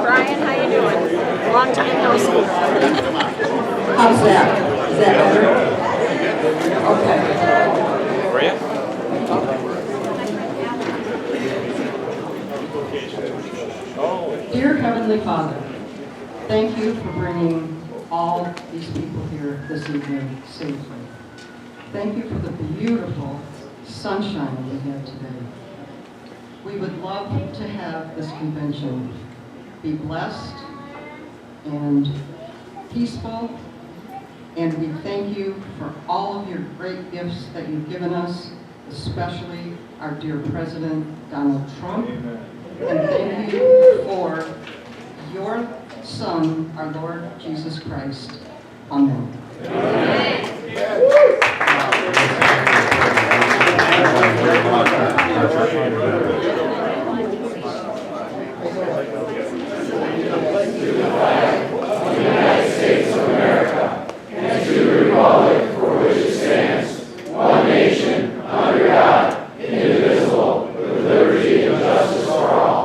Brian, how you doing? Long time no see. How's that? Is that better? Okay. Were you? Dear Heavenly Father, thank you for bringing all these people here this evening safely. Thank you for the beautiful sunshine we had today. We would love to have this convention be blessed and peaceful, and we thank you for all of your great gifts that you've given us, especially our dear President Donald Trump. And thank you for your Son, our Lord Jesus Christ. Amen. United States of America, and to the republic for which it stands, one nation, under God, indivisible, with liberty and justice for all.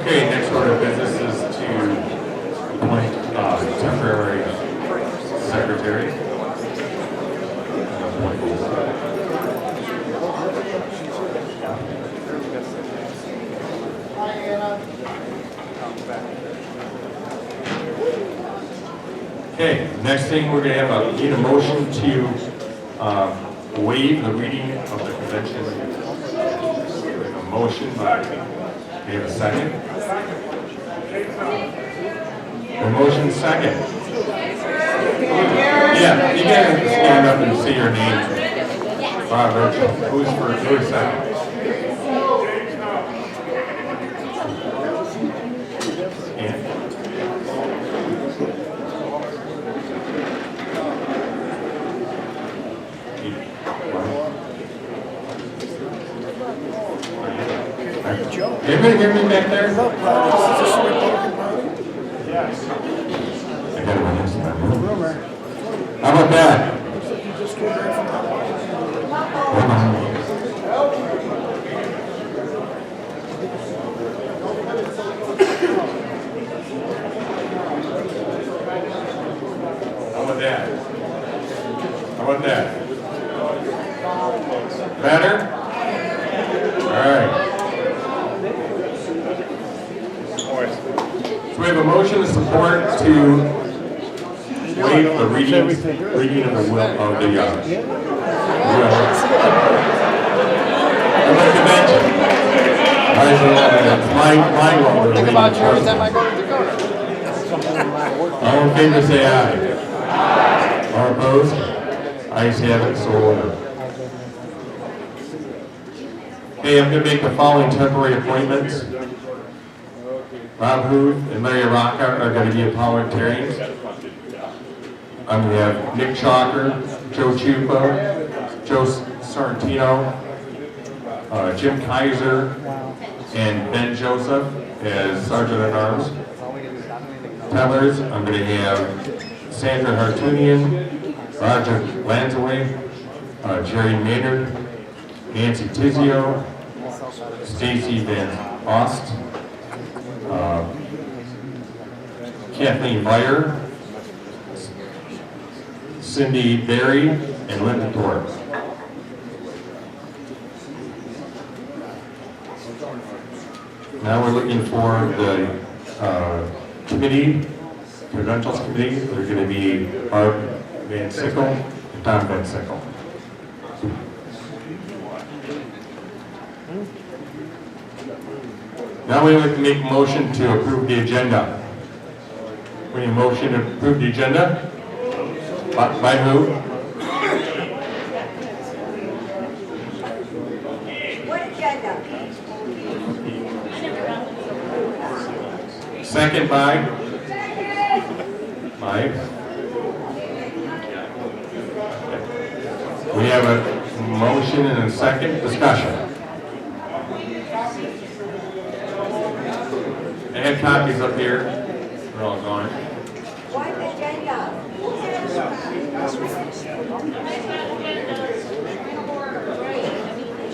Okay, next order of business is to appoint temporary secretary. Okay, next thing we're going to have need a motion to waive the reading of the convention. A motion by, we have a second. A motion second. Yeah, you gotta stand up and say your name. Barb, who's second? Everybody hear me back there? Yes. How about that? How about that? How about that? Better? All right. So we have a motion of support to waive the reading of the will of the convention. Think about you every time I go to Dakota. All in favor say aye. Aye. All opposed? Ayes have it, so ordered. Okay, I'm going to make the following temporary appointments. Rob Huth and Larry Rocca are going to be parliamentarians. I'm going to have Nick Chalker, Joe Chupa, Joe Sorrentino, Jim Kaiser, and Ben Joseph as Sergeant at Arms. Tellers, I'm going to have Sandra Hartunian, Roger Lanzaway, Jerry Maynard, Nancy Tizio, Stacy Van Ost, Kathleen Meyer, Cindy Berry, and Linda Torres. Now we're looking for the committee, Credentials committee. They're going to be Barb, VanSyckel, and Tom VanSyckel. Now we would like to make a motion to approve the agenda. We need a motion to approve the agenda. By who? Second by? Mike. We have a motion and a second discussion. I had copies up here. They're all gone.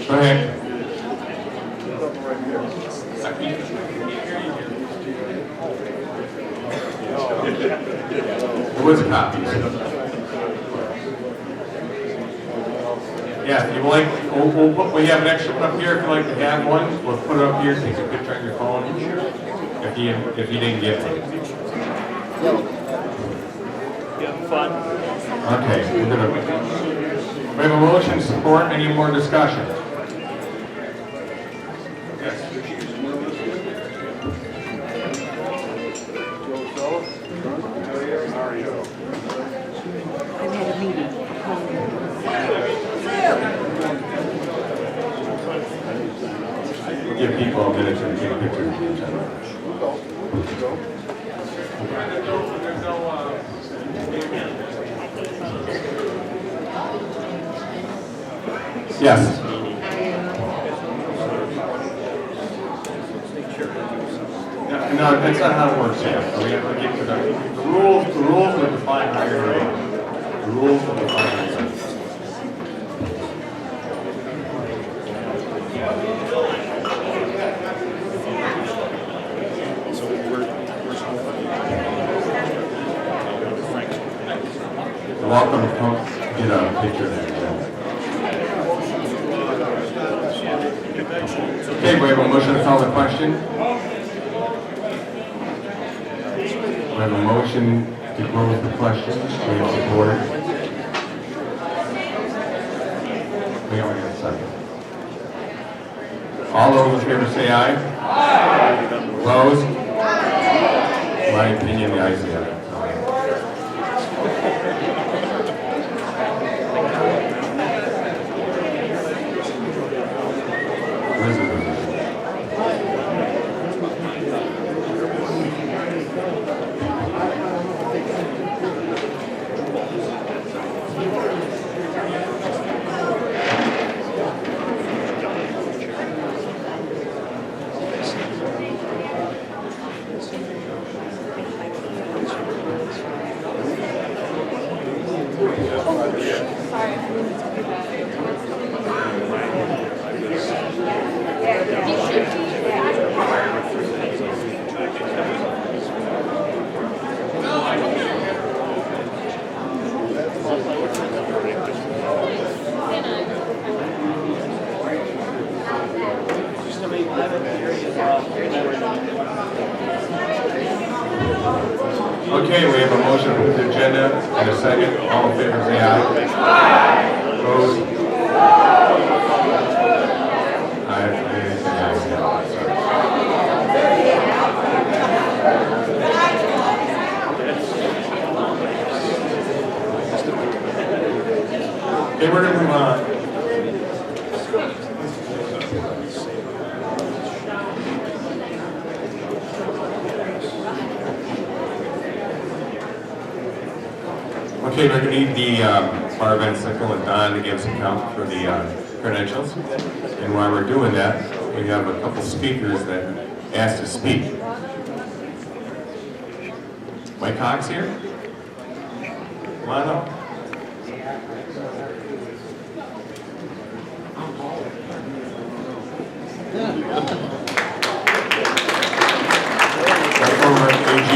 Go ahead. There was copies. Yeah, if you like, we have an extra one up here. If you'd like to have one, we'll put it up here. Take a picture on your phone. If you didn't get it. Fun. Okay, we have a motion support. Any more discussion? Yes. I've had a meeting. We'll give people a minute to take pictures. Yes. No, that's not how it works yet. So we have to get to the rules. The rules will define how you're doing. The rules will define how you're doing. You're welcome to come get a picture there. Okay, we have a motion to call the question. We have a motion to close the question. We have support. We only have a second. All those in favor say aye. Aye. Opposed? In my opinion, the ayes have it. Okay, we have a motion to the agenda and a second. All in favor say aye. Aye. Opposed? I didn't say aye. Okay, we're going to move on. Okay, we're going to need the Barb, VanSyckel, and Don to give us a count for the credentials. And while we're doing that, we have a couple speakers that asked to speak. Mike Cox here? Come on up. Former AG.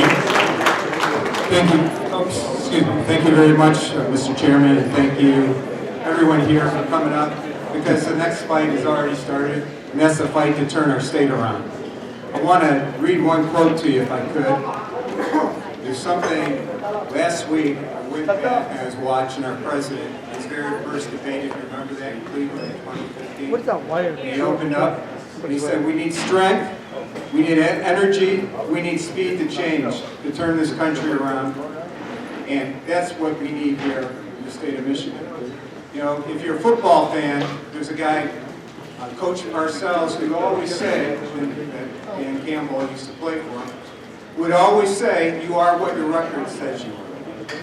Thank you. Thank you very much, Mr. Chairman, and thank you everyone here for coming up, because the next fight has already started, and that's the fight to turn our state around. I want to read one quote to you if I could. There's something, last week I went back and I was watching our president, his very first debate, if you remember that, in Cleveland in 2015. What is that wire? He opened up and he said, we need strength, we need energy, we need speed to change, to turn this country around. And that's what we need here in the state of Michigan. You know, if you're a football fan, there's a guy, Coach Parcells, who always said, that Dan Campbell used to play for him, would always say, you are what your record says you are.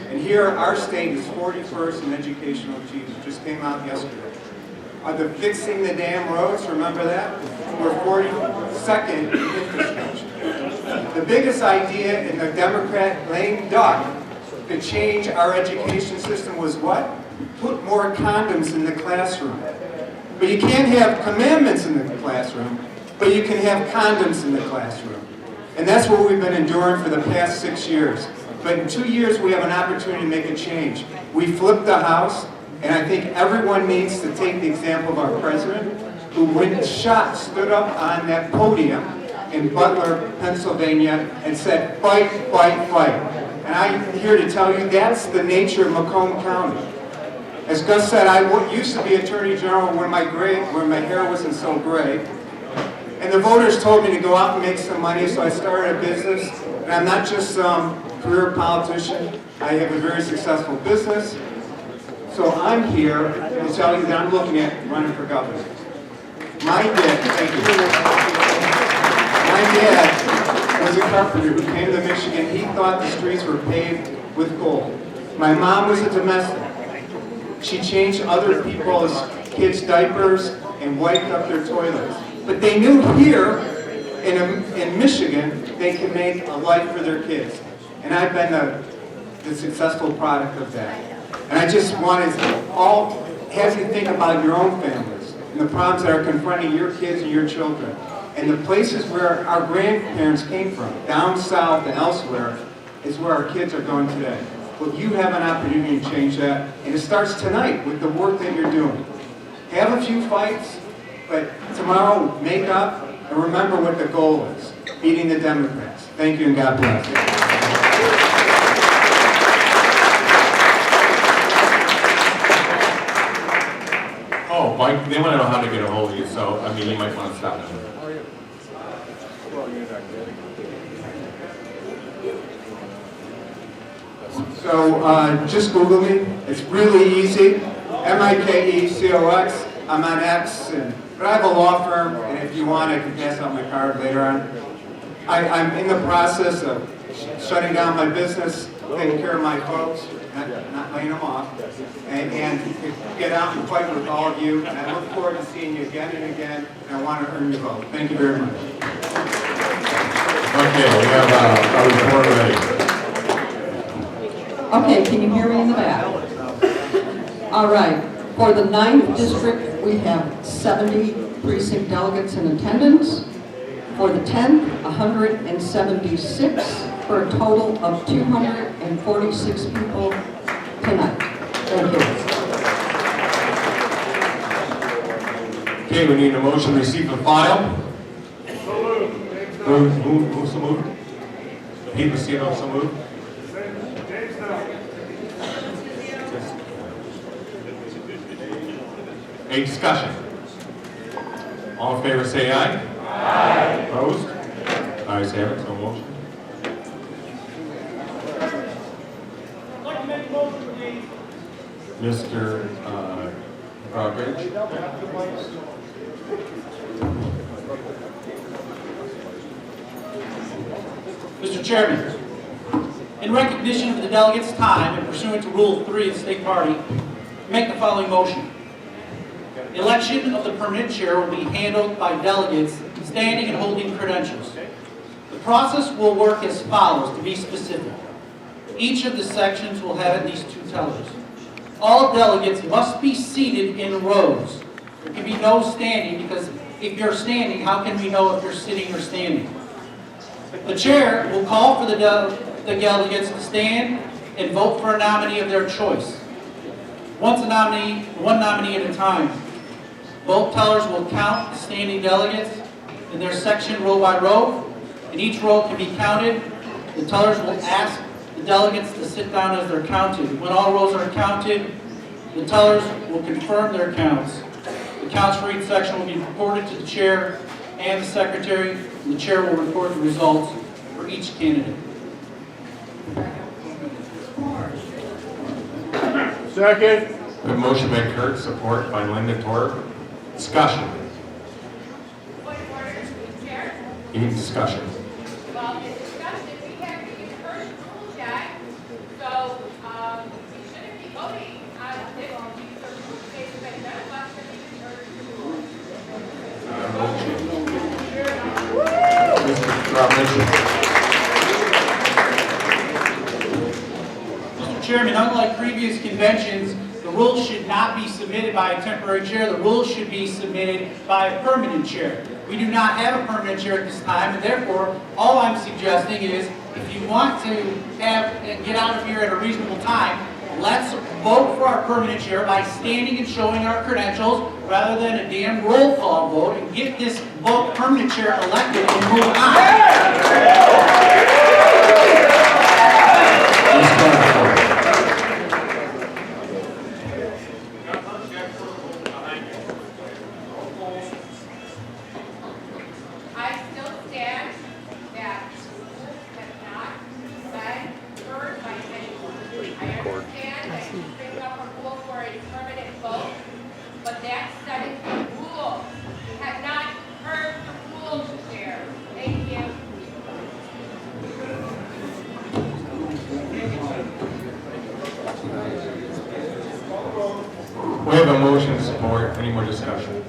And here, our state is 41st in educational achievement. Just came out yesterday. The fixing the damn roads, remember that? We're 42nd in infrastructure. The biggest idea in the Democrat lame duck to change our education system was what? Put more condoms in the classroom. But you can't have commandments in the classroom, but you can have condoms in the classroom. And that's what we've been enduring for the past 6 years. But in 2 years, we have an opportunity to make a change. We flipped the House, and I think everyone needs to take the example of our president, who when shot stood up on that podium in Butler, Pennsylvania, and said, fight, fight, fight. And I'm here to tell you that's the nature of Macomb County. As Gus said, I used to be Attorney General when my hair wasn't so gray. And the voters told me to go out and make some money, so I started a business. And I'm not just some career politician. I have a very successful business. So I'm here to tell you that I'm looking at running for governor. My dad, thank you. My dad was a carpenter who came to Michigan. He thought the streets were paved with gold. My mom was a domestic. She changed other people's kids' diapers and wiped up their toilets. But they knew here in Michigan they could make a life for their kids. And I've been the successful product of that. And I just wanted to all have you think about your own families and the problems that are confronting your kids and your children. And the places where our grandparents came from, down south and elsewhere, is where our kids are going today. Well, you have an opportunity to change that, and it starts tonight with the work that you're doing. Have a few fights, but tomorrow make up and remember what the goal is, beating the Democrats. Thank you, and God bless. Oh, Mike, they want to know how to get a hold of you, so, I mean, you might want to stop them. So just Google me. It's really easy. MIKECOX. I'm on X. But I have a law firm, and if you want, I can pass out my card later on. I'm in the process of shutting down my business, taking care of my folks, not laying them off, and get out and fight with all of you. And I look forward to seeing you again and again, and I want to earn your vote. Thank you very much. Okay, we have a report ready. Okay, can you hear me in the back? All right. For the 9th district, we have 70 precinct delegates in attendance. For the 10th, 176, for a total of 246 people tonight. Thank you. Okay, we need a motion to receive and file. Who so moved? Pete Messino, so moved. Any discussion? All in favor say aye. Aye. Opposed? Ayes have it, so motion. Mr. Rockridge. Mr. Chairman, in recognition of the delegates' time and pursuant to Rule 3 of the State Party, make the following motion. Election of the permanent chair will be handled by delegates standing and holding credentials. The process will work as follows, to be specific. Each of the sections will have at least 2 tellers. All delegates must be seated in rows. There can be no standing, because if you're standing, how can we know if you're sitting or standing? The chair will call for the delegates to stand and vote for a nominee of their choice. One nominee at a time. Both tellers will count the standing delegates in their section row by row, and each row can be counted. The tellers will ask the delegates to sit down as they're counted. When all rows are counted, the tellers will confirm their counts. The counts for each section will be reported to the chair and the secretary, and the chair will report the results for each candidate. Second. A motion by Kurt, support by Linda Torp. Discussion. Any discussion? Well, it's discussed if Rob Mitchell. Mr. Chairman, unlike previous conventions, the rules should not be submitted by a temporary chair. The rules should be submitted by a permanent chair. We do not have a permanent chair at this time, and therefore, all I'm suggesting is, if you want to get out of here at a reasonable time, let's vote for our permanent chair by standing and showing our credentials rather than a damn roll call vote, and get this permanent chair elected and move on. I still stand that rules have not been heard by anyone. I understand that you bring up a rule for a permanent vote, but that's setting the rules. You have not heard the rules, Chair. Thank you. We have a motion to support. Any more discussion?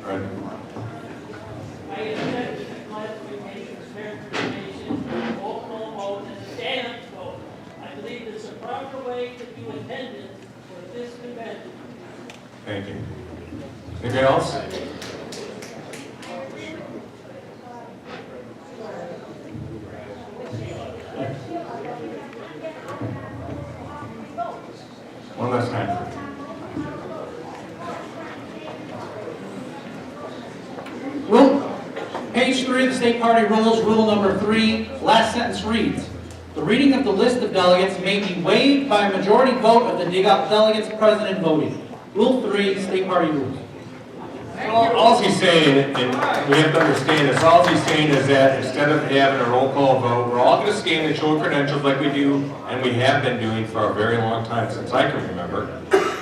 All right. I accept the classification's verification, roll call vote, and stand vote. I believe it's a proper way to do attendance for this convention. Thank you. Anything else? One last time. Page 3 of the state party rules, rule number 3, last sentence reads, the reading of the list of delegates may be waived by a majority vote of the delegates present and voting. Rule 3, state party rules. All he's saying, and we have to understand this, all he's saying is that instead of having a roll call vote, we're all going to stand and show credentials like we do, and we have been doing for a very long time, since I can remember.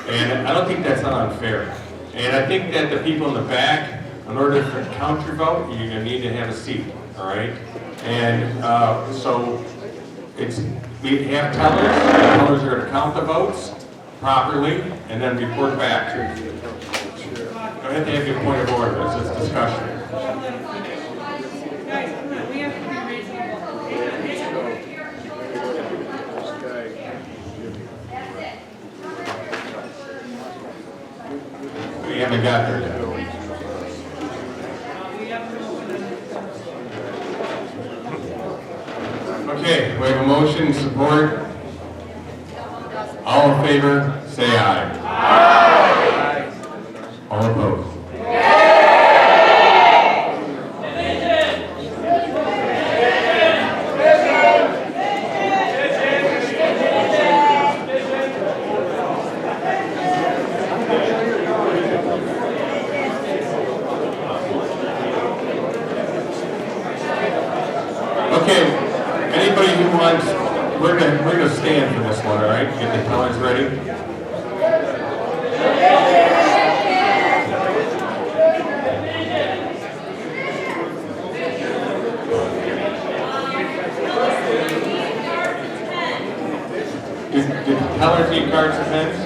And I don't think that's not unfair. And I think that the people in the back, in order to count your vote, you're going to need to have a seat, all right? And so we have tellers. The tellers are going to count the votes properly and then report back. You don't have to have your point of order. It's just discussion. We haven't got there yet. Okay, we have a motion, support. All in favor, say aye. Aye. All opposed. Okay, anybody who wants, we're gonna stand for this one, all right? Get the tellers ready. Did the tellers need cards and pens?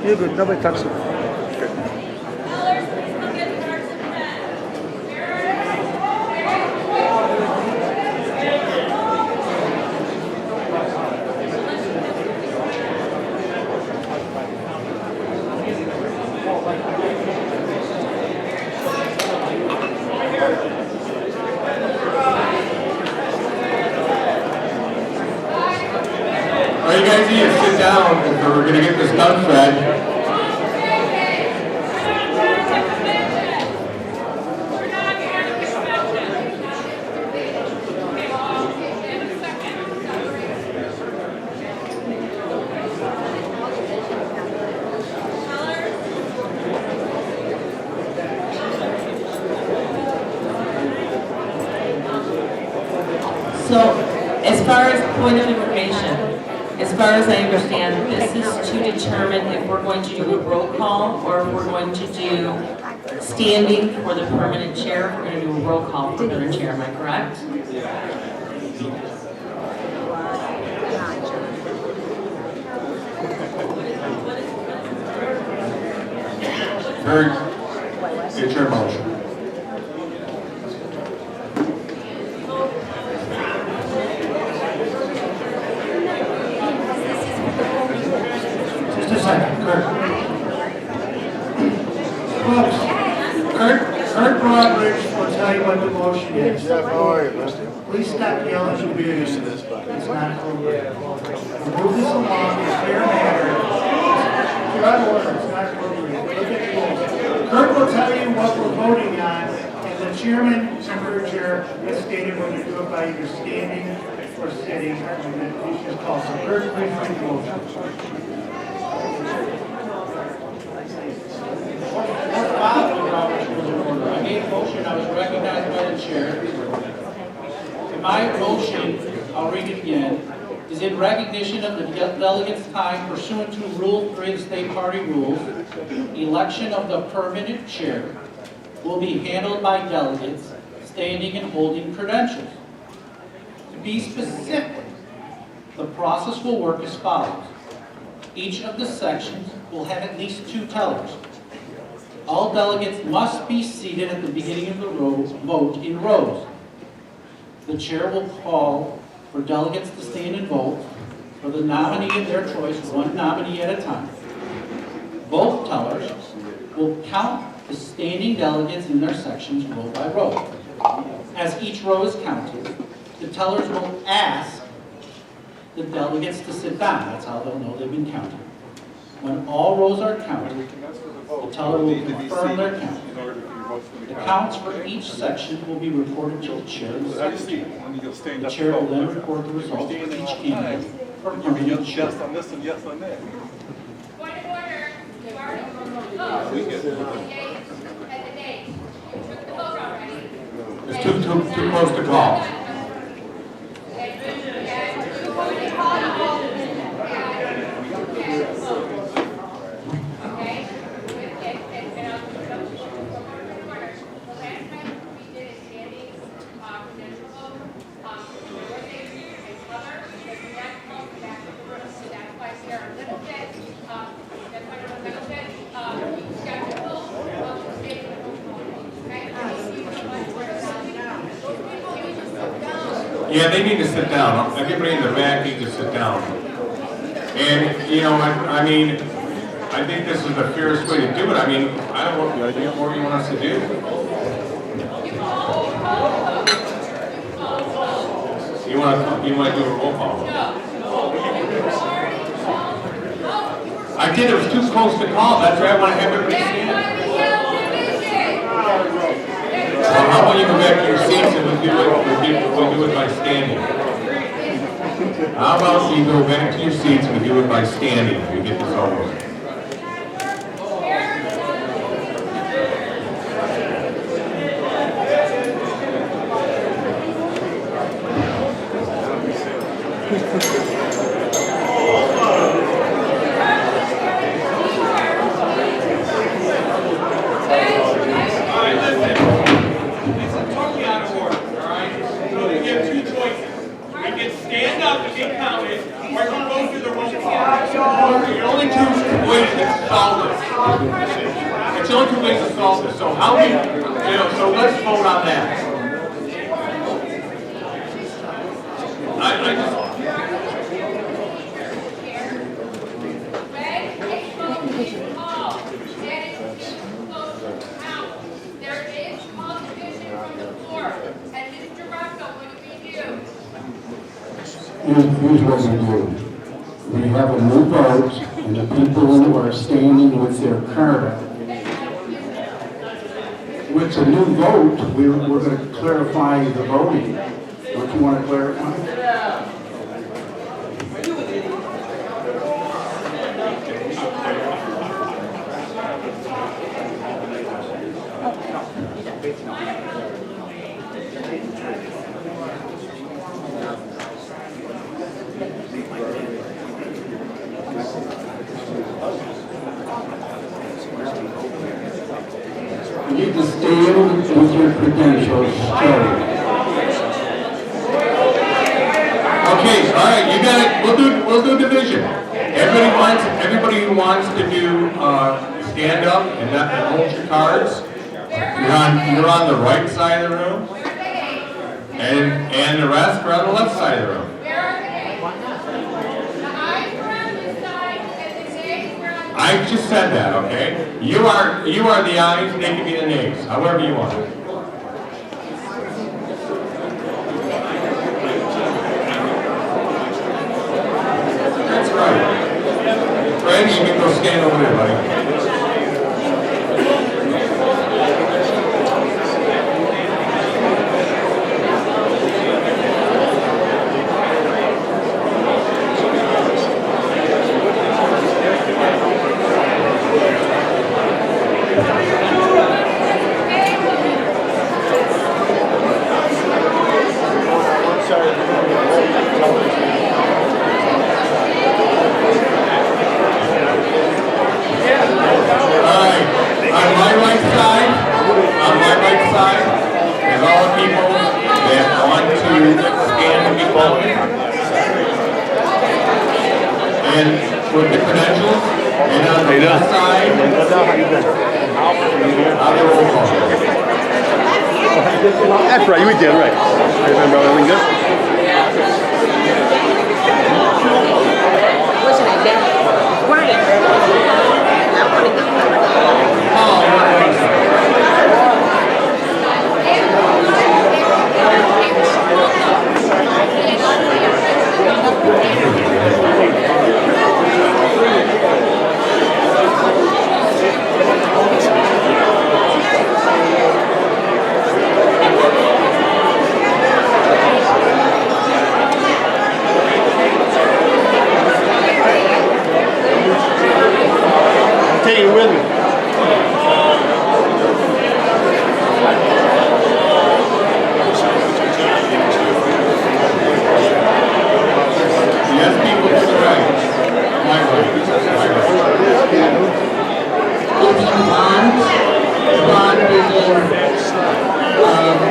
You're good. Nobody touched it. All right, you guys need to sit down if we're going to get this done, Fred. So, as far as point of information, as far as I understand, this is to determine if we're going to do a roll call or if we're going to do standing for the permanent chair. We're going to do a roll call for the chair, am I correct? Very, it's your motion. Just a second, Kurt. Folks, Kurt Broadridge will tell you what the motion is. Jeff, how are you, mister? Please stop yelling and being used to this, but it's not appropriate. Move this along in a fair manner. You're out of order, it's not appropriate. Look at the rules. Kurt will tell you what we're voting on, and the chairman, temporary chair, has stated we're going to do it by either standing or sitting, and then he's just called. So Kurt, please read the motion. I made a motion, I was recognized by the chair. In my motion, I'll read it again, is in recognition of the delegates' time pursuant to Rule 3 of the State Party Rules, election of the permanent chair will be handled by delegates standing and holding credentials. To be specific, the process will work as follows. Each of the sections will have at least 2 tellers. All delegates must be seated at the beginning of the vote in rows. The chair will call for delegates to stand and vote for the nominee of their choice, one nominee at a time. Both tellers will count the standing delegates in their sections row by row. As each row is counted, the tellers will ask the delegates to sit down. That's how they'll know they've been counted. When all rows are counted, the teller will confirm their count. The counts for each section will be reported to the chair and the secretary. The chair will then report the results for each candidate for permanent chair. Point of order. You already voted the yeas and the nays. You took the vote already. It's too close to call. And you already called a vote. Okay? And I'll put it up to you. Point of order. The last time we did a standing credential vote, there was a color that did not come back to the room. So that's why we are a little bit, skeptical of the state of the vote. Okay? Those people need to sit down. Yeah, they need to sit down. Everybody in the back needs to sit down. And, you know, I mean, I think this is the fairest way to do it. I mean, I don't know what more you want us to do. You want to do a roll call? I did. It was too close to call. That's why I want to have everybody stand. Well, how about you go back to your seats and we'll do it by standing? How about you go back to your seats and we do it by standing? We get this over with. It's only 2 ways to solve this. So how do you know, so let's vote on that. I just... There is competition from the floor. And Mr. Rocco, what do we do? Here's what we do. We have a new vote, and the people who are standing with their card. With the new vote, we're going to clarify the voting. Don't you want to clarify? You need to stand with your credentials shown. Okay, all right, you got it. We'll do division. Everybody who wants to do stand up and not hold your cards. You're on the right side of the room, and the rest are on the left side of the room. I just said that, okay? You are the ayes, they can be the nays, however you want. That's right. Fred, you can go stand over there, buddy. And with the credentials, and on the left side, that's right, you did right. I remember everything good. Wasn't it that? Right. I want to get Take it with me. yes, people to the right. My right. If you want vision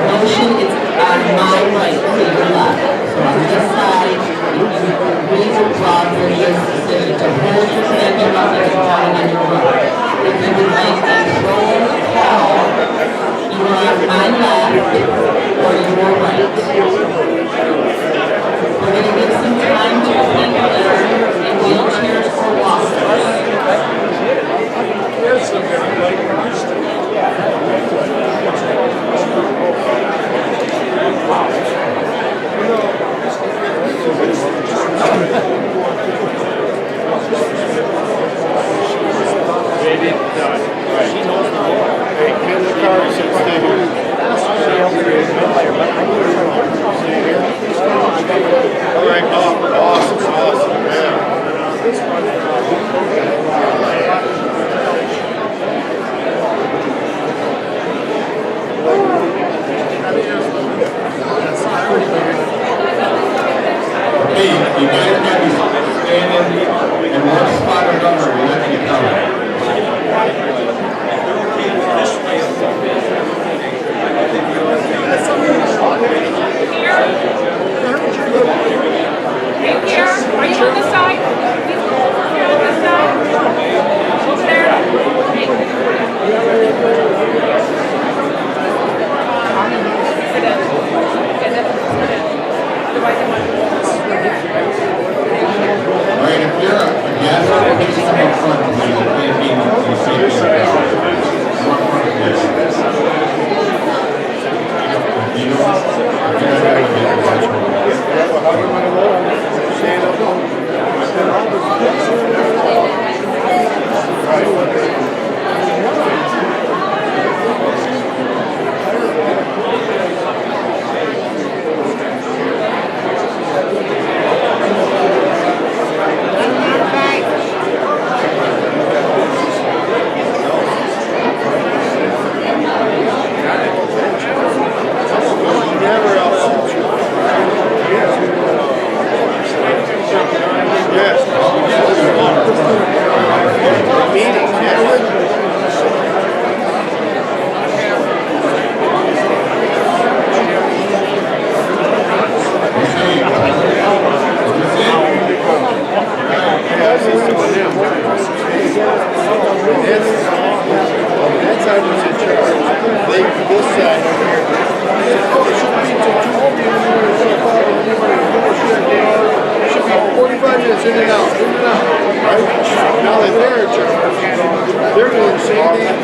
motion, it's on my right to your left. So on this side, you read the broad vision decision to hold your credential up and down on your right. If you would like a roll call, you are on my left or your right. We're going to give some time to people that are in wheelchairs or walkers. Baby, done. Right. She knows the Lord. Hey, get in the car and sit stay here. All right, awesome, yeah. Hey, you guys got to stand in one spot or another. You have to get down.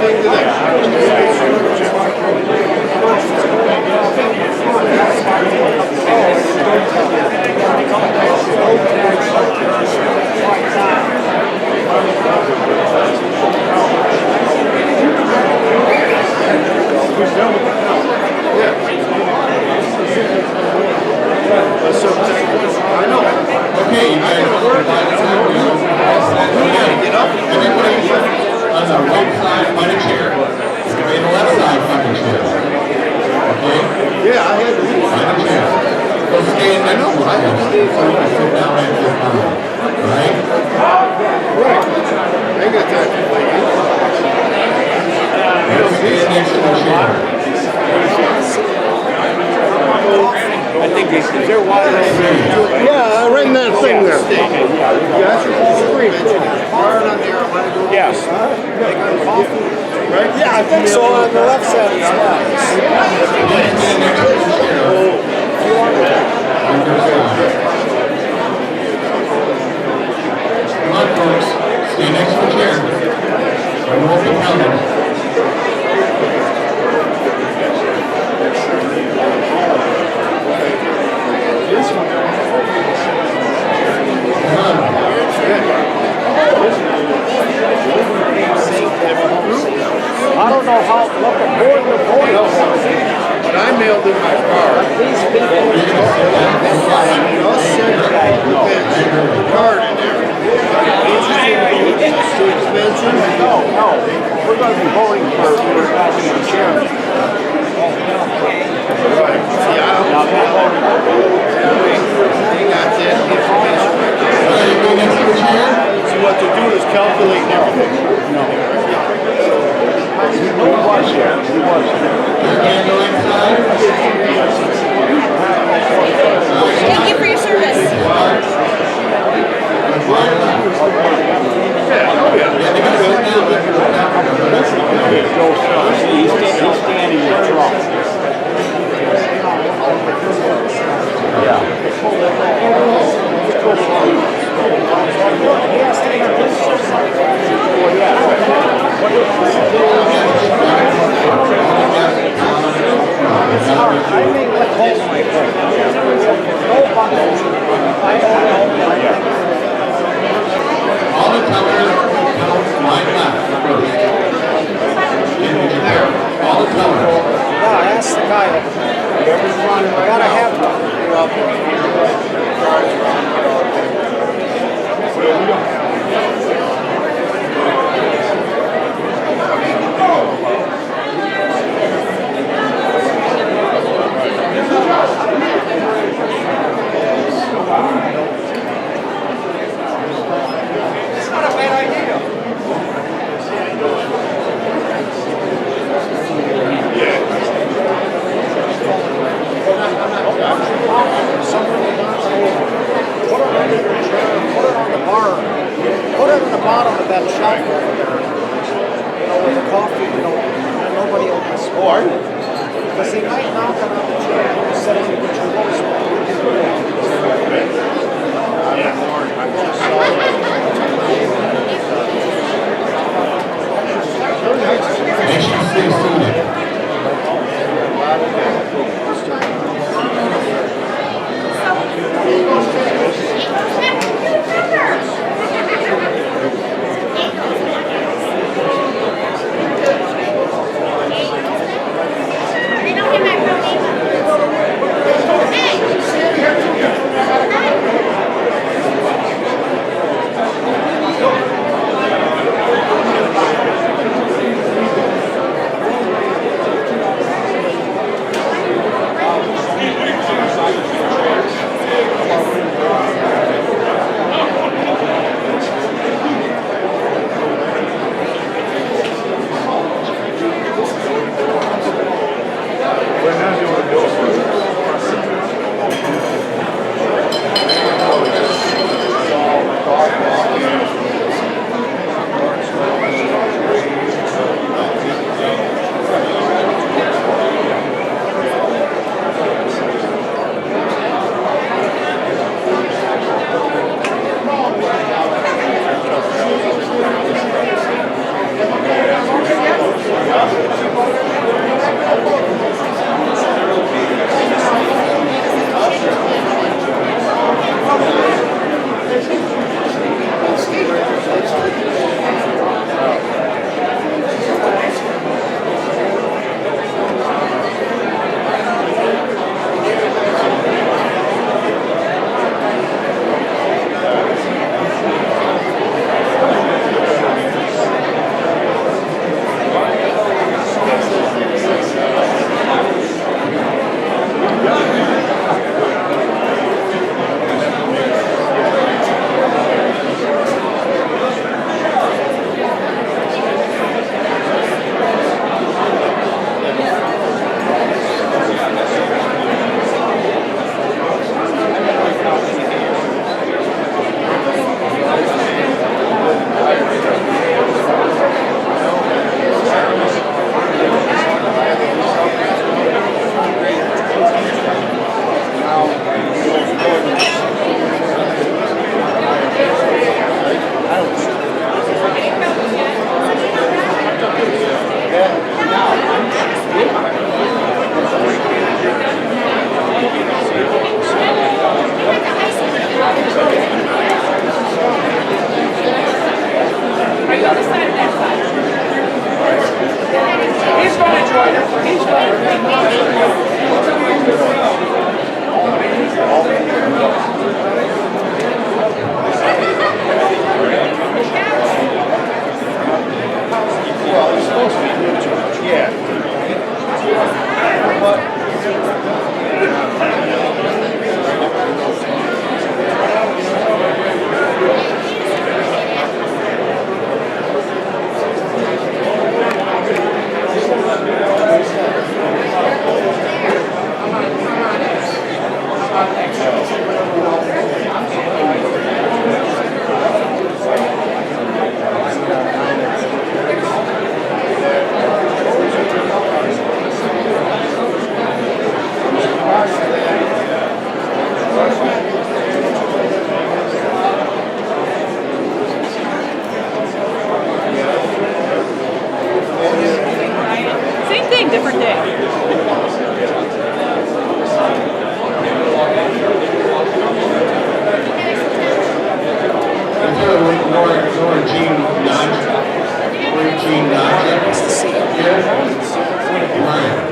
thing today. I know. Okay, you guys, Get up. everybody on the right side find a chair. Everybody on the left side find a chair. Okay? Yeah, I had to leave. Find a chair. Go stand next to each other. So you can sit down at this time. Alright? I ain't got time to play games. Go stand next to a chair. I think is there water? Yeah, right in that thing there. Yeah, that's your screen. Yes. Right? Yeah, I think so. On the left side of the Come on, folks. Stay next to a chair. I won't be counted. I don't know how, what the board reports. But I mailed in my card. These people, I'll send the card in there. Extension? No. We're going to be voting for the chairman. Right. See, I don't know. They got that information right now. So what to do is calculate everything. No. He was here. Thank you for your service. He's standing in trouble. All the tellers count line left first. All the tellers. Yeah, I asked the guy. I gotta have one. It's not a bad idea. Put it in the bottom of that shelf. You know, with the coffee, you know, and nobody opens. Oh, are you? Because they might knock it on the chair and set it in the control. Make sure you stay seated. Same thing, different day. Nora Jean Nodge. Jean Nodge. Nice to see you. Yeah. Right.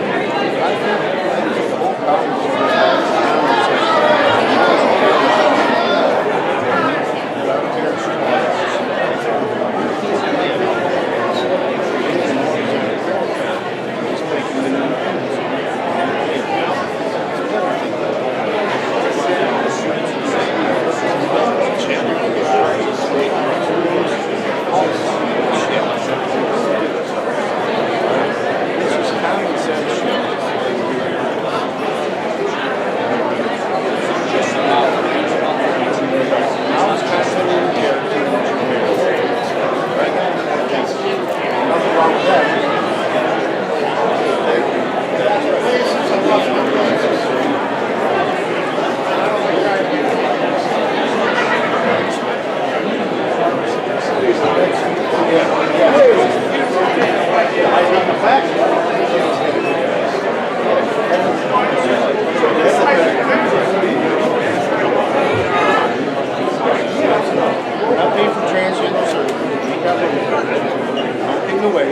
Not paying for transient, so we got taken away.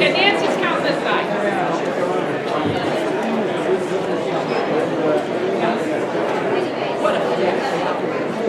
Yeah, Nancy's count this side. What?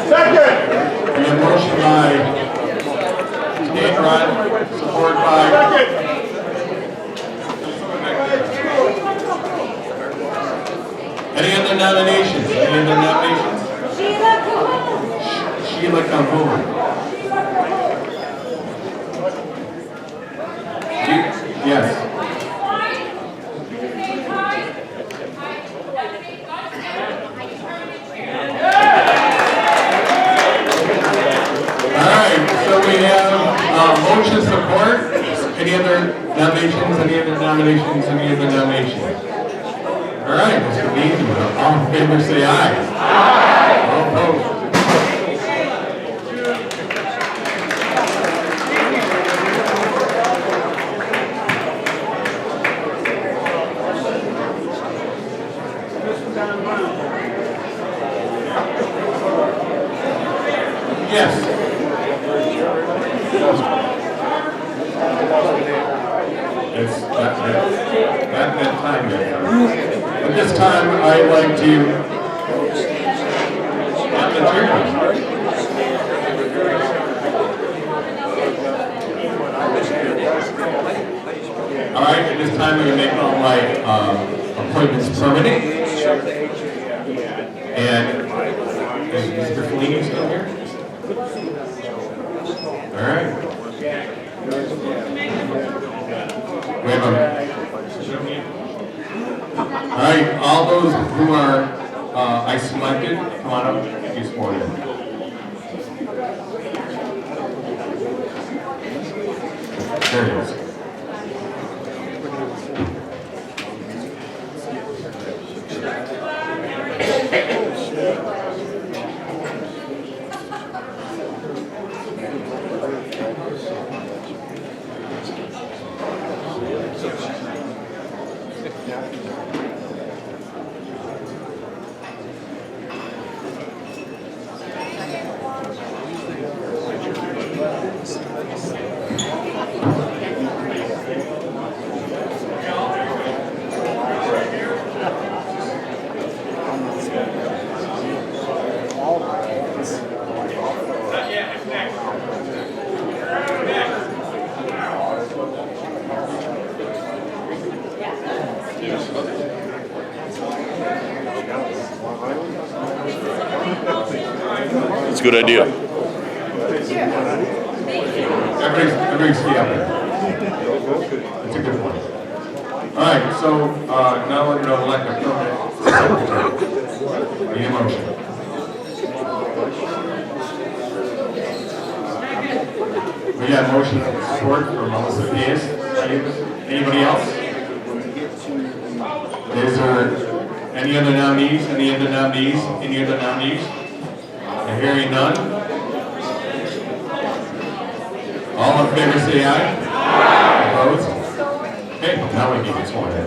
We have motion by State Rod, support by... Any other nominations? Any other nominations? Sheila Cahoon. Yes. All right, so we have motion support. Any other nominations? Any other nominations? Any other nominations? All right, Mr. Bean, all in favor say aye. Aye. All opposed? Yes. It's that time yet. At this time, I'd like to adjourn. All right, at this time, I'm going to make all my appointments permanent. And is Mr. Fellini still here? All right. We have all right, all those who are I selected, come on up and be sworn in. There it is. It's a good idea. Everybody's yeah. It's a good one. All right, so now we're going to elect a permanent secretary. Need a motion. We got motion of support for Melissa Diaz. Anybody else? Is there any other nominees? Any other nominees? Any other nominees? I'm hearing none. All in favor say aye. Aye. Opposed? Okay, now we can get sworn in.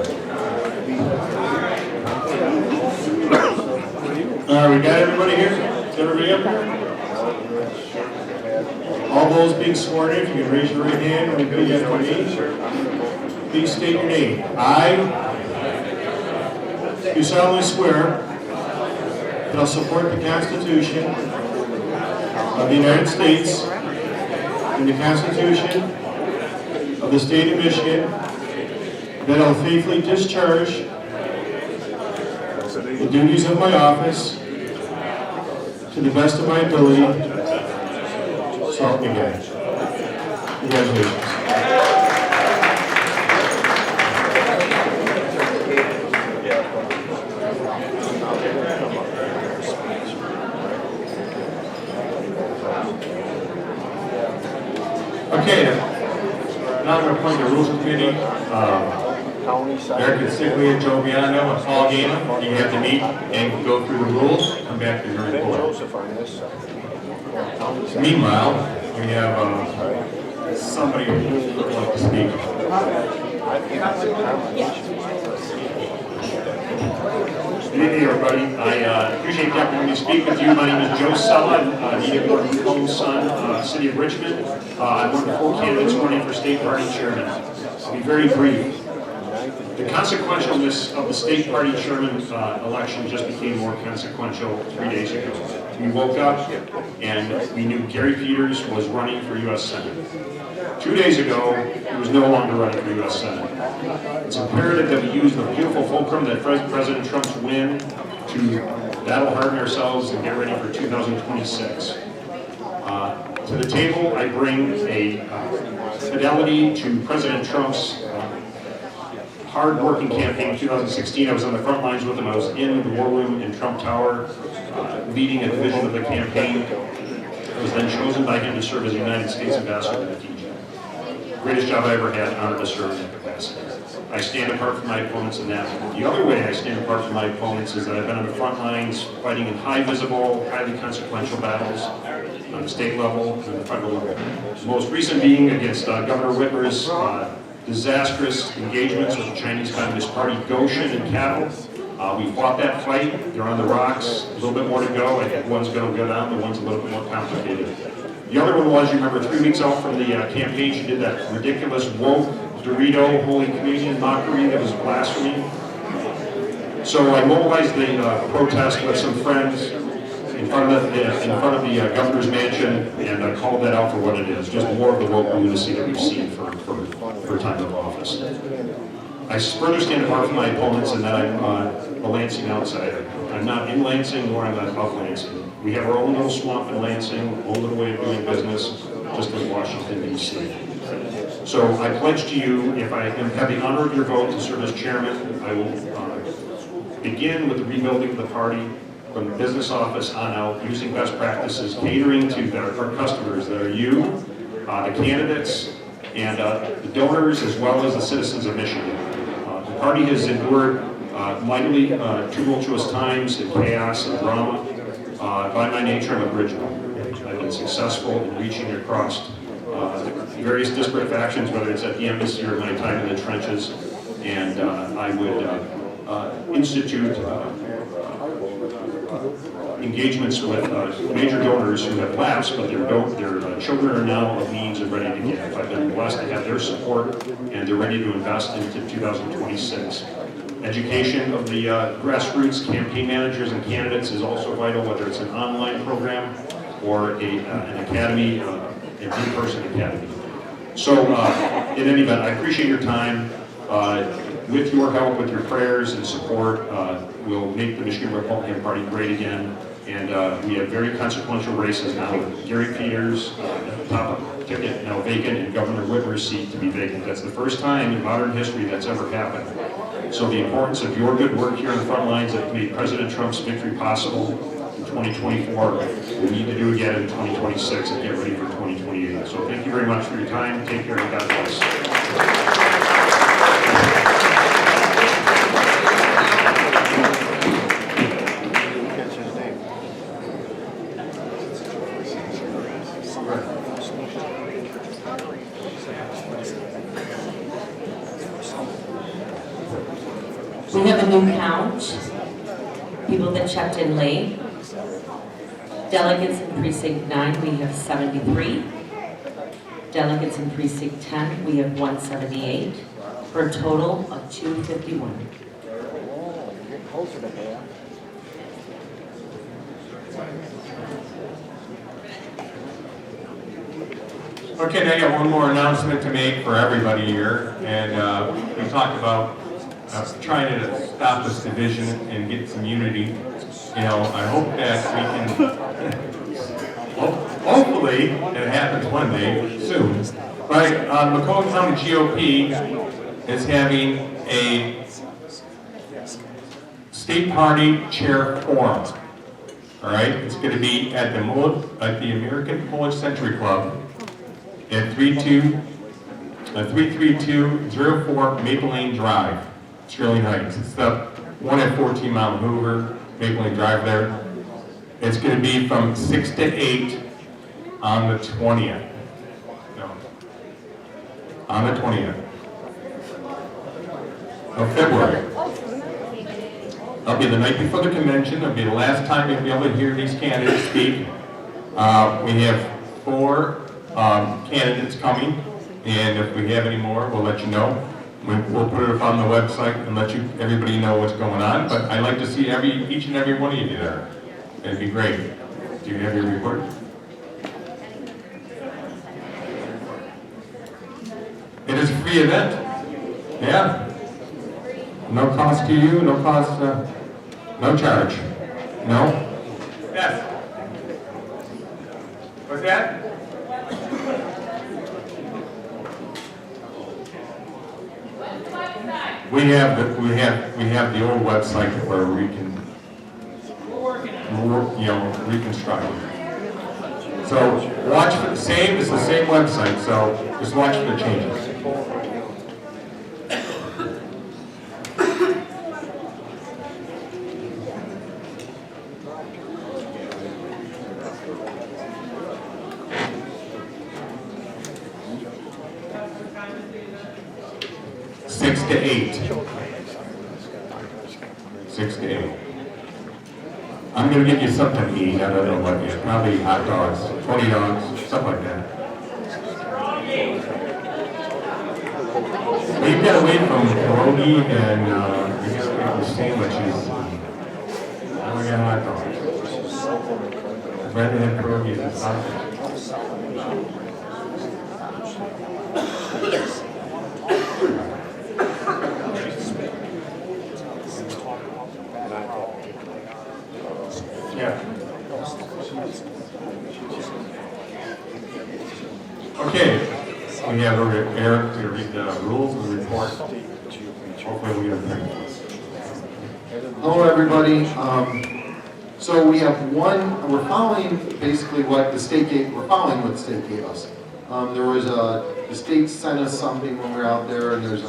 We got everybody here? Is everybody up here? All those being sworn in, if you can raise your right hand and repeat after me. Please state your name. I do solemnly swear that I'll support the Constitution of the United States and the Constitution of the State of Michigan, that I'll faithfully discharge the duties of my office to the best of my ability. So help me God. Congratulations. Okay, now I'm going to appoint the Rules Committee. Eric Consiglia, Joe Viano, and Paul Gaiman. You have to meet and go through the rules, come back to your report. Meanwhile, we have somebody who would like to speak. Good evening, everybody. I appreciate the opportunity to speak with you. My name is Joe Sella, native of Macomb, son, city of Richmond. I'm one of the 4 candidates running for state party chairman. I'll be very brief. The consequentialness of the state party chairman election just became more consequential 3 days ago. we woke up and we knew Gary Peters was running for U.S. Senate. 2 days ago, he was no longer running for U.S. Senate. It's imperative that we use the beautiful fulcrum that President Trump's win to battle harden ourselves and get ready for 2026. To the table, I bring a fidelity to President Trump's hard-working campaign in 2016. I was on the front lines with him. I was in the war room in Trump Tower, leading a division of the campaign. I was then chosen by him to serve as United States Ambassador to Fiji. Greatest job I ever had, honored to serve in that capacity. I stand apart from my opponents in that. The other way I stand apart from my opponents is that I've been on the front lines fighting in high visible, highly consequential battles on the state level and the federal level. The most recent being against Governor Whitmer's disastrous engagements with the Chinese Communist Party, Goshen and cattle. We fought that fight. They're on the rocks. A little bit more to go. I think one's going to go down. The one's a little bit more complicated. The other one was, you remember 3 weeks out from the campaign, she did that ridiculous woke Dorito Holy Communion mockery that was blasphemy. So I mobilized the protest with some friends in front of the governor's mansion, and I called that out for what it is, just more of the woke lunacy that we've seen for time of office. I further stand apart from my opponents in that I'm a Lansing outsider. I'm not in Lansing, nor I'm not of Lansing. We have our own little swamp in Lansing, own little way of doing business, just like Washington, D.C. So I pledge to you, if I have the honor of your vote to serve as chairman, I will begin with the rebuilding of the party from the business office on out, using best practices, catering to our customers that are you, the candidates, and the donors, as well as the citizens of Michigan. The party has endured mightily tumultuous times and chaos and drama. By my nature, I'm a bridge builder. I've been successful in reaching across various disparate factions, whether it's at the embassy or my time in the trenches, and I would institute engagements with major donors who have lapsed, but their children are now of means and ready to give. I've been blessed to have their support, and they're ready to invest into 2026. Education of the grassroots campaign managers and candidates is also vital, whether it's an online program or an academy, an in-person academy. So in any event, I appreciate your time. With your help, with your prayers and support, we'll make the Michigan Republican Party great again. And we have very consequential races now with Gary Peters, at the top of the ticket, now vacant, and Governor Whitmer's seat to be vacant. That's the first time in modern history that's ever happened. So the importance of your good work here on the front lines that made President Trump's victory possible in 2024, we need to do again in 2026 and get ready for 2028. So thank you very much for your time. Take care and God bless. We have a new count, people that checked in late. Delegates in precinct 9, we have 73. Delegates in precinct 10, we have 178, for a total of 251. Okay, now I got one more announcement to make for everybody here, and we talked about trying to stop this division and get some unity. You know, I hope that we can, hopefully, it happens one day, soon. But Macomb County GOP is having a state party chair forum. All right, it's going to be at the American Polish Century Club at 33204 Maple Lane Drive, Sterling Heights. It's the one at 14 Mount Hoover, Maple Lane Drive there. It's going to be from 6 to 8 on the 20th. No. On the 20th of February. That'll be the night before the convention. It'll be the last time you'll be able to hear these candidates speak. We have 4 candidates coming, and if we have any more, we'll let you know. We'll put it up on the website and let everybody know what's going on. But I'd like to see each and every one of you there. It'd be great. Do you have your report? It is a free event. Yeah. No cost to you, no cost, no charge. No? Yes. What's that? We have the old website where we can, reconstruct it. So watch for the same. It's the same website. So just watch for the changes. Six to eight. 6 to 8. I'm going to give you something to eat. I don't know what yet. Probably hot dogs, 20 dogs, something like that. We've got away from pierogi and we got away from sandwiches. Now we got hot dogs. I'd rather have pierogi than sausage. Yeah. Okay, we have Eric to read the rules of the report. Hopefully we have time. Hello, everybody. So we have we're following basically what the state gave, what the state gave us. The state sent us something when we were out there, and there's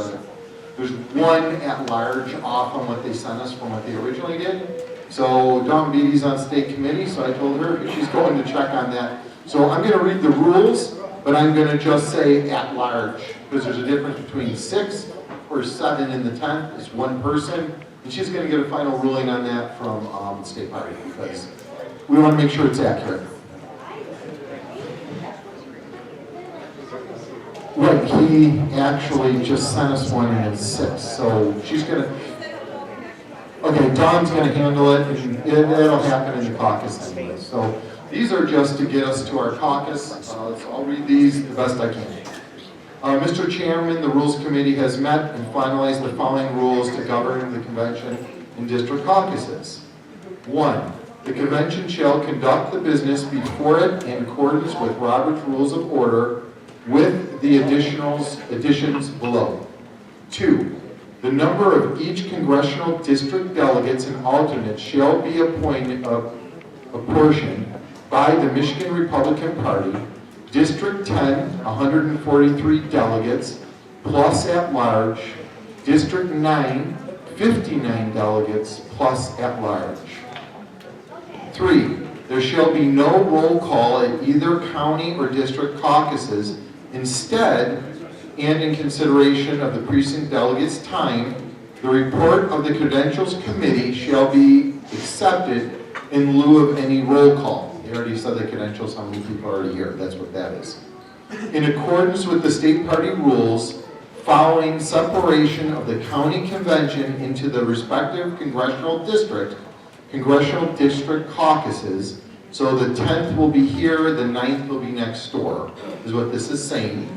one at large off on what they sent us from what they originally did. So Dawn Beatty's on state committee, so I told her she's going to check on that. So I'm going to read the rules, but I'm going to just say at large, because there's a difference between 6 or 7 in the 10th. It's one person, and she's going to get a final ruling on that from the state party, because we want to make sure it's accurate. Right, he actually just sent us one and it's 6, so she's going to... Okay, Dawn's going to handle it, and it'll happen in the caucus anyway. So these are just to get us to our caucus. So I'll read these the best I can. Mr. Chairman, the Rules Committee has met and finalized the following rules to govern the convention and district caucuses. 1. The convention shall conduct the business before it in accordance with Robert's Rules of Order with the additions below. 2. The number of each congressional district delegates and alternates shall be apportioned by the Michigan Republican Party. District 10, 143 delegates, plus at large. District 9, 59 delegates, plus at large. 3. There shall be no roll call at either county or district caucuses. Instead, and in consideration of the precinct delegates' time, the report of the Credentials Committee shall be accepted in lieu of any roll call. They already said the credentials, how many people are already here, that's what that is. In accordance with the state party rules, following separation of the county convention into the respective congressional district caucuses, so the 10th will be here, the 9th will be next door, is what this is saying.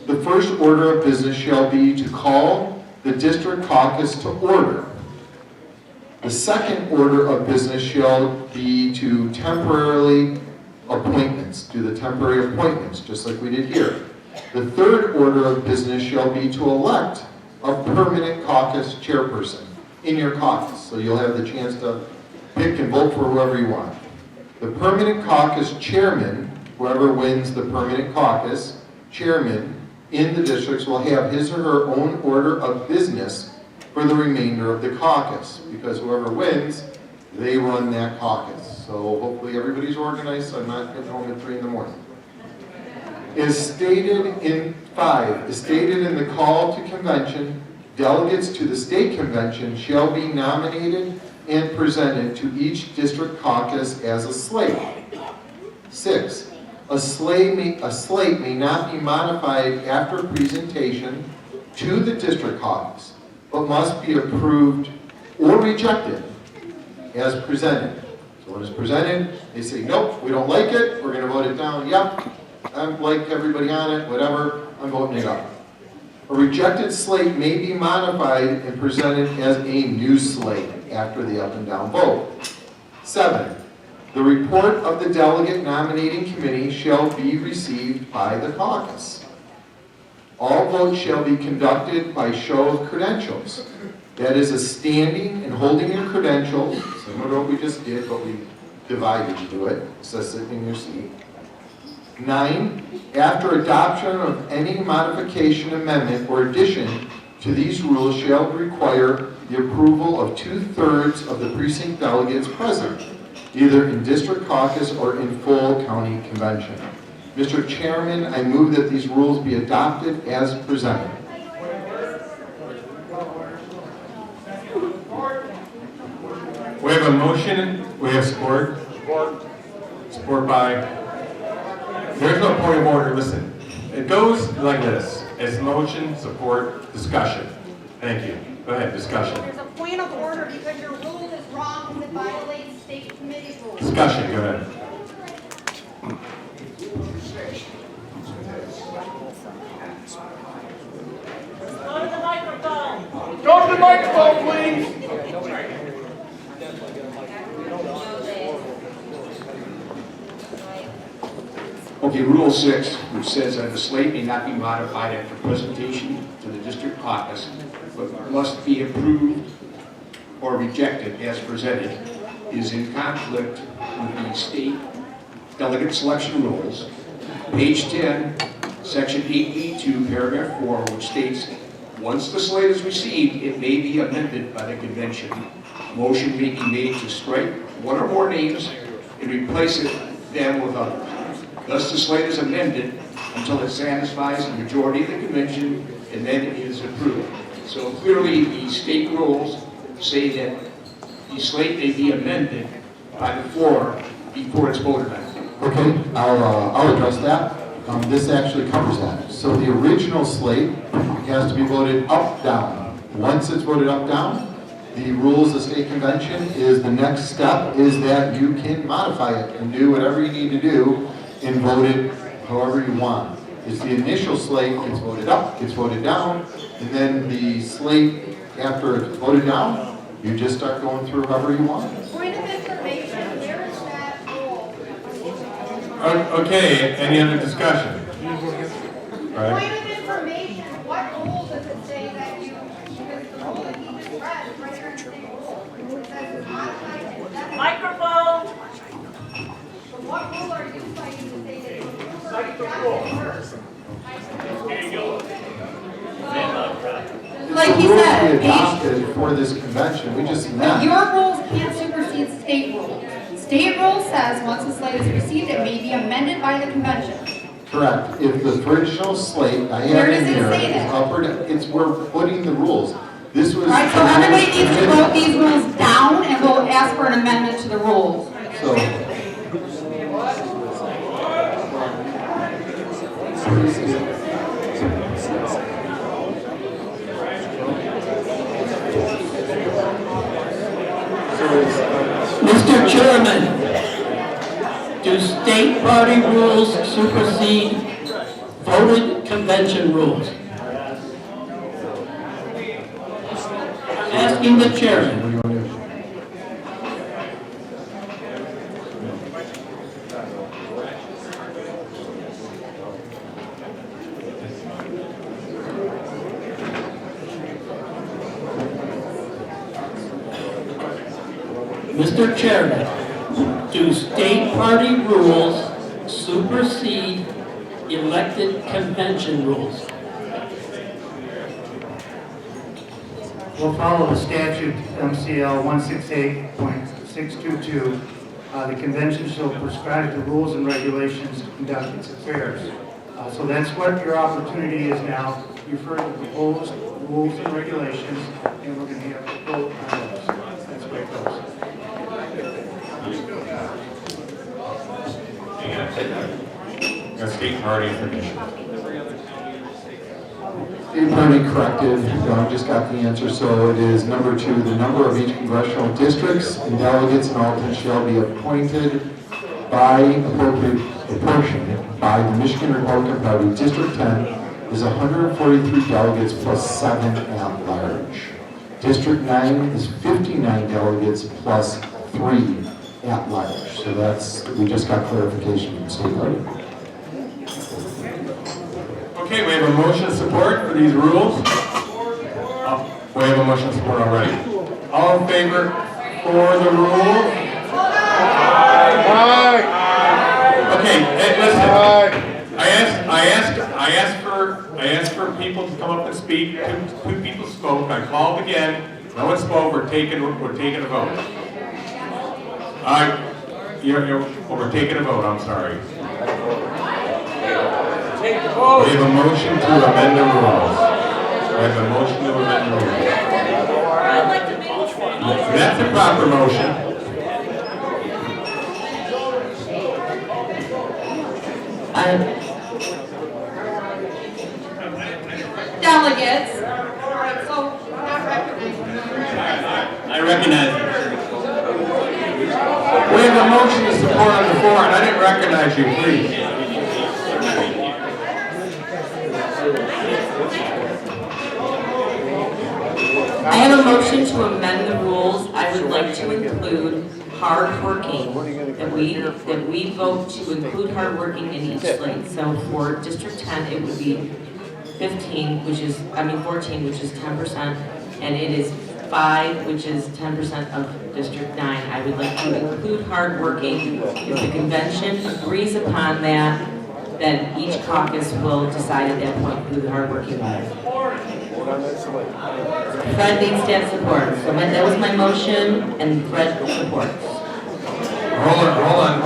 The first order of business shall be to call the district caucus to order. The second order of business shall be to do the temporary appointments, just like we did here. The third order of business shall be to elect a permanent caucus chairperson in your caucus, so you'll have the chance to pick and vote for whoever you want. The permanent caucus chairman, whoever wins the permanent caucus chairman in the districts, will have his or her own order of business for the remainder of the caucus, because whoever wins, they run that caucus. So hopefully everybody's organized, so I'm not getting home at 3 in the morning. As stated in 5, as stated in the call to convention, delegates to the state convention shall be nominated and presented to each district caucus as a slate. 6. A slate may not be modified after presentation to the district caucus, but must be approved or rejected as presented. So when it's presented, they say, nope, we don't like it, we're gonna vote it down, yep, I like everybody on it, whatever, I'm voting it up. A rejected slate may be modified and presented as a new slate after the up and down vote. 7, the report of the delegate nominating committee shall be received by the caucus. All votes shall be conducted by show of credentials. That is a standing and holding your credentials, similar to what we just did, but we divided you do it, so sit in your seat. 9, after adoption of any modification, amendment, or addition to these rules shall require the approval of 2/3 of the precinct delegates present, either in district caucus or in full county convention. Mr. Chairman, I move that these rules be adopted as presented. We have a motion, we have support. Support by, there's no point of order, listen. It goes like this, it's motion, support, discussion. Thank you. Go ahead, discussion. There's a point of order because your rule is wrong because it violates state committee rules. Discussion, go ahead. Go to the microphone. Go to the microphone, please. Okay, Rule 6, which says that the slate may not be modified after presentation to the district caucus, but must be approved or rejected as presented, is in conflict with the state delegate selection rules. Page 10, Section 8B2, Paragraph 4, which states, once the slate is received, it may be amended by the convention. Motion may be made to strike one or more names and replace them with others. Thus, the slate is amended until it satisfies the majority of the convention and then it is approved. So clearly, the state rules say that the slate may be amended by the floor before it's voted on. Okay, I'll address that. This actually covers that. So the original slate has to be voted up, down. Once it's voted up, down, the rules of state convention is the next step is that you can modify it and do whatever you need to do and vote it however you want. It's the initial slate gets voted up, gets voted down, and then the slate, after it's voted down, you just start going through however you want. Point of information, where is that rule? Okay, any other discussion? Right. Point of information, what rule does it say that you, because the rule that you just read is right there in the state rule. It says it's modified and amended. Microphone. So what rule are you citing to say that you approve or reject first? There you go. Like he The rules said, we adopted for this convention, we just but met. your rules can't supersede state rules. State rule says once the slate is received, it may be amended by the convention. Correct. If the original slate I Where have does in it here say is that? up or down, it's, we're putting the rules. This was. All right, so everybody needs to vote these rules down and we'll ask for an amendment to the rules. So. Mr. Chairman, do state party rules supersede voted convention rules? Asking the chairman. What do you want to do? Mr. Chairman, do state party rules supersede elected convention rules? We'll follow the statute, MCL 168.622. The convention shall prescribe the rules and regulations to conduct its affairs. So that's what your opportunity is now. You've heard the proposed rules and regulations, and we're going to have a vote on those. That's where it goes. Got state party information. State Party corrected, Don just got the answer, so it is number 2. The number of each congressional districts and delegates and alternates shall be appointed by apportioned by the Michigan Republican Party. District 10 is 143 delegates plus 7 at large. District 9 is 59 delegates plus 3 at large. So that's, we just got clarification from the State Party. Okay, we have a motion of support for these rules. We have a motion of support already. All in favor for the rule? Aye. Okay, hey, listen. I asked for people to come up and speak. Two people spoke. I called again. No one spoke. We're taking a vote. We're taking a vote. I'm sorry. We have a motion to amend the rules. We have a motion to amend the rules. That's a proper motion. Delegates. I recognize it. We have a motion to support on the floor, and I didn't recognize you, please. I have a motion to amend the rules. I would like to include hardworking, that we vote to include hardworking in each slate. So for District 10, it would be 14, which is 10%, and it is 5, which is 10% of District 9. I would like to include hardworking. If the convention agrees upon that, then each caucus will decide at that point who the hardworking is. Fred needs to have support. So that was my motion, and Fred supports. Hold on.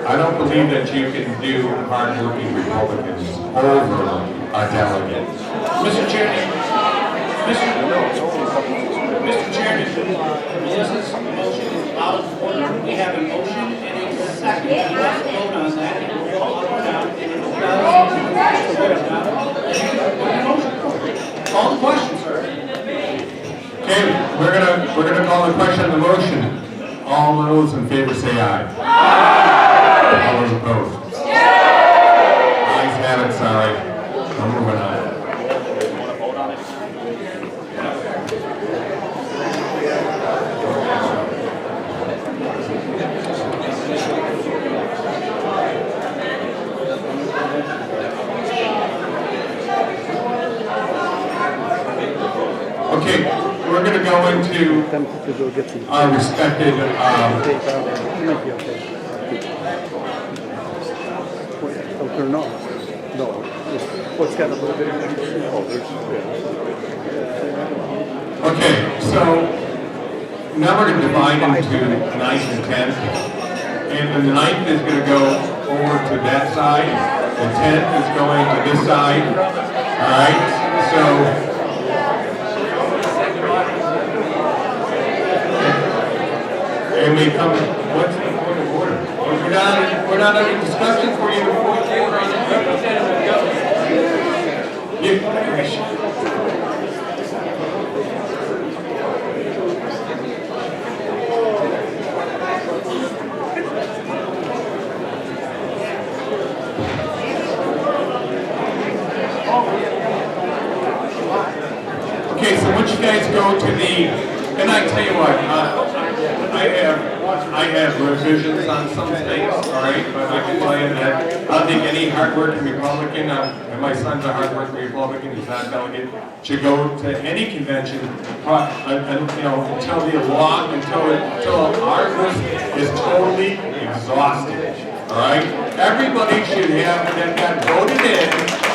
I don't believe that you can do hardworking Republicans over a delegate. Mr. Chairman, this motion is out of order. We have a motion and a second. We have to vote on that. And we'll call it down. Call the question, sir. Okay, we're gonna call the question on the motion. All those in favor say aye. All those opposed? Ayes have it, sorry. I'm moving on. Okay, we're going to go into our respected Okay, so now we're going to divide into 9th and 10th. And the 9th is going to go over to that side. The 10th is going to this side. All right, so and we come, what's the point of order? We're not having discussion for you before you order on the Okay, so once you guys go to the, and I tell you what, I have revisions on some things, all right, but I can tell you that I don't think any hardworking Republican, and my son's a hardworking Republican, he's not a delegate, should go to any convention, until the law, until our list is totally exhausted, all right? Everybody should have, that got voted in,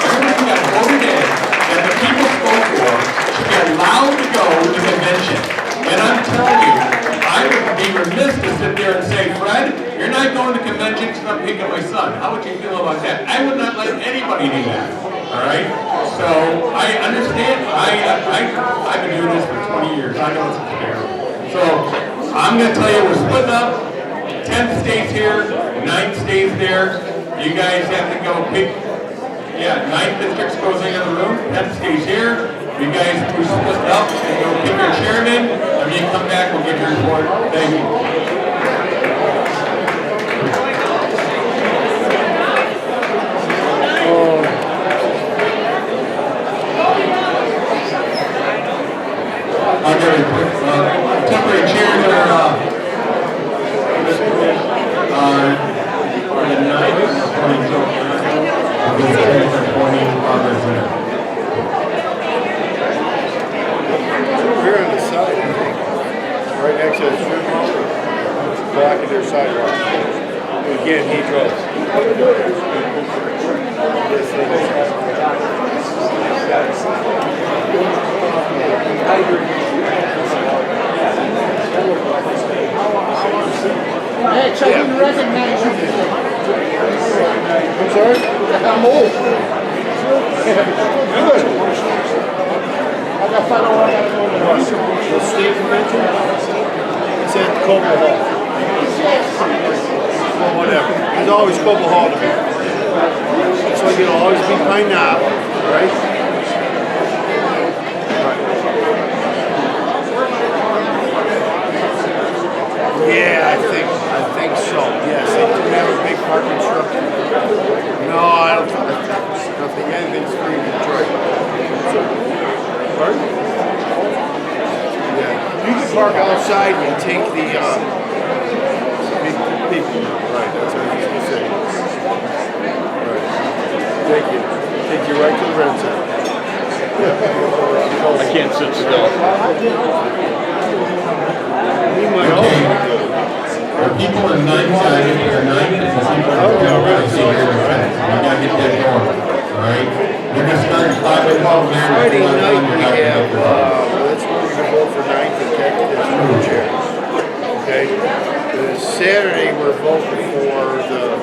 everybody got voted in, that the people spoke for, should be allowed to go to the convention. And I'm telling you, I would be remiss to sit there and say, Fred, you're not going to convention because I'm picking my son. How would you feel about that? I would not let anybody do that. All right? So I understand. I've been doing this for 20 years. I know it's terrible. So I'm going to tell you, we're splitting up. 10th stays here, 9th stays there, You guys have to go pick, yeah, 9th district goes into the room, 10th stays here. You guys who split up and go pick your chairman, and when you come back, we'll give your report. Thank you. I'll give you a quick, temporary chairs are the 9th and the 22nd. These chairs are 20 others there. Here on the side, right next to the strip mall, blocking their sidewalk. Again, he drove. Hey, so I didn't recognize you. I'm sorry? I'm old. Good. I got to find out where I got to go to The state convention? It's at Coble Hall. Well, whatever. It's always Coble Hall to me. So it'll always be Pine Knob, right? Yeah, I think so. Yes, they do have a big parking structure. No, I don't think anything's free in Detroit. Pardon? Yeah. You can park outside and take the big right, that's what I was gonna say. Right. Thank you. Take you right to the red side. I can't sit still. The people in 9th side, the 9th and the people in the 10th, here in the 10th. We gotta get that going, all right? You're gonna start at 5 o'clock there. Friday night we have, that's when we're gonna vote for 9th and 10th as new chairs. Okay? Saturday we're voting for the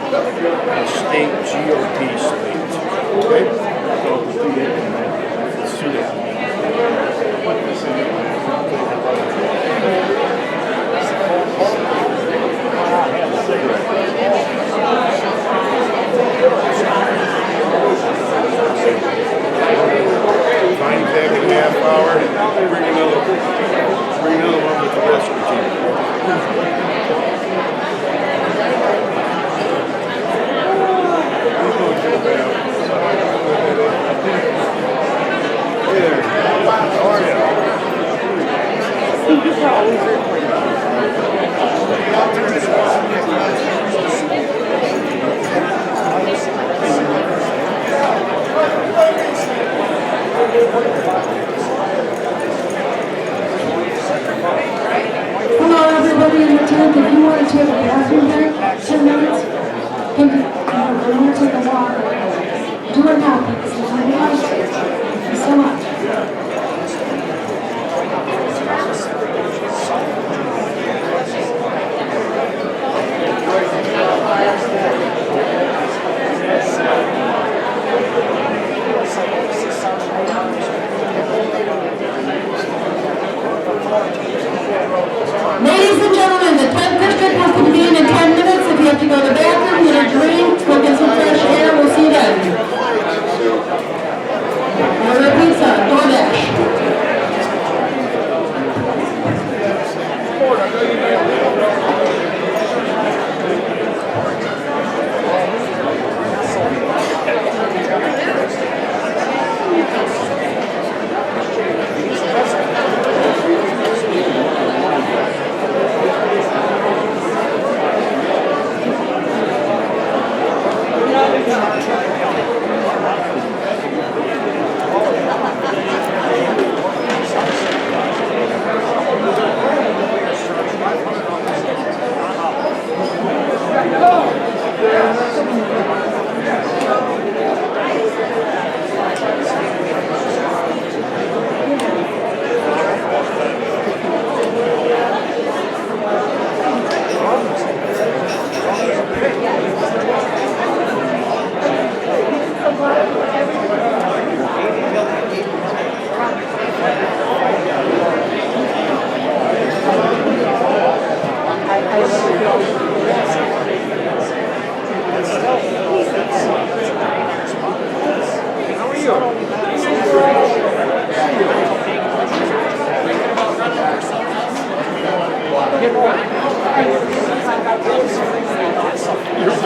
state GOP slate. Okay? So let's do that. Find exactly half hour, bring another one with the rescue team. We're going to the bathroom.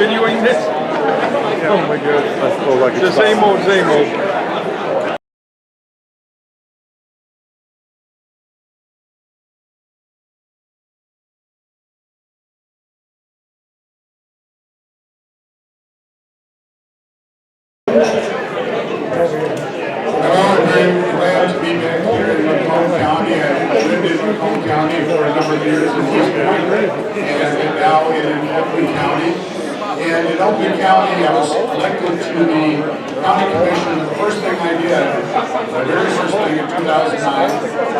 videoing this? Oh my God. The same old, same old. I'm very glad to be back here in Macomb County. I've lived in Macomb County for a number of years in East Point, and now in Oakland County. And in Oakland County, I was elected to the county commission. The first thing I did, the very first thing in 2009,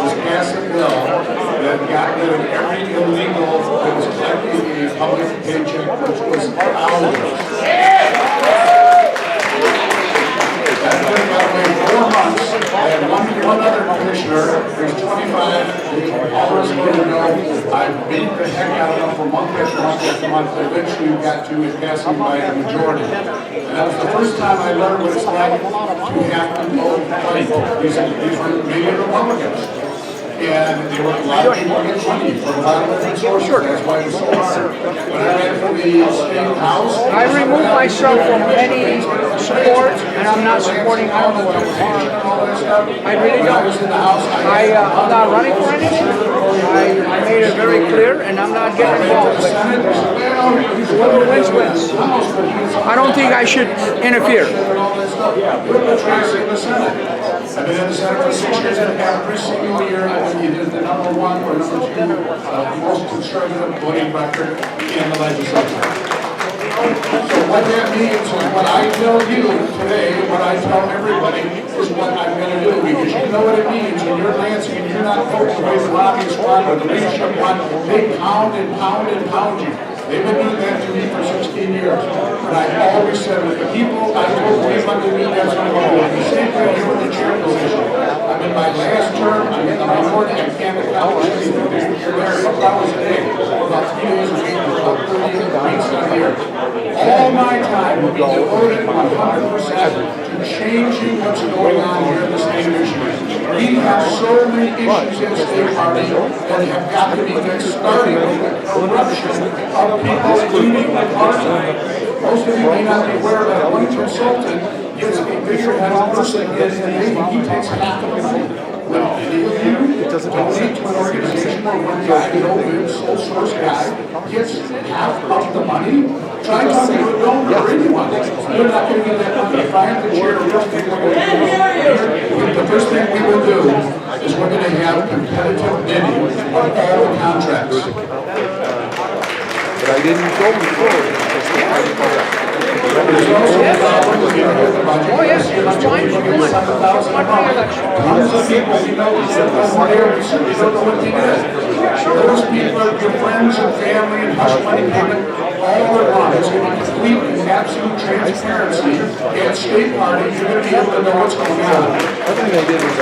was pass a bill that got rid of every illegal that was collecting a public paycheck, which was thousands. That took about 4 months. I had one other commissioner, there's 25, all of us voted no. I beat the heck out of them for month after month after month. Eventually we got to it passing by a majority. And that was the first time I learned what it's like to have to vote fight. These were mainly Republicans. And they were a lot of people get money from a lot of different sources. That's why it was so hard. When I ran for the state house, I removed myself from any support, and I'm not supporting, I don't know what I'm doing. I really don't. I'm not running for anything. I made it very clear, and I'm not getting involved with whoever wins, wins. I don't think I should interfere. I've been in the Senate for 6 years and every single year I've been either the number one or number two most conservative voting record in the legislature. So what that means is what I tell you today, what I tell everybody is what I'm going to do, because you know what it means when you're dancing and you're not voting the way the lobbyists want or the leadership want. They pound and pound and pound you. They've been doing that to me for 16 years. But I always said with the people, I told everyone to me that's what I'm going to do. The same thing here with the chair position. I'm in my last term, I'm in the minority, I can't accomplish anything. You're there 6 hours a day, for about 3 days a week, for about 30 weeks a year. All my time will be devoted 100% to changing what's going on here in the state of Michigan. We have so many issues in the state party that have got to be fixed, starting with the corruption of people leading the party. Most of you may not be aware that one consultant gets a bigger head person in the Navy. He takes half of the money. When any of you donate to an organization where one guy, no sole source guy, gets half of the money, try talking to a donor or anyone. You're not going to get that money. If I have the chair, the first thing we will do is we're going to have competitive bidding on all the contracts. But I didn't go before. There's also a problem with the budget. Oh, yes, I'm trying to do it. Tons of people, we know, we said over there, we certainly don't know what they did. Those people are your friends and family and hush money payment. All they want is going to be complete and absolute transparency. And state party, you're going to be able to know what's going on. Everything I did was 100%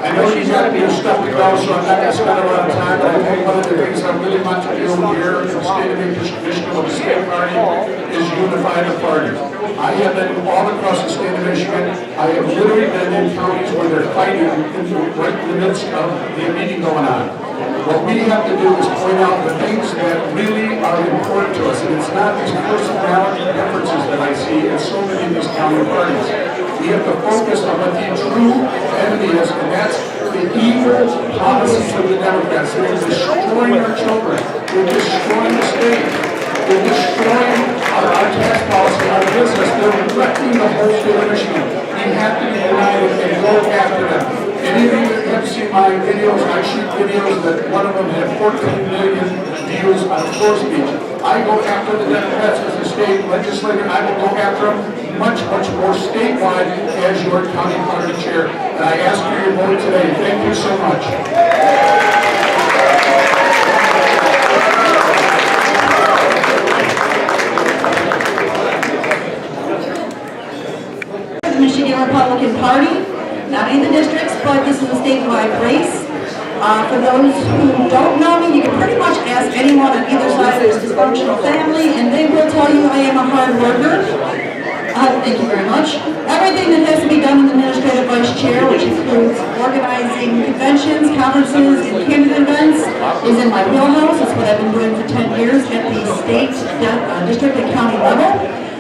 I know you've got your stuff to go, so I'm not going to spend a lot of time. I think one of the things I really want to do here in the state of Michigan with the state party is unify the party. I have been all across the state of Michigan. I have literally been in counties where they're fighting right in the midst of the meeting going on. What we have to do is point out the things that really are important to us, and it's not these personality differences that I see in so many of these county parties. We have to focus on what the true enemy is, and that's the evil policies of the Democrats. They're destroying our children. They're destroying the state. They're destroying our tax policy, our business. They're wrecking the whole state of Michigan. We have to be united and go after them. Any of you that have seen my videos, I shoot videos that one of them had 14 million views on floor speech. I go after the Democrats as a state legislator. I will go after them much, much more statewide as your county party chair. And I ask for your vote today. Thank you so much. The Michigan Republican Party, not in the districts, but this is a statewide race. For those who don't know me, you can pretty much ask anyone on either side of this dysfunctional family, and they will tell you I am a hard worker. Thank you very much. Everything that has to be done in the administrative vice chair, which includes organizing conventions, conferences, and candidate events, is in my wheelhouse. That's what I've been doing for 10 state, district, and county level.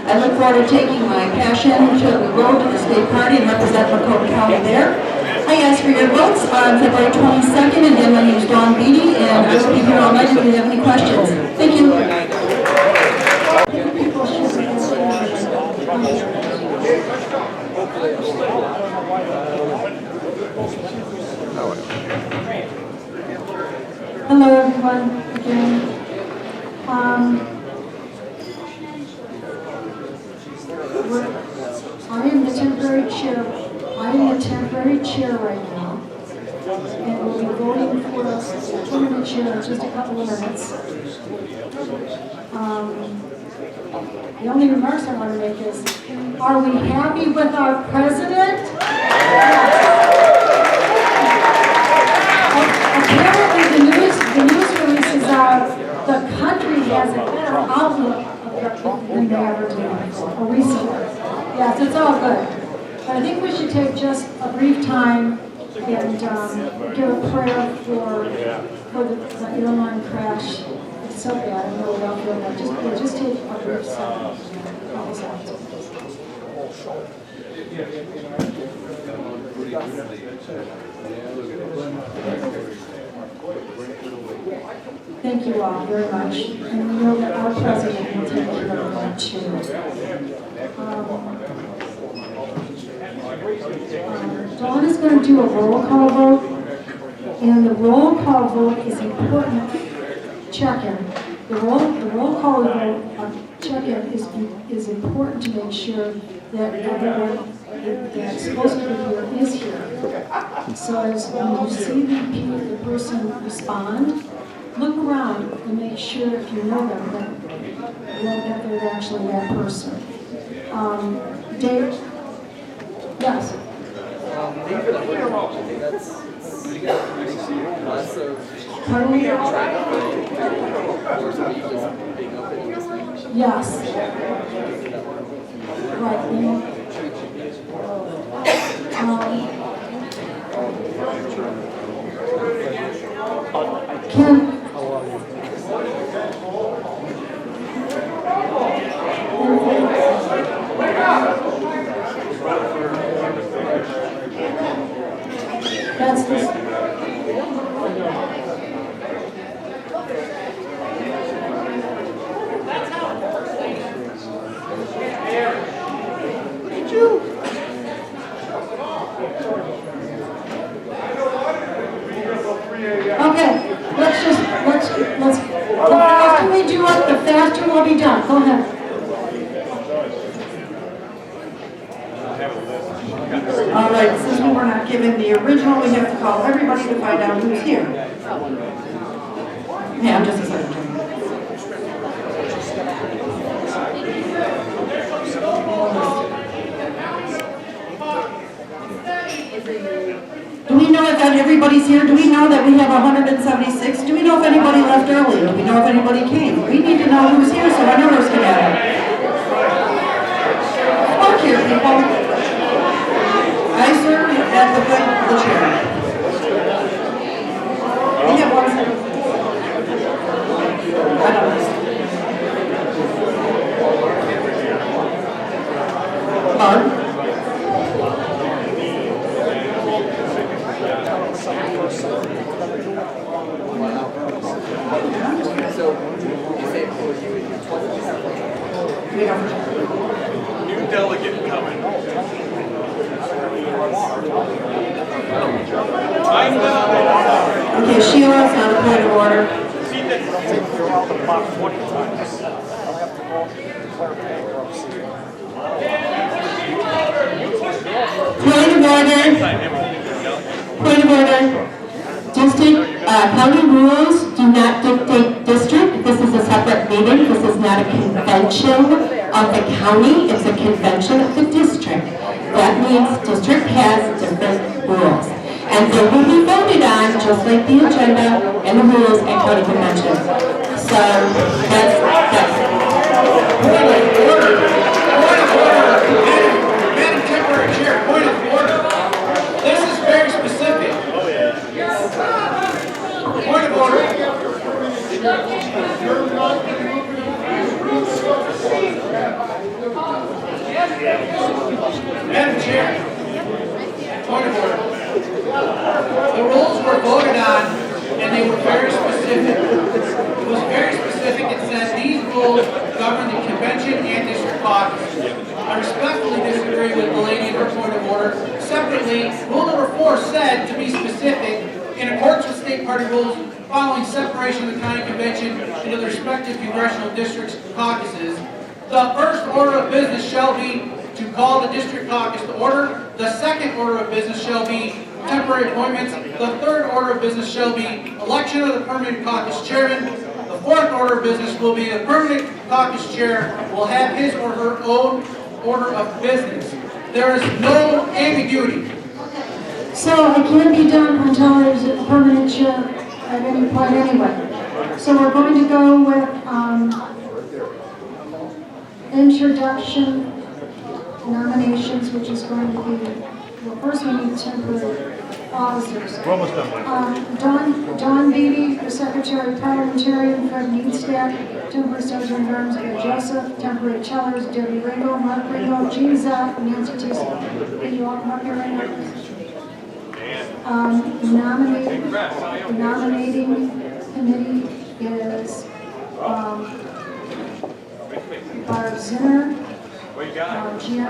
I look forward to taking my passion to the road to the state party and represent Macomb County there. I ask for your votes on February 22nd. Again, my name is Dawn Beatty, and I will be here all night if you have any questions. Thank you. Hello, everyone, again. I am the temporary chair. I am the temporary chair right now, and we'll be voting for a permanent chair in just a couple of minutes. The only remarks I want to make is, are we happy with our president? Apparently, the news releases are the country has a better outlook than they ever did before, or recently. Yes, it's all good. But I think we should take just a brief time and give a prayer for the airline crash. It's so bad, I know we all feel that. Just take a brief second. Thank you all very much. And we know that our president will take care of that too. Dawn is going to do a roll call vote, and the roll call vote is important. Check-in. The roll call vote check-in is important to make sure that everyone that's supposed to be here is here. So as when you see the person respond, look around and make sure if you know them that they're actually that person. Dave? Yes? Pardon me? Yes. Right. That's this. Okay, let's the faster we do it, the faster we'll be done. Go ahead. All right, since we were not given the original, we have to call everybody to find out who's here. Hang on just a second. Do we know if everybody's here? Do we know that we have 176? Do we know if anybody left early? Do we know if anybody came? We need to know who's here so our numbers can add up. Come on here, people. I serve at the foot of the chair. We have one second. I don't know. Barb? New delegate coming. Okay, Sheila's on a point of order. Point of order. Point of order. District, county rules do not dictate district. This is a separate meeting. This is not a convention of the county. It's a convention of the district. That means district has different rules. And they will be voted on just like the agenda and the rules at county convention. So that's Point of order. Madam Temporary Chair, point of order. This is very specific. Point of order. Madam Chair, point of order. The rules were voted on, and they were very specific. It was very specific. It said these rules govern the convention and district caucus. I respectfully disagree with the lady in her point of order. Separately, rule number 4 said, to be specific, in accordance with state party rules, following separation of the county convention into the respective congressional districts caucuses, the first order of business shall be to call the district caucus to order. The second order of business shall be temporary appointments. The third order of business shall be election of the permanent caucus chairman. The fourth order of business will be the permanent caucus chair will have his or her own order of business. There is no ambiguity. So it can't be done until there's a permanent chair at any point anyway. So we're going to go with introduction nominations, which is going to be, well, first we need temporary officers. We're almost done. Don Beatty, the Secretary Parlimentarian, Fred Needstack, temporary sergeant arms, Bill Joseph, temporary tellers, Debbie Ringo, Mark Ringo, Gene Zapp, Nancy Tisa. Can you all come up here right now? The nominating committee is Barb Zinner, Janet, and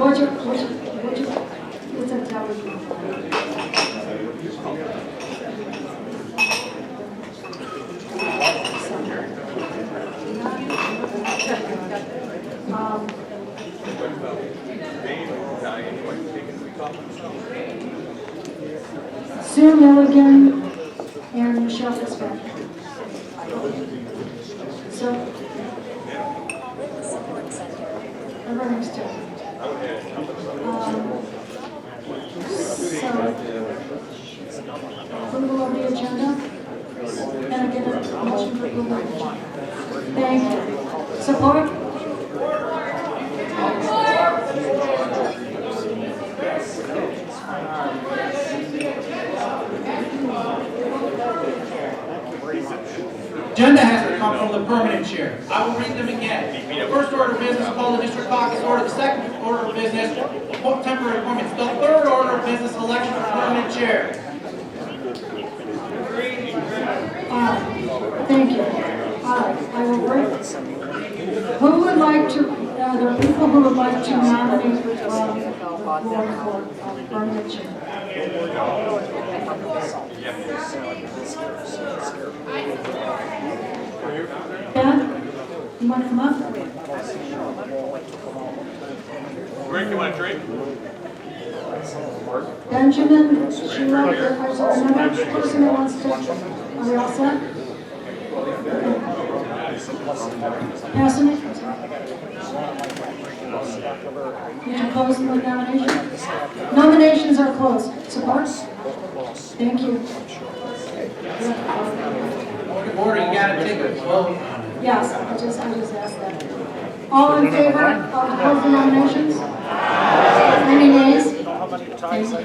what's a W? Sue Milligan and Michelle Fitzpatrick. So, everything's done. Approval of the agenda? Can I get a motion for approval of the agenda? Thank you. Support? Agenda has to come from the permanent chair. I will read them again. The first order of business, call the district caucus order. The second order of business, temporary appointments. The third order of business, election of permanent chair. Thank you. I will break. Who would like to, there are people who would like to nominate for permanent chair. Ben, you want to come up? Rick, you want a drink? Benjamin, Sheila, is there another person that wants to, are we all set? Passing it? Did you close the nominations? Nominations are closed. Support? Thank you. Order, you gotta take a vote. Yes, I just asked that. All in favor of closing nominations? Any nays? Thank you.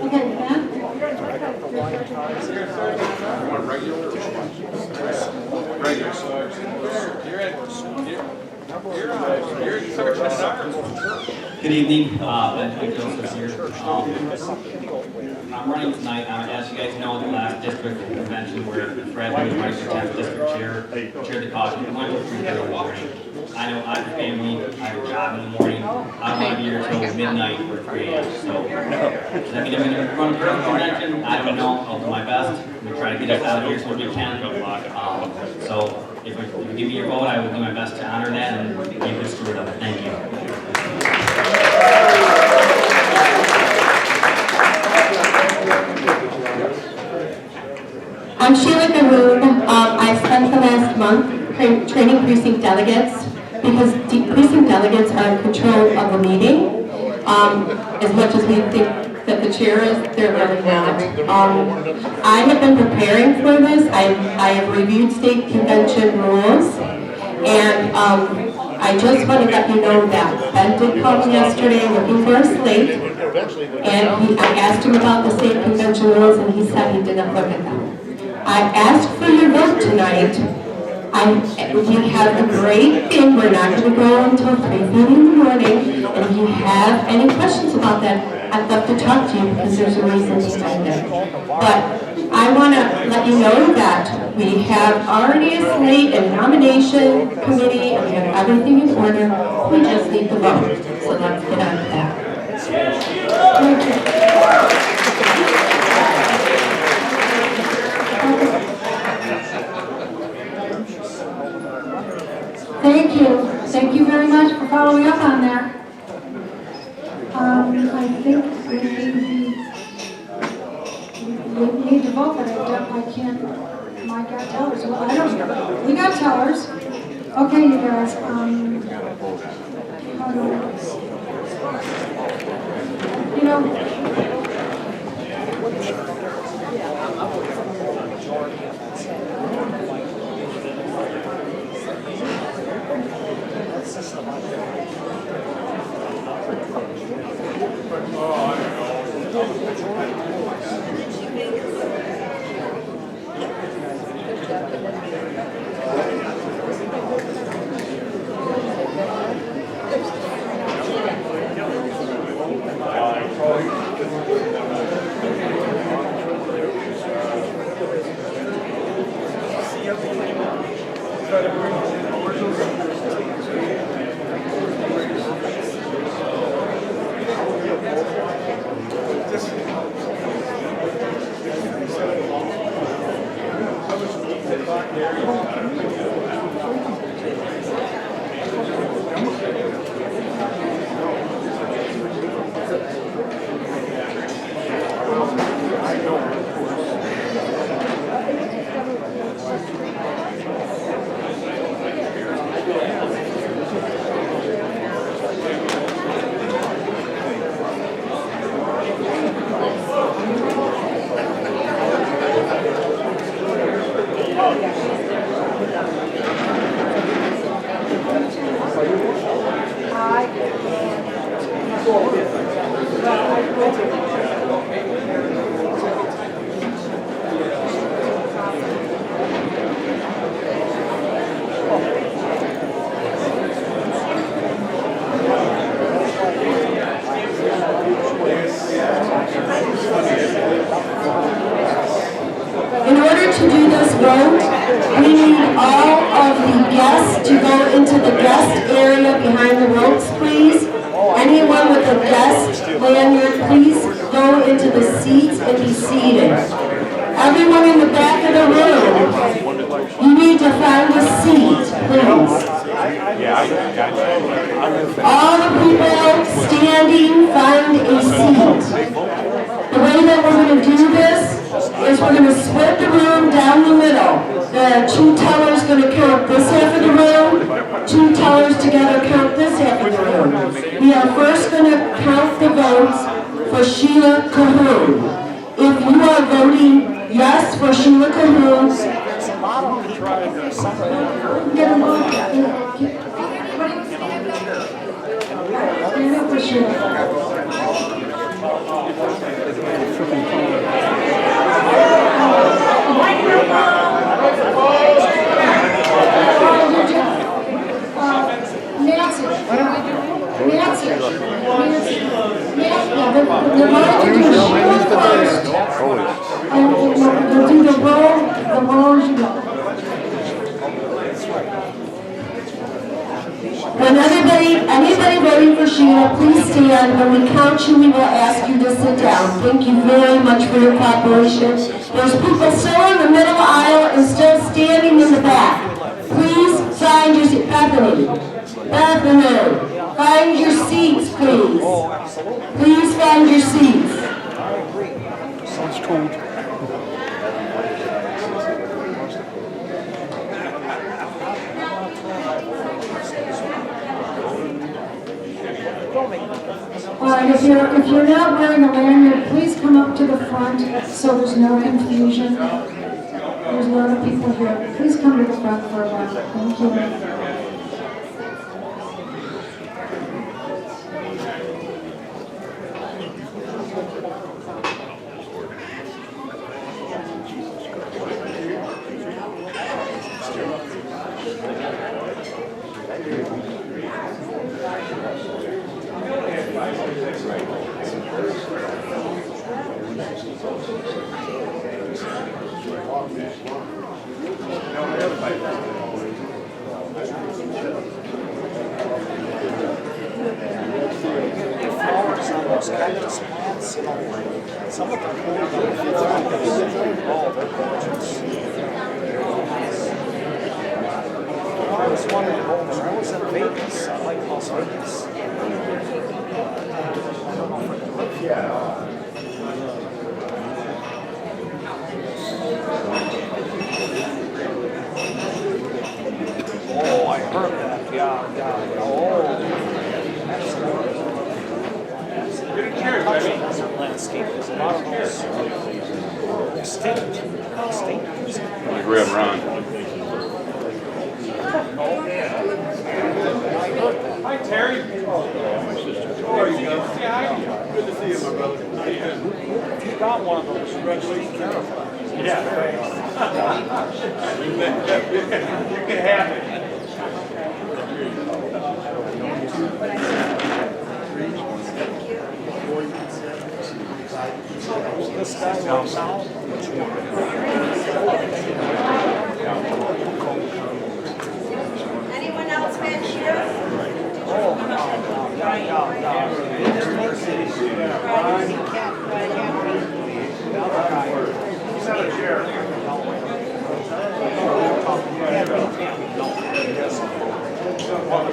Okay, Ben? Good evening, Ben Joseph here. I'm running tonight, as you guys know, the last district convention where Fred was running for 10th district chair, chaired the caucus, we went to 3:30 in the morning. I know I have a family, I have a job in the morning, I don't want to be here until midnight or 3 a.m. So, does that mean I'm going to run for the convention? I don't know, I'll do my best. I'm going to try to get us out of here as soon as we can. So, if you give me your vote, I will do my best to honor that and you can screw it up. Thank you. I'm Sheila Garoon. I spent the last month training precinct delegates because precinct delegates are in control of the meeting. As much as we think that the chair is, they're really not. I have been preparing for this. I have reviewed state convention rules, and I just want to let you know that Ben did come yesterday looking for a slate. And I asked him about the state convention rules, and he said he didn't look at them. I asked for your vote tonight. We have a great thing. We're not going to go until 3:30 in the morning. And if you have any questions about that, I'd love to talk to you because there's a reason behind it. But I want to let you know that we have already a slate and nomination committee, and we have everything in order. We just need the vote. So let's get on to that. Thank you. Thank you very much for following up on that. I think we need to vote, but I can't, my God, tellers. Well, I don't know. We got tellers. Okay, you guys, you know, in order to do this vote, we need all of the guests to go into the guest area behind the ropes, please. Anyone with a guest lanyard, please go into the seats and be seated. Everyone in the back of the room, you need to find a seat, please. All the people standing, find a seat. The way that we're going to do this is we're going to split the room down the middle. The two tellers going to count this half of the room. Two tellers together count this half of the room. We are first going to count the votes for Sheila Cahoon. If you are voting yes for Sheila Cahoon, stand up for Sheila. We'll do the roll as you go. When anybody voting for Sheila, please stand. When we count you, we will ask you to sit down. Thank you very much for your cooperation. There's people still in the middle aisle and still standing in the back. Please find your seat. Bethany, find your seats, please. Please find your seats. Sounds cold. All right, if you're not wearing a lanyard, please come up to the front so there's no confusion. There's a lot of people here. Please come to the front for a while. Thank you. Flowers on those cactus plants, you know, some of them hold up. Oh, they're gorgeous. I always wanted to go there. I was in Vegas. I like Las Vegas. Oh, I heard that. Yeah. Oh, that's good. Desert landscape. There's a lot of those extinct. Let me grab Ron. Hi, Terry. How are you? Good to see you, my brother. You got one of those. Congratulations. Yeah, you can have it. This guy walks out. Anyone else been here? Oh, he's not a chair.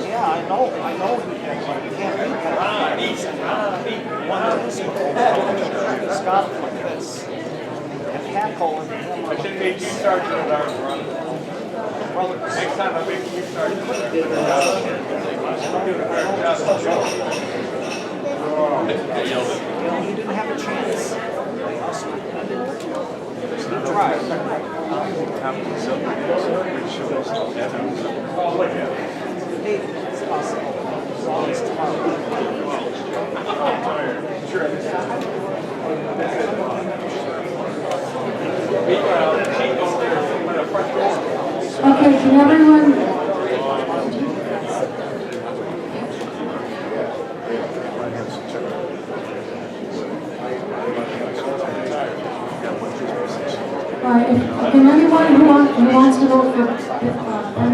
Yeah, I know you can't beat that. Scott like this. And hackle into him. I should make you sergeant at our run. Well, next time I make you sergeant. He didn't have a chance. He tried. Hey, it's possible. As long as tomorrow. Okay, can everyone? All right, can anyone who wants to vote for Ben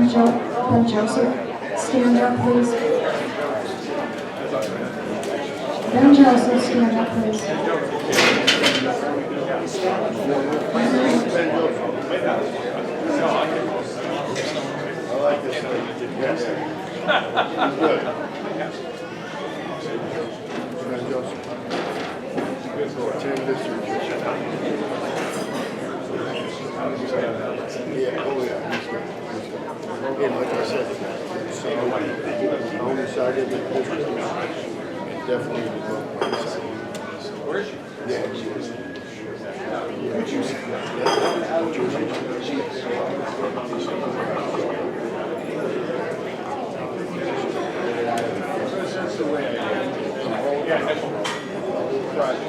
Joseph stand up, please? Ben Joseph, stand up, please. I like this. Yes. Good. Ben Joseph. Yeah, oh yeah, he's good. Again, like I said, so I only sided with the district. Definitely the vote by the side. Where is she? Yeah, she is. Would you say that? That's the way I am. Yeah, that's right.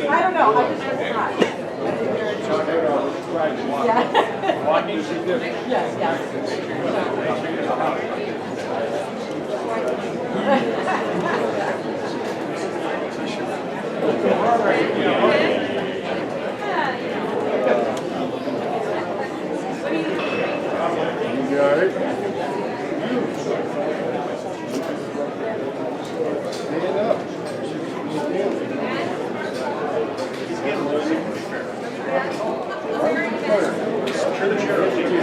I don't know, I just You got it? Stand up. Sure, the chair will take you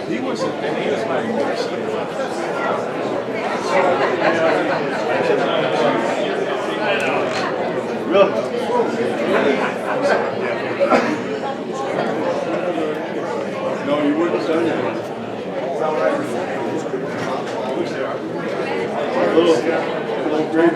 He was No, you wouldn't have done that. Little great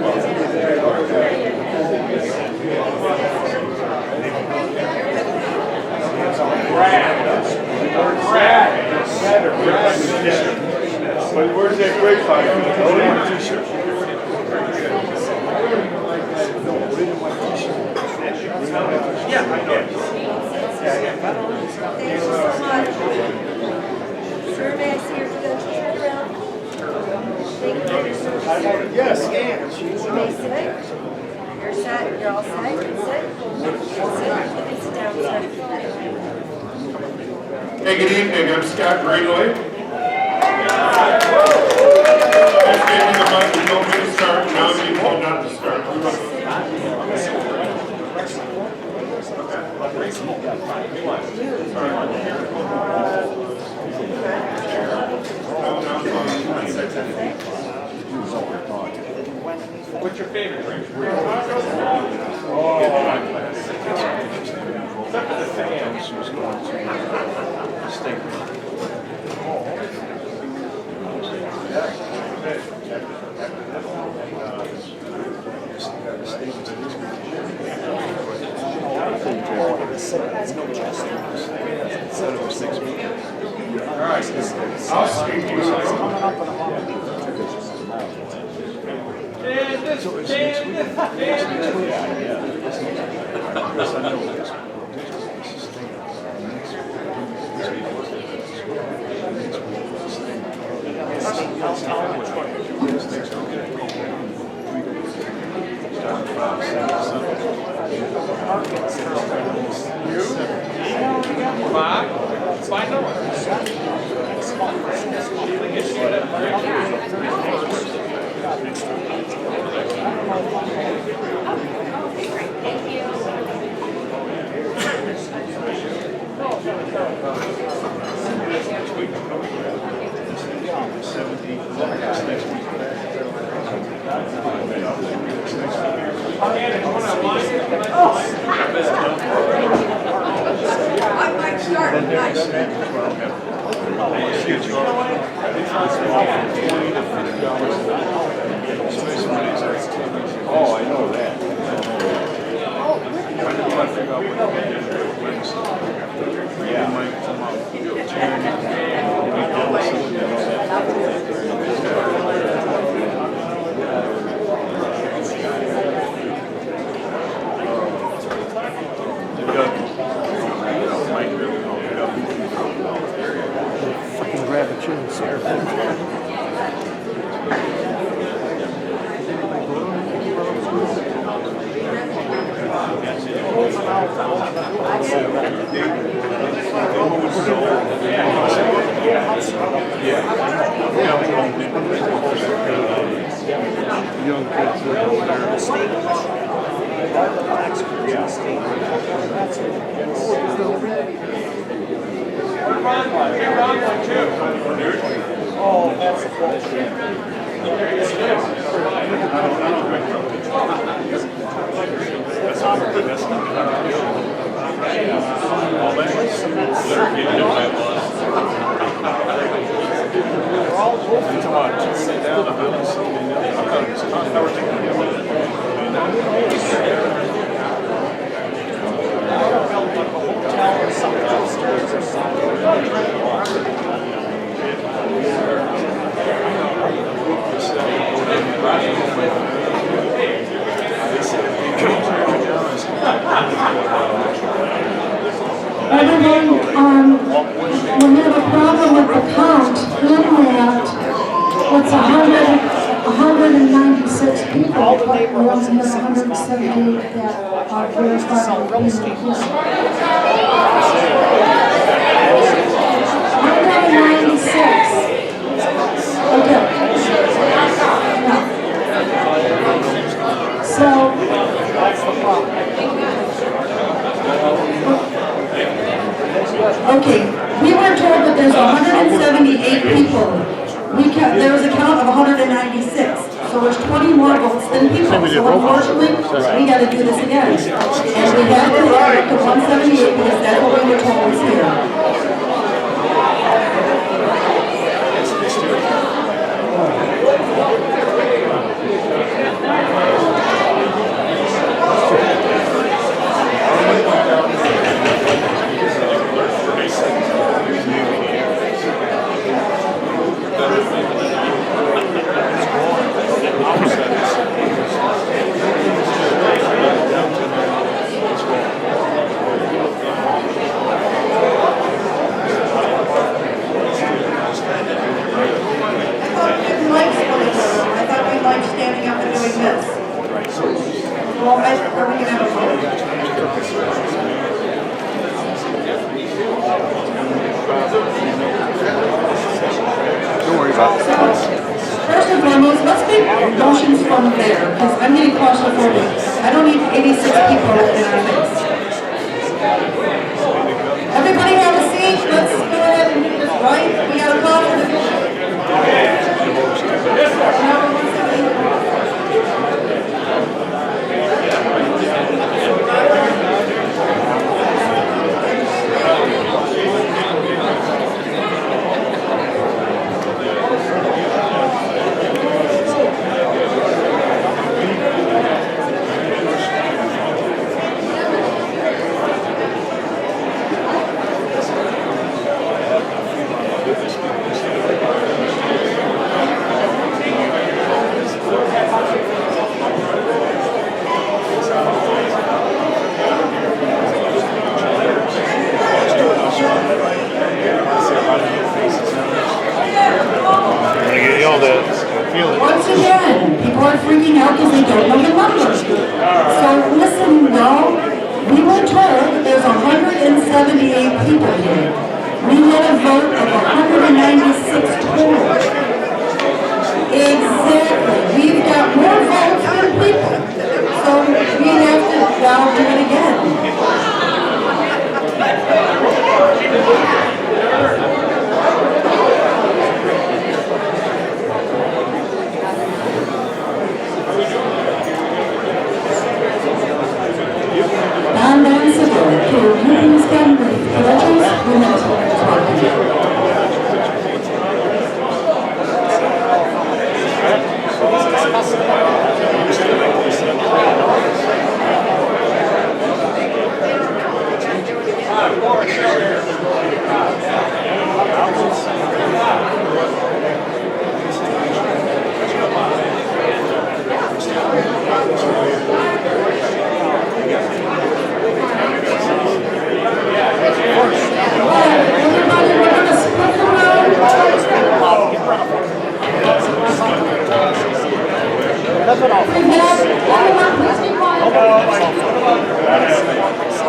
But where's that great fire? Oh, t-shirt. No, we didn't want t-shirt. Yes. You may sit. You're set. You're all set. You can sit. Sit. You can sit down, sir. Hey, good evening. I'm Scott Greenway. I gave you the mic. You told me to start. Now you told not to start. What's your favorite drink? I'll speak to you. Oh, I know that. Fucking grab a chair and sit. Young kids that over Oh, that's a question. Everyone, we have a problem with the count in that it's 196 people, but we only have 178 that are verified. 196. Okay. So, that's the problem. Okay, we were told that there's 178 people. There was a count of 196. So there's 20 more votes than people. So unfortunately, we got to do this again. And we have to get up to 178 because that's what we were told was here. moment, or we can have a vote. Don't worry about it. First and foremost, let's make motions from there, because I'm getting claustrophobic. I don't need 86 people in our face. Everybody have a seat, let's go ahead and do this right. We got a call for the... Once again, people are freaking out because they don't know the numbers. So listen, y'all, we were told that there's 178 people here. We had a vote of 196 total. Exactly. We've got more votes than people. So we have to now do it again. VanSyckel, can you please come with credentials? We're not talking.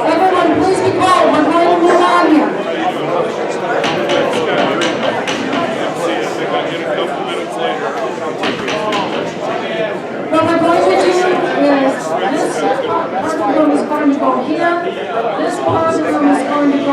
Everyone, please be quiet. We're going to move on here. What we're going to do is this part of the room is going to go here. This part of the room is going to go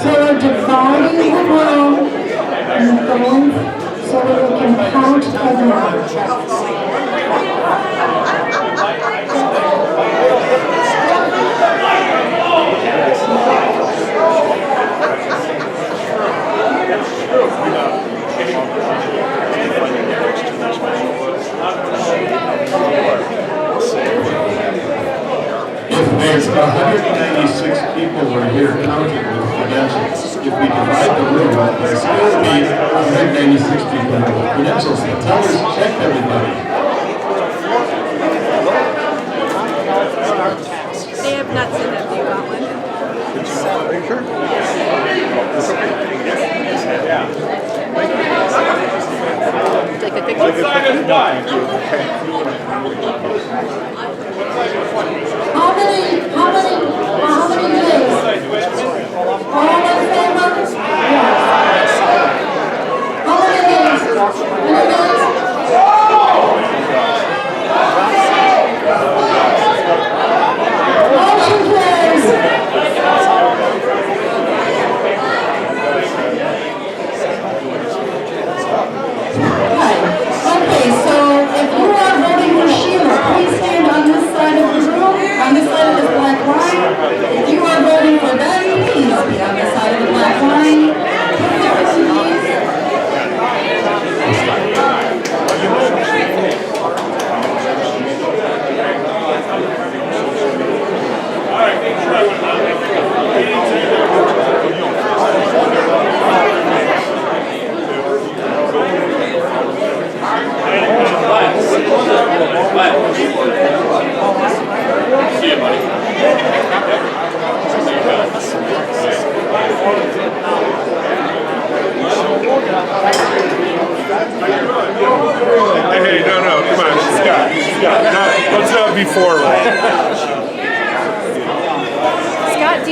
So we're dividing the room and going so that we can count everyone. If there's 196 people who are here counting with credentials, if we divide the room, there's still be 196 people with credentials. The tellers checked everybody. They have not seen that. Do you want one? Sure. Take a picture. What side is done? How many days? All in favor? Yes. How many days? Many days?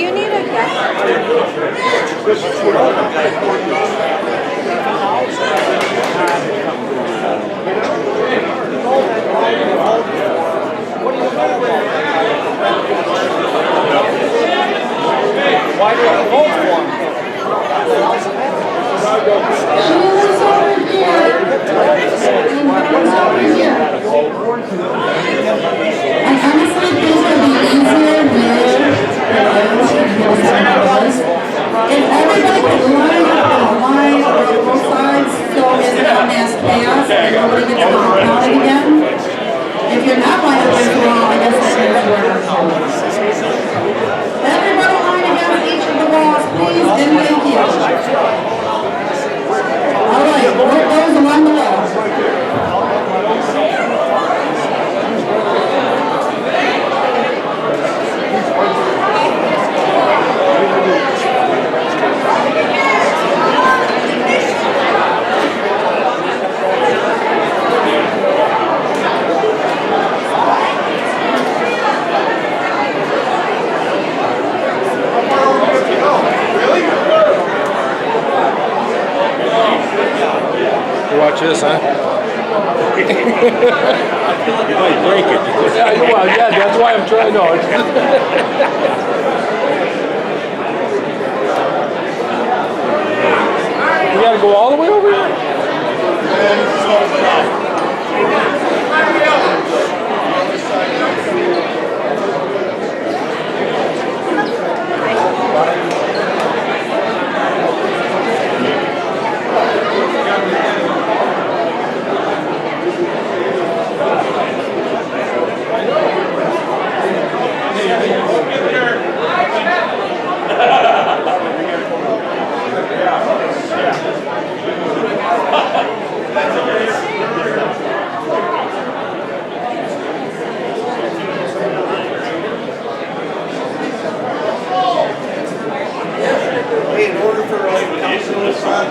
you need a Why did you vote for him? She lives over here. And Bob's over here. I honestly think it would be easier if everybody could line up in a line on both sides so it's not mass chaos and nobody gets counted again. If you're not lined up as well, I guess that means we're not counted. Everybody line against each of the walls, please, and thank you. All right, vote those along the wall. Watch this, huh? You might break it. Yeah, that's why I'm trying to. You gotta go all the way over here? In order for council to sign.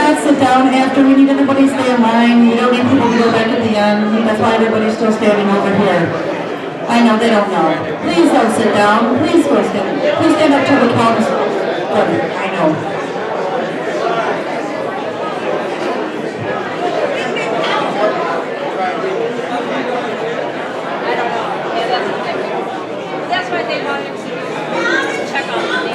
Sit down after. We need everybody to stay in line. We don't need people to go back at the end. That's why everybody's still standing over here. I know they don't know. Please don't sit down. Please go stand. Please stand up till the count is done. I know. That's why they wanted to check on the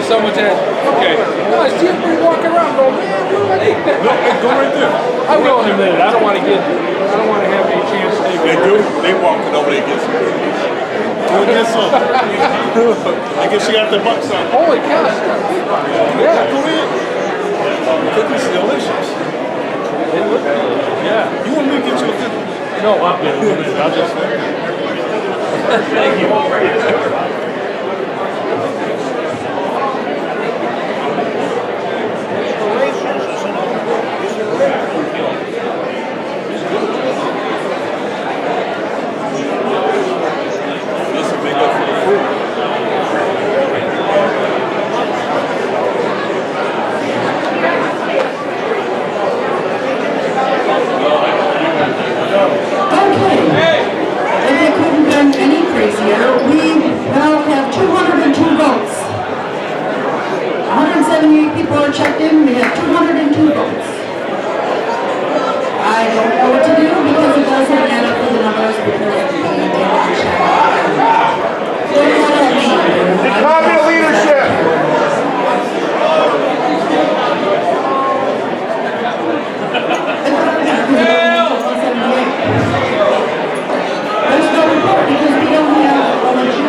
someone's at, okay. No, I see everybody walking around going, man, what do I do? No, hey, go right there. I will in a minute. I don't want to have any chance to take it. They walked it over there and get some. Go get some. I guess you got the bucks on. Holy cow. Yeah. Go in. Cookies are delicious. They look good. Yeah. You want me to get you a cookie? No, I'm good. I'll just. Thank you. Checked in, we have 202 votes. I don't know what to do because it doesn't add up to the numbers because we didn't check. Economy of leadership. There's no report because we don't have election.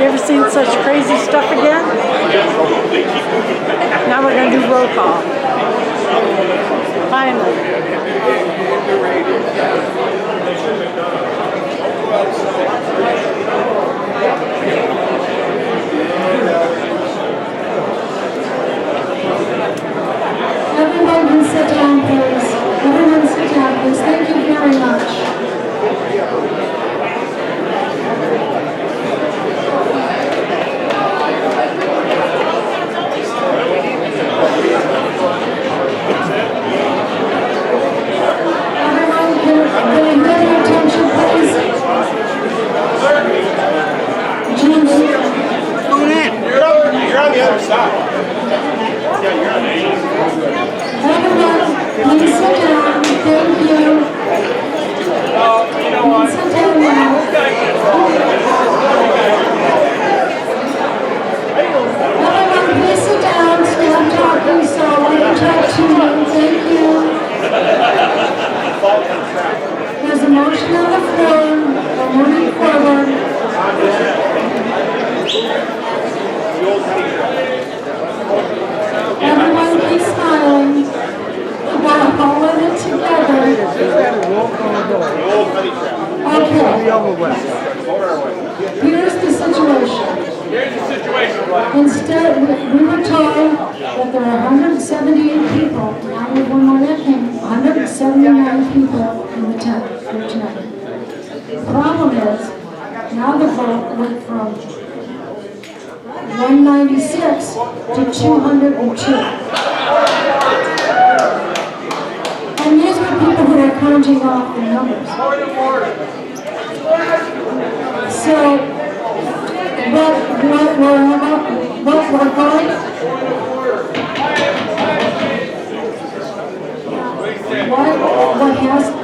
You ever seen such crazy stuff again? Now we're going to do roll call. Finally. Everyone can sit down, please. Everyone sit down, please. Thank you very much. Everyone, please sit down. Thank you. Sit down now. Everyone, please sit down. Stop talking so I can talk to you. Thank you. There's a motion on the floor. We're moving forward. Everyone keep smiling. We're all in it together. Okay. Here's the situation. Instead, we were told that there are 178 people. Now we have one more that came. 179 people in the tent here tonight. The problem is, now the vote went from 196 to 202. And these were people who are counting off the numbers. So, what we're going,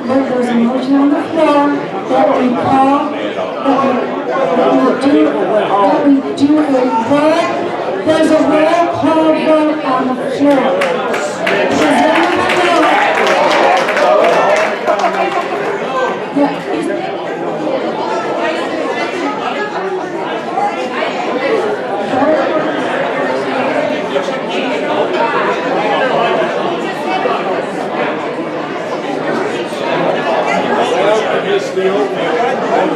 there's a motion on the floor that we call, that we do a vote. There's a roll call vote on the floor. Does anyone know?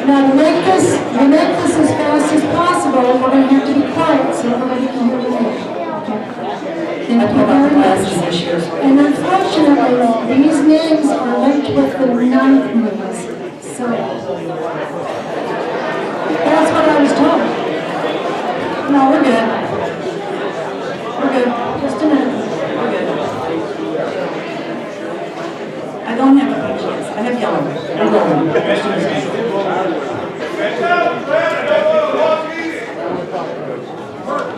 Now, to make this as fast as possible, we're going to have to be quiet so everybody can hear the name. Okay. Thank you very much. And unfortunately, these names are linked with the 9th names. So, that's what I was told. No, we're good. We're good. Just a minute. We're good. I don't have a pink chance. I have yellow. I'm going. Just a minute.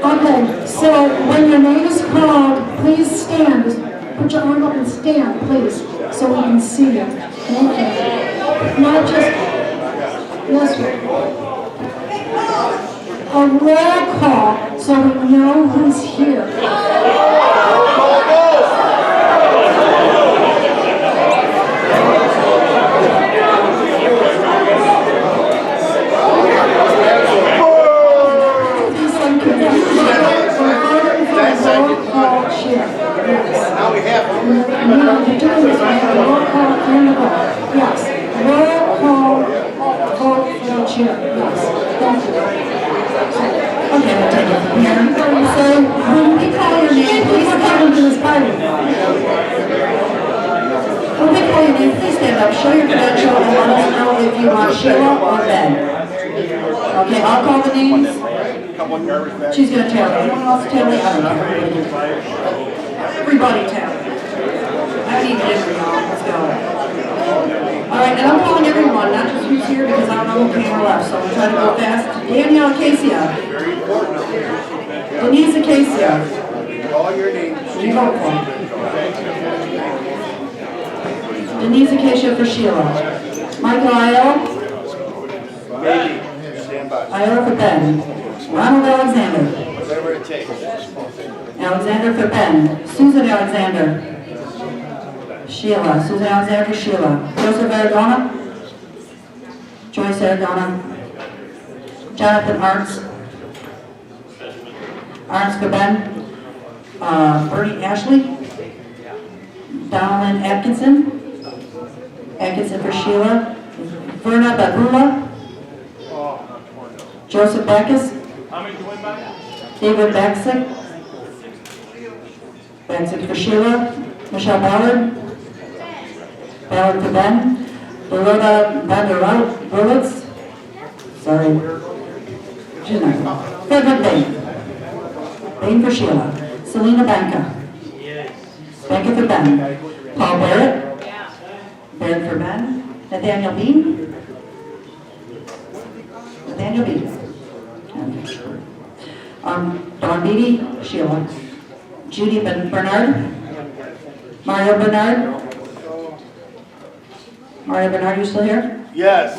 Okay, so when your name is called, please stand. Put your arm up and stand, please, so we can see you. Thank you. Not just, yes, a roll call so we know who's here. Now we have to. Yes, roll call vote for the chair. Yes, thank you. Okay, we'll take it from here. So, when we call your name, please come into this party. When we call your name, please stand up, show your credential, and let us know if you want Sheila or Ben. Okay, I'll call the names. She's going to tell me. Anyone else tell me? I don't know. Everybody tell me. I need different, y'all. Let's go. All right, and I'm calling everyone, not just who's here, because I don't know who came or left, so I'm trying to go fast. Danielle Acacia. Denise Acacia. Call your name. You vote for me. Denise Acacia for Sheila. Michael Isle. Iowa for Ben. Ronald Alexander. Whatever it takes. Alexander for Ben. Susan Alexander. Sheila. Susan Alexander, Sheila. Joseph Aragona. Joyce Aragona. Jonathan Arns. Arns for Ben. Bernie Ashley. Donald Atkinson. Atkinson for Sheila. Verna Babula. Joseph Backus. David Baxick. Baxick for Sheila. Michelle Ballard. Ballard for Ben. Dorota Banderowitz. Sorry. Frederick Bain. Bain for Sheila. Selena Banca. Banca for Ben. Paul Barrett. Barrett for Ben. Nathaniel Bean. Nathaniel Bean. Dawn Beatty. Sheila. Judy Bernard. Mario Bernard. Mario Bernard, you still here? Yes.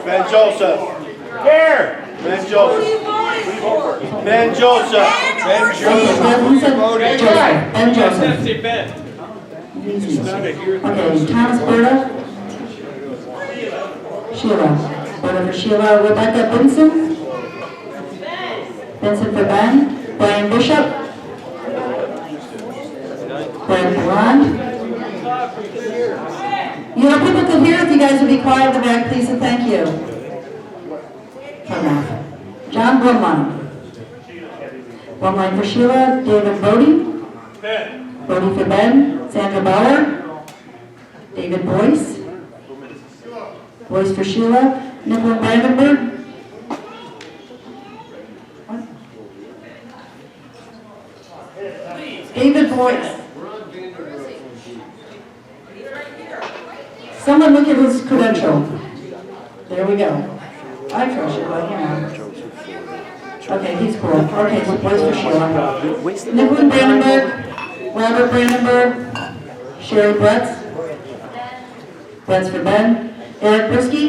Ben Joseph. Here. Ben Joseph. Ben Joseph. Ben Joseph. Ben Joseph. Okay, Thomas Berta. Sheila. Berta for Sheila. Rebecca Benson. Benson for Ben. Brian Bishop. Brian Blond. You know, people could hear if you guys would be quiet in the back, please, and thank you. John Brumline. Brumline for Sheila. David Bodie. Bodie for Ben. Sandra Bauer. David Boyce. Boyce for Sheila. Nicholas Brandenburg. David Boyce. Someone look at his credential. There we go. I trust you, but you know. Okay, he's cool. Okay, so Boyce for Sheila. Nicholas Brandenburg. Robert Brandenburg. Sherry Bretz. Bretz for Ben. Eric Brisky.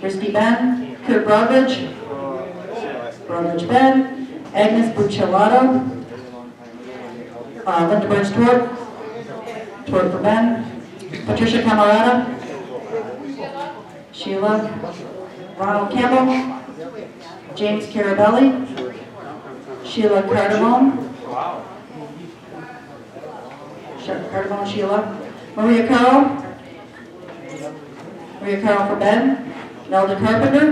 Brisky Ben. Kurt Brodridge. Brodridge Ben. Agnes Buccellato. Linda Burns Tort. Tort for Ben. Patricia Camarada. Sheila. Ronald Campbell. James Carabelli. Sheila Cardamone. Cardamone Sheila. Maria Carroll. Maria Carroll for Ben. Nelda Carpenter.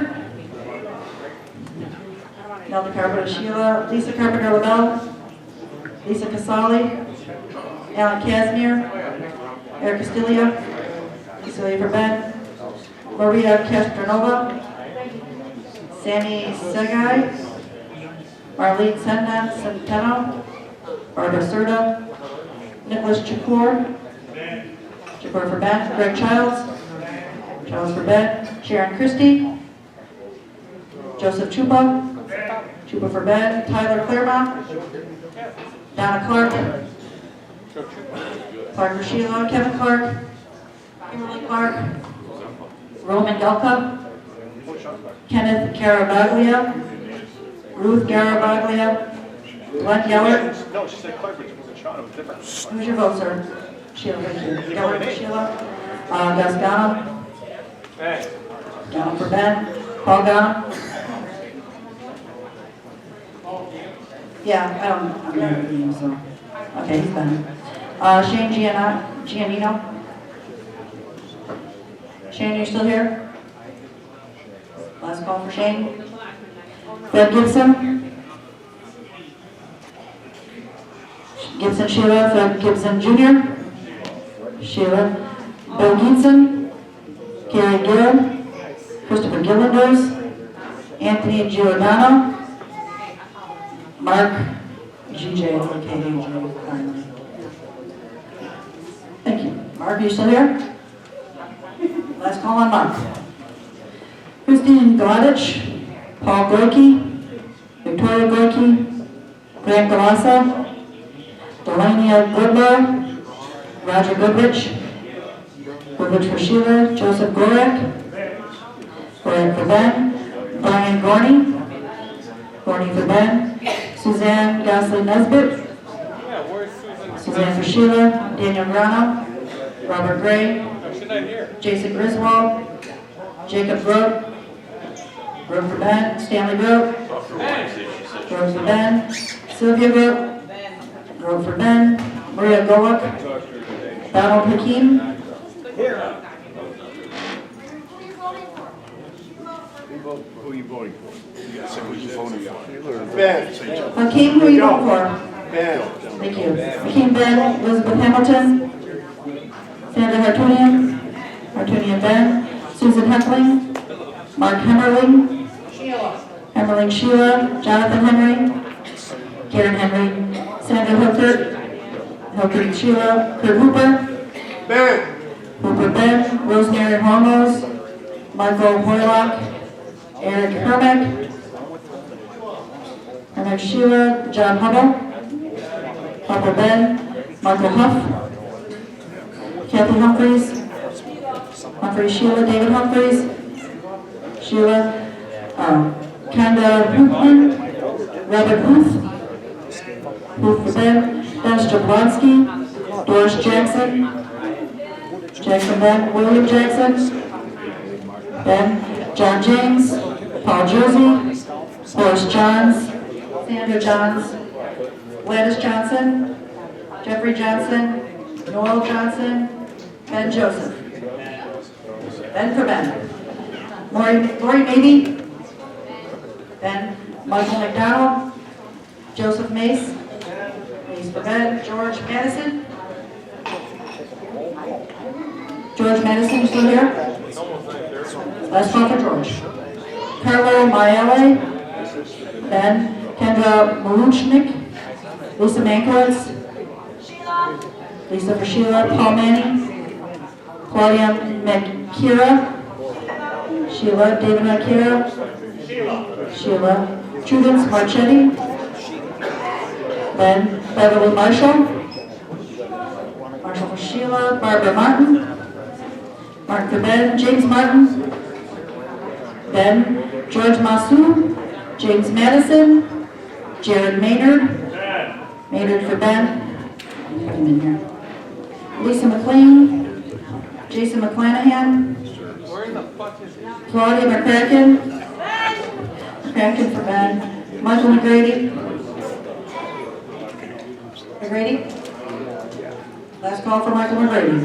Nelda Carpenter Sheila. Lisa Carpenter LaBelle. Lisa Casali. Alan Casimir. Eric Castillo. Castillo for Ben. Maria Castronova. Sammy Segai. Marlene Centeno. Barbara Serta. Nicholas Chakour. Chakour for Ben. Greg Childs. Childs for Ben. Sharon Christie. Joseph Chupa. Chupa for Ben. Tyler Claremont. Donna Clark. Clark for Sheila. Kevin Clark. Kimberly Clark. Roman Delka. Kenneth Garabaglia. Ruth Garabaglia. Glenn Yeller. No, she said Clark, it was a shot, it was different. Who's your vote, sir? Sheila, thank you. Yeller for Sheila. Gascano. Gano for Ben. Paul Gano. Yeah, I'm not reading him, so. Okay, he's done. Shane Giannino. Shane, are you still here? Last call for Shane. Fred Gibson. Gibson Sheila. Fred Gibson Jr. Sheila. Bill Gibson. Carrie Gill. Christopher Gillanders. Anthony Giordano. Mark GJ. Thank you. Mark, are you still here? Last call on Mark. Christine Gladich, Paul Gorky, Victoria Gorky, Grant Galassa, Delania Goodlow, Roger Goodrich, Goodrich for Sheila, Joseph Gorek, Gorek for Ben, Brian Gorney. Gorney for Ben. Suzanne Gosley Nesbitt. Suzanne for Sheila. Daniel Grano. Robert Gray. Jason Griswold. Jacob Grote. Grote for Ben. Stanley Grote. Grote for Ben. Sylvia Grote. Grote for Ben. Maria Golick. Donald Hakeem. Who are you voting for? You gotta say who you voting for. Ben. Hakeem, who are you voting for? Ben. Thank you. Hakeem Ben. Elizabeth Hamilton. Sandra Hartunian. Hartunian Ben. Susan Heckling. Mark Hemmerling. Hemmerling Sheila. Jonathan Henry. Karen Henry. Sandra Hilkert. Hilkert Sheila. Kurt Hooper. Ben. Hooper Ben. Rosemary Hormos. Michael Hoylock. Eric Hermick. Hermick Sheila. John Hubble. Hubble Ben. Michael Huff. Kathy Humphreys. Humphreys Sheila. David Humphreys. Sheila. Kenda Hoopman. Robert Booth. Booth for Ben. Dennis Jablonski. Doris Jackson. Jackson Ben. William Jackson. Ben. John James. Paul Josie. Boris Johns. Sandra Johns. Gladys Johnson. Jeffrey Johnson. Noel Johnson. Ben Joseph. Ben for Ben. Lori Mabey. Ben. Michael McDonald. Joseph Mace. Mace for Ben. George Madison. George Madison, you still here? Last call for George. Carlo Maele. Ben. Kendra Maluchnik. Lisa Mankiewicz. Lisa for Sheila. Paul Manning. Claudia McKira. Sheila. David McKira. Sheila. Prudence Marchetti. Ben. Beverly Marshall. Marshall for Sheila. Barbara Martin. Martin for Ben. James Martin. Ben. George Masu. James Madison. Jared Maynard. Maynard for Ben. Put him in here. Lisa McLean. Jason McClanahan. Claudia McCracken. McCracken for Ben. Michael McGrady. McGrady. Last call for Michael McGrady.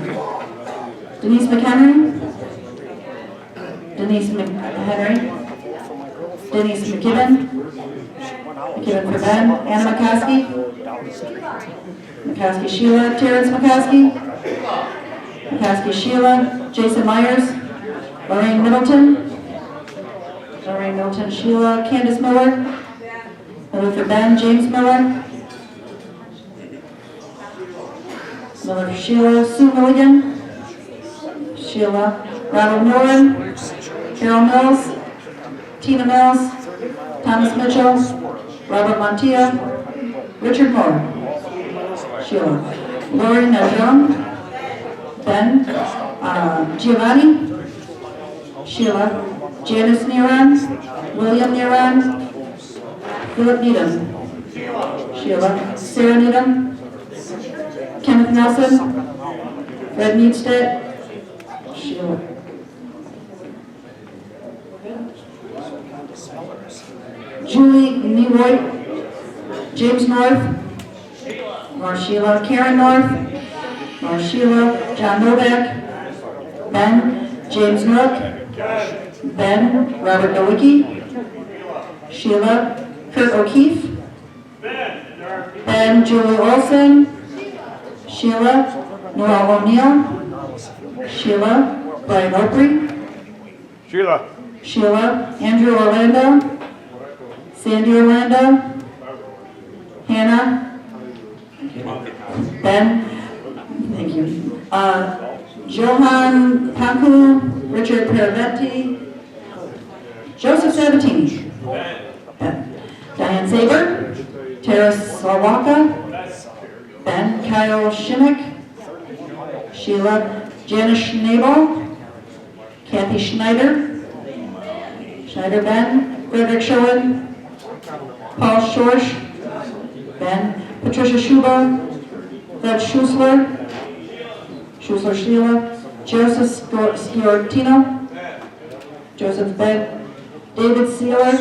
Denise McHenry. Denise McHenry. Denise McKibben. McKibben for Ben. Anna McCoskey. McCoskey Sheila. Terrence McCoskey. McCoskey Sheila. Jason Myers. Lorraine Middleton. Lorraine Middleton Sheila. Candace Miller. Miller for Ben. James Miller. Miller for Sheila. Sue Milligan. Sheila. Ronald Millen. Carol Mills. Tina Mills. Thomas Mitchell. Robert Montilla. Richard Moore. Sheila. Lori Neljon. Ben. Giovanni. Sheila. Janice Neron. William Neron. Philip Needham. Sheila. Sarah Needham. Kenneth Nelson. Fred Needstead. Sheila. Julie Neroy. James North. North Sheila. Karen North. North Sheila. John Novak. Ben. James Nook. Ben. Robert Nowicki. Sheila. Kurt O'Keefe. Ben. Julie Olson. Sheila. Noel O'Neill. Sheila. Brian Opry. Sheila. Sheila. Andrew Orlando. Sandy Orlando. Hannah. Ben. Thank you. Johan Panku. Richard Paraventi. Joseph Sabatini. Ben. Diane Saber. Tara Sawaka. Ben. Kyle Shimmick. Sheila. Janice Schnabel. Kathy Schneider. Schneider Ben, Frederick Schoen, Paul Schorsch, Ben, Patricia Schuber, Fred Schussler, Schussler Sheila, Joseph Sciortino, Joseph Ben, David Sealer.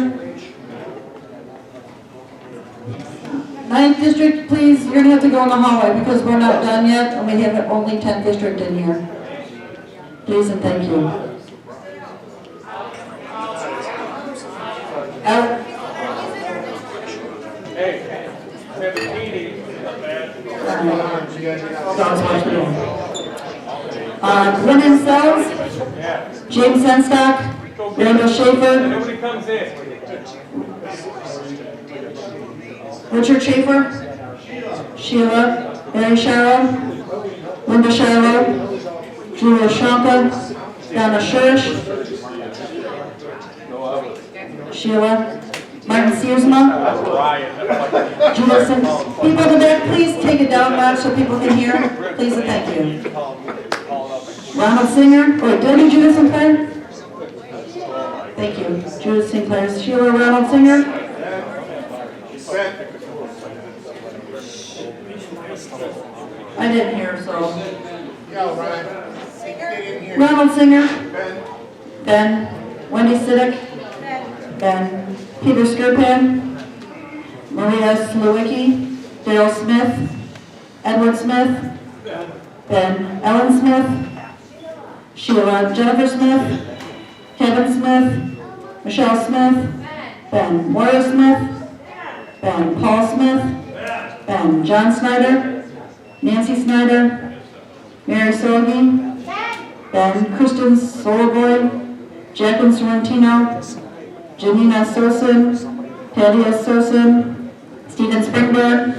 9th District, please, you're going to have to go in the hallway because we're not done yet and we have only 10th District in here. Please and thank you. Lyndon Sells, James Senstock, Randall Schaefer, Richard Schaefer, Sheila, Mary Sharrow, Linda Sharrow, Julia Shampa, Donna Schurish, Sheila, Martin Searsma, Julia Sims. People in the back, please take it down much so people can hear. Please and thank you. Ronald Singer, did I do Judith Sinclair? Thank you. Judith Sinclair, Sheila, Ronald Singer. I didn't hear, so. Ronald Singer. Ben. Wendy Siddick. Ben. Peter Skirpan. Maria Slowicki. Dale Smith. Edward Smith. Ben. Ellen Smith. Sheila. Jennifer Smith. Kevin Smith. Michelle Smith. Ben. Moira Smith. Ben. Paul Smith. Ben. John Snyder. Nancy Snyder, Mary Sorgi, Ben. Kristen Soloboy, Jacqueline Sorrentino, Janina Sosin, Tadia Sosin, Stephen Springberg,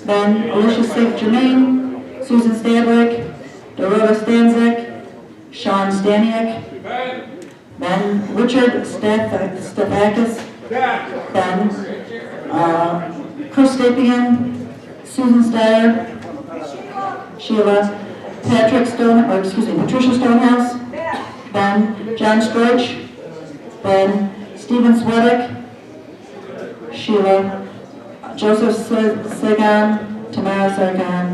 Ben. Alicia St. Germain, Susan Stadwick, Dorota Stanzik, Sean Staniak, Ben. Richard Stefakis, Ben. Chris Stapien, Susan Steyer, Sheila, Patricia Stonehouse, Ben. John Stroich, Ben. Stephen Swedick, Sheila, Joseph Sagan, Tamara Sagan,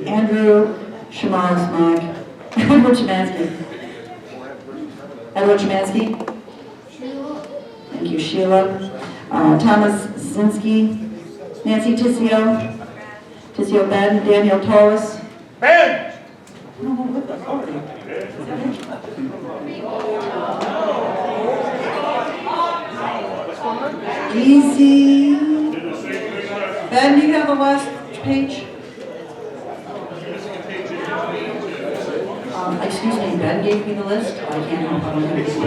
Andrew Shemansky, Edward Chemansky, thank you, Sheila, Thomas Zinsky, Nancy Tissio, Ben, Daniel Torres. Ben! Easy. Ben, do you have the last page? Excuse me, Ben gave me the list. I can't help but look at the list.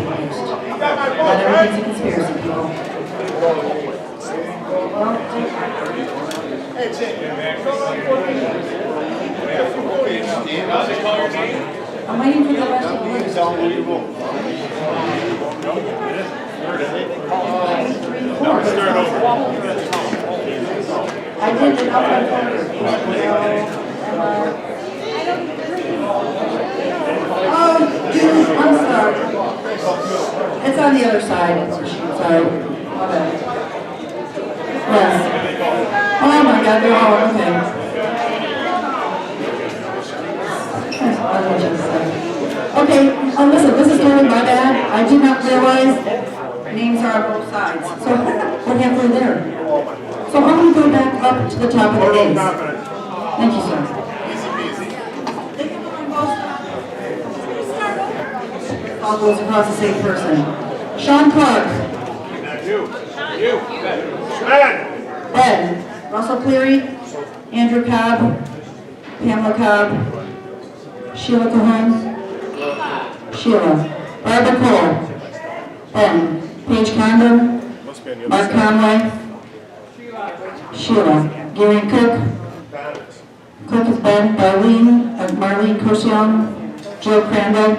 Not everything's a conspiracy, people. I'm waiting for the rest of the list. I did it up on I'm sorry. It's on the other side. Sorry. Yes. Oh my God, they're all okay. Okay, listen, this is totally my bad. I did not realize names are on both sides. So we're halfway there. So I'm going to go back up to the top of the names. Thank you, sir. All goes across the same person. Sean Clark. Ben. Russell Cleary. Andrew Cobb. Pamela Cobb. Sheila Cahoon. Sheila. Barbara Cole. Ben. Paige Condon. Mark Conway. Sheila. Gary Cook. Cook is Ben. Marlene Coscion. Joe Crandall.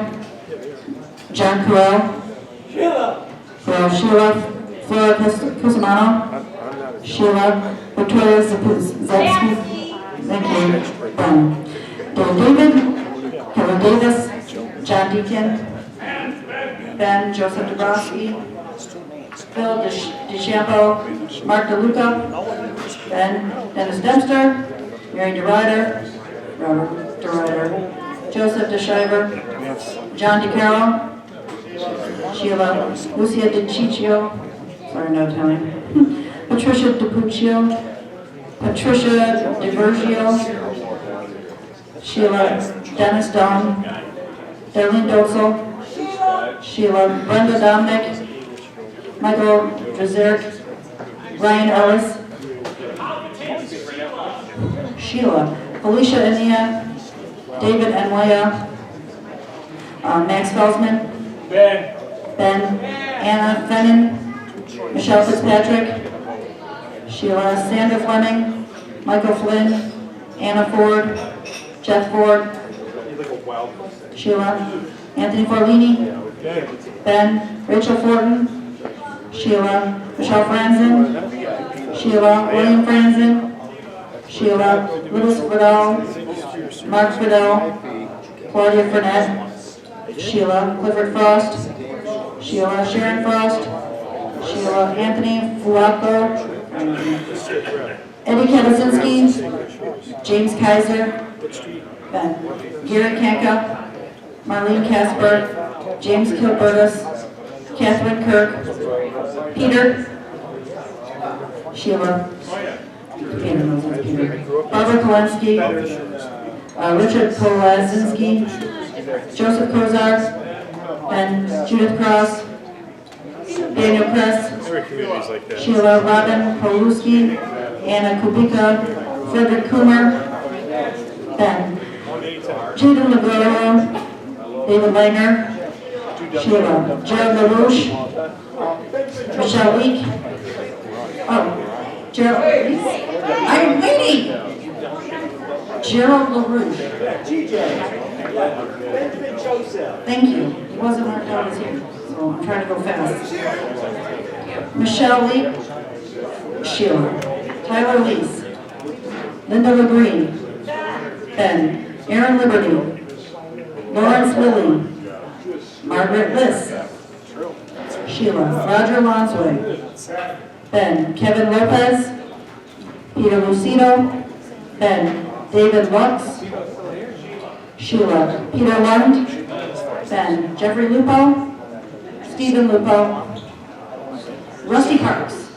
John Carell. Sheila. Flora Cusimano. Sheila. Victoria Zetsky. Thank you. Ben. David. Kevin Davis. John Deacon. Ben Joseph Dabrowski, Phil DeChambeau, Mark DeLuca, Ben Dennis Dempster, Mary DeRider, Robert DeRider, Joseph DeShiver, John DeCarlo, Sheila, Lucia DiCiccio, sorry, no Italian, Patricia DiPuccio, Patricia DiVergio, Sheila Dennis Don, Darlene Dotzel, Sheila Brenda Dominic, Michael Drazeric, Ryan Ellis, Sheila, Felicia Enia, David Enwaya, Max Felsman, Ben, Anna Fennon, Michelle Fitzpatrick, Sheila Sandra Fleming, Michael Flynn, Anna Ford, Jeff Ford, Sheila, Anthony Forlini, Ben, Rachel Fortin, Sheila, Michelle Franzen, Sheila, William Franzen, Sheila, Louis Fidel, Mark Fidel, Claudia Frenette, Sheila, Clifford Frost, Sheila, Sharon Frost, Sheila, Anthony Fuaco, Eddie Katasinski, James Kaiser, Ben, Gary Kanka, Marlene Casper, James Kilbertus, Catherine Kirk, Peter, Sheila, Barbara Kolensky, Richard Kolazinski, Joseph Kozar, Ben, Judith Cross, Daniel Kress, Sheila Robin Poluski, Anna Kubika, Frederick Coomer, Ben, Jaden LaGuerre, David Langer, Sheila, Gerald LaRouche, Michelle Leake, oh, Gerald, I'm waiting! Gerald LaRouche. Thank you. He wasn't marked out as here, so I'm trying to go fast. Michelle Leake, Sheila, Tyler Lease, Linda LaGreen, Ben, Aaron Liberty, Lawrence Lilly, Margaret Liss, Sheila, Roger Lonsway, Ben, Kevin Lopez, Peter Lucido, Ben, David Lux, Sheila, Peter Lund, Ben, Jeffrey Lupo, Stephen Lupo, Rusty Parks,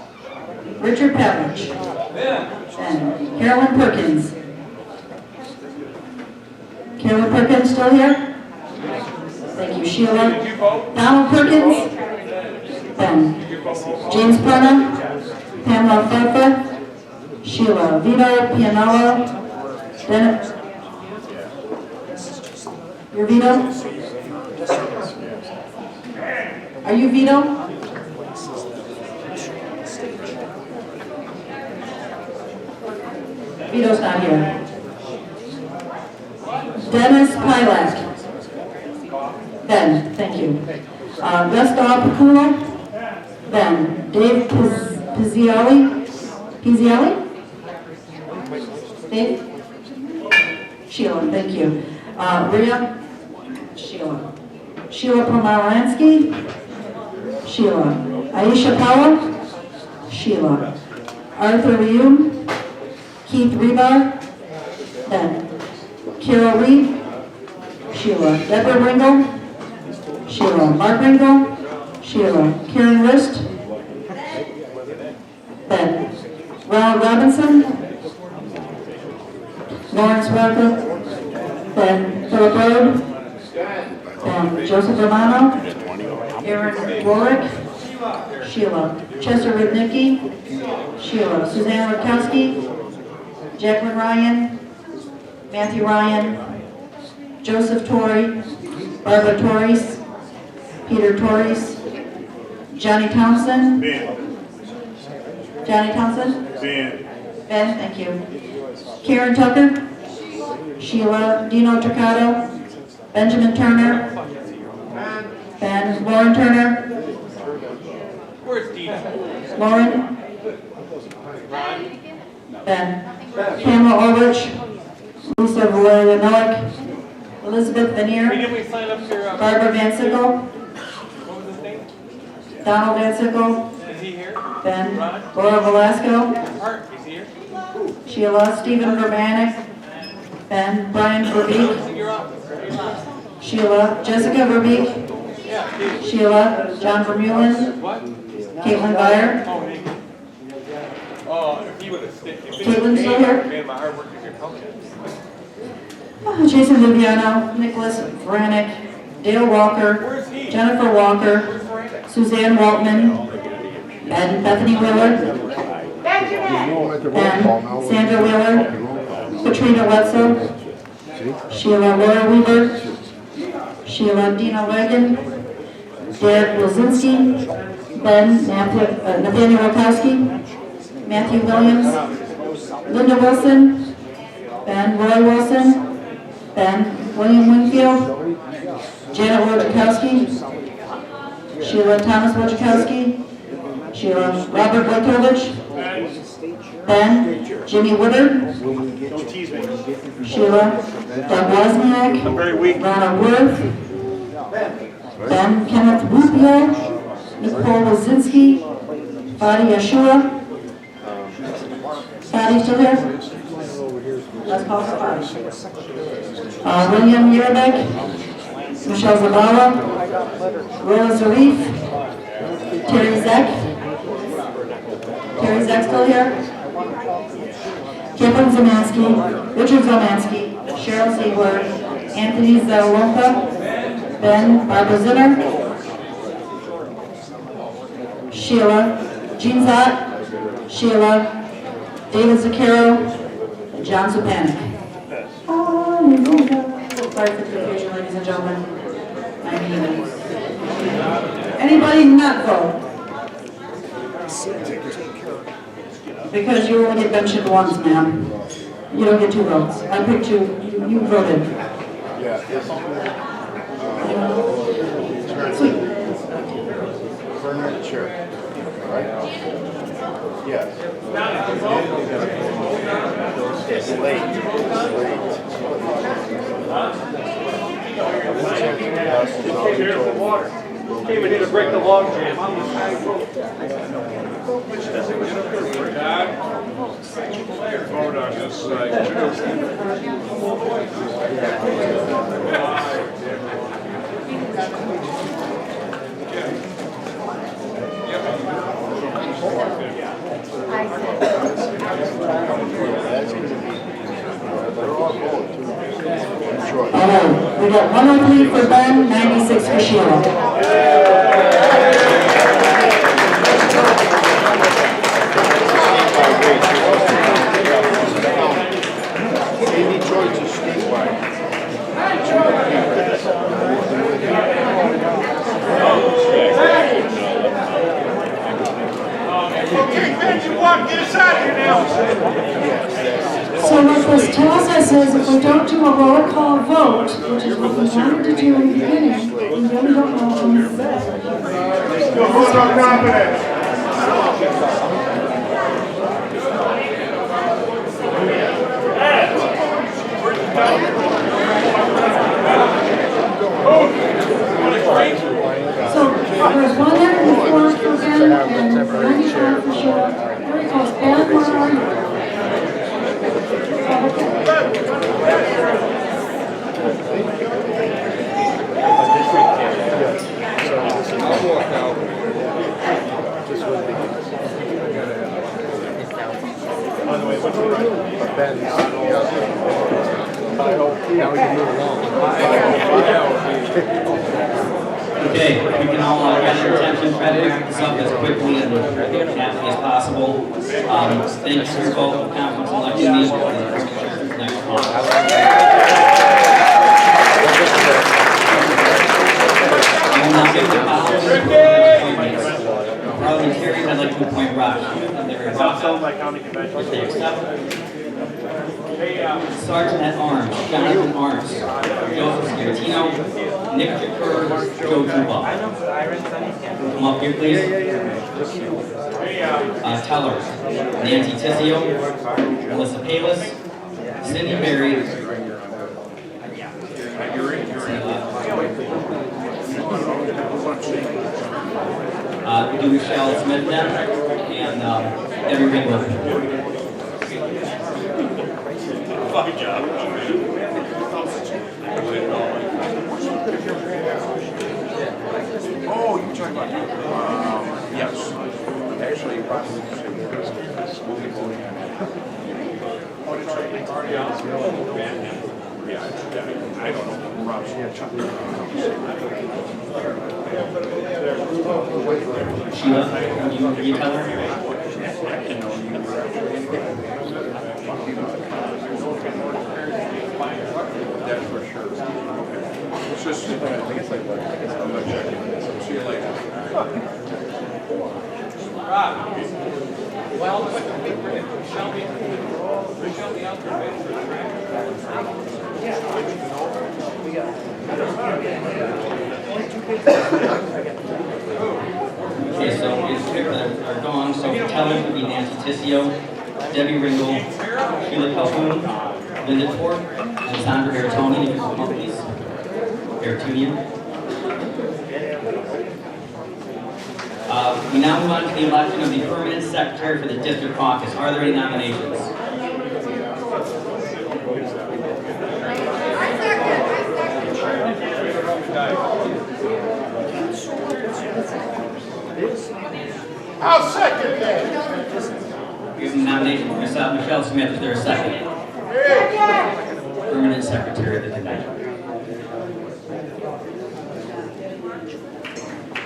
Richard Pavlich, Ben, Carolyn Perkins. Carolyn Perkins still here? Thank you, Sheila. Donald Perkins, Ben, James Perna, Pamela Pfeiffer, Sheila, Vito Pianella, Dennis. You're Vito? Are you Vito? Vito's not here. Dennis Pilak. Ben, thank you. Gustav Pakula. Ben, Dave Pizziali. Pizziali? Dave? Sheila, thank you. Rhea? Sheila. Sheila Pomalansky? Sheila. Aisha Powell? Sheila. Arthur Ryu? Keith Rebar? Ben. Kira Reed? Sheila. Deborah Ringle? Sheila. Mark Ringle? Sheila. Karen List? Ben. Ronald Robinson? Lawrence Walker? Ben. Philip Rode? Ben. Joseph Romano? Aaron Warwick? Sheila. Chester Rudnicki? Sheila. Suzanne Rutkowski? Jacqueline Ryan? Matthew Ryan? Joseph Torrey? Barbara Torres? Peter Torres? Johnny Thompson? Johnny Thompson? Ben, thank you. Karen Tucker? Sheila. Dino Turcado? Benjamin Turner? Ben. Lauren Turner? Where's Dino? Lauren? Ben. Pamela Ulrich? Lisa Valeria Noack? Elizabeth Vanier? Barbara VanSyckel? Donald VanSyckel. Is he here? Ben. Laura Velasco. Art, is he here? Sheila. Stephen Vermanek. Ben. Brian Verbeek. You're up. Sheila. Jessica Verbeek. Sheila. John Vermeulen. What? Caitlin Byer. Oh, if he would have stayed. Caitlin's still here? Man, my hard work is your company. Jason Viviano, Nicholas Vranek, Dale Walker, Jennifer Walker, Suzanne Waltman, and Bethany Wheeler, and Sandra Wheeler, Katrina Wetzel, Sheila Laura Weaver, Sheila Dina Wagon, Derek Wilzinski, Ben Nathaniel Rakowski, Matthew Williams, Linda Wilson, Ben Roy Wilson, Ben William Wingfield, Janet Wojciechowski, Sheila Thomas Wojciechowski, Sheila Robert Wojtowicz, Ben Jimmy Woodard, Sheila Doug Wozniak, Ronna Worth, Ben Kenneth Rupio, Nicole Wazinski, Fadi Yeshua. Fadi still here? Let's call for five. William Yerbek, Michelle Zavala, Rola Zarif, Terry Zeck. Terry Zeck still here? Kevin Zamansky, Richard Zamansky, Cheryl Ziegler, Anthony Zalonka, Ben Barbara Zinner, Sheila, Jean Zott, Sheila, David Zaccaro, John Zupanik. Sorry for the confusion, ladies and gentlemen. I mean it. Anybody not vote? Because you only get mentioned once, ma'am. You don't get two votes. I picked you. You voted. Sweet. Permanent chair. Yes. It's late. Came in here to break the log jam. Vote on this side. We got 103 for Ben, 96 for Sheila. So what this tells us is if we don't do a roll call vote, which is what we wanted to do in the beginning, we really don't know who's there. Who's not confident? So there's 104 for Ben and 95 for Sheila. Very close. Ben, where are you? Okay, we can all get your attention, try to wrap this up as quickly and happily as possible. Thanks for your vote, conference election meeting for the next month. I will now give the appointments. Parliamentarian, I'd like to appoint Rob. Larry Rocco. Next up. Sergeant at Arms, Jonathan Arms, Joseph Scaratino, Nick Jacker, Joe Juba. Come up here, please. Teller, Nancy Tizio, Melissa Palis, Cindy Berry, do Michelle Smith then, and Debbie Ringler. Fine job. Oh, you're talking about, yes. Actually, you probably should we'll be voting on that. Yeah, I don't know. Rob's Sheila, you tell her? That's for sure. It's just, I guess I'm gonna check it. See you later. Well, Shelby out there. Okay, so it's are gone. So Teller would be Nancy Tissio, Debbie Ringel, Sheila Calhoun, Linda Torp, and Sandra Garatoni. If you come up, please. Garatunian. We now move on to the election of the permanent secretary for the district caucus. Are there any nominations? I'll second that. We have a nomination for Michelle Smith. Is there a second? Permanent secretary of the convention.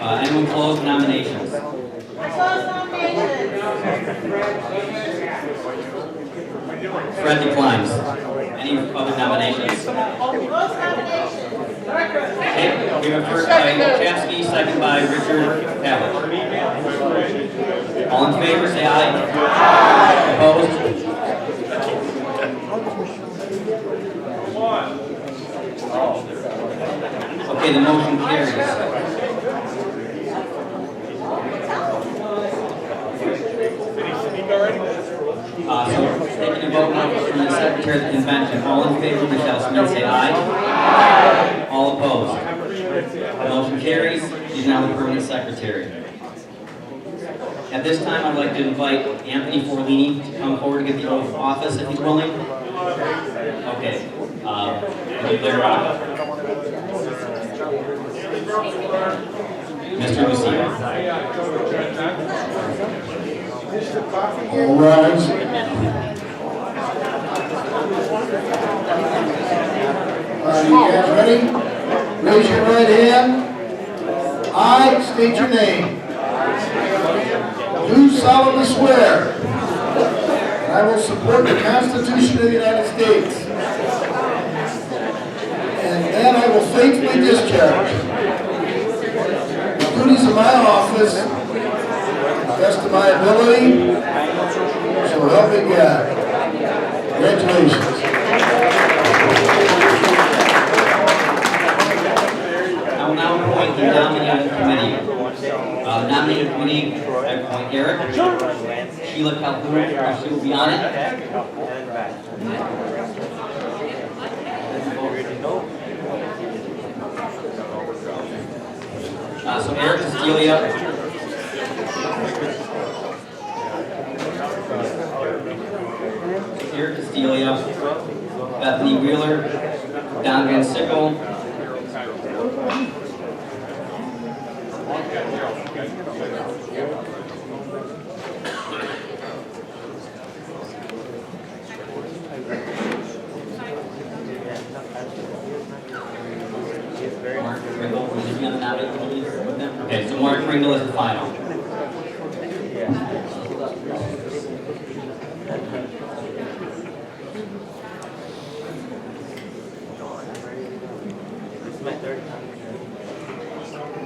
Anyone close the nominations? Fred declines. Any other nominations? Okay, we have a first by Chapsky, second by Richard Pallett. All in favor, say aye. Opposed? Okay, the motion carries. So taking a vote now from the Secretary of the Convention. All in favor, Michelle Smith, say aye. All opposed? The motion carries. He's now the permanent secretary. At this time, I'd like to invite Anthony Forlini to come forward to get the oath of office, if he's willing. Okay. Mr. Lucia. All rise. You guys ready? Raise your right hand. I state your name. Do solemnly swear that I will support the Constitution of the United States and that I will faithfully discharge the duties of my office to the best of my ability, so help me God. Congratulations. I will now appoint the nominating committee. Nominating committee, I appoint Eric, Sheila Calhoun, she will be on it. So Eric Castelia. Eric Castelia, Bethany Wheeler, Don VanSyckel, Mark Ringel, will you be on the nominating committee with them? Okay, so Mark Ringel is the final.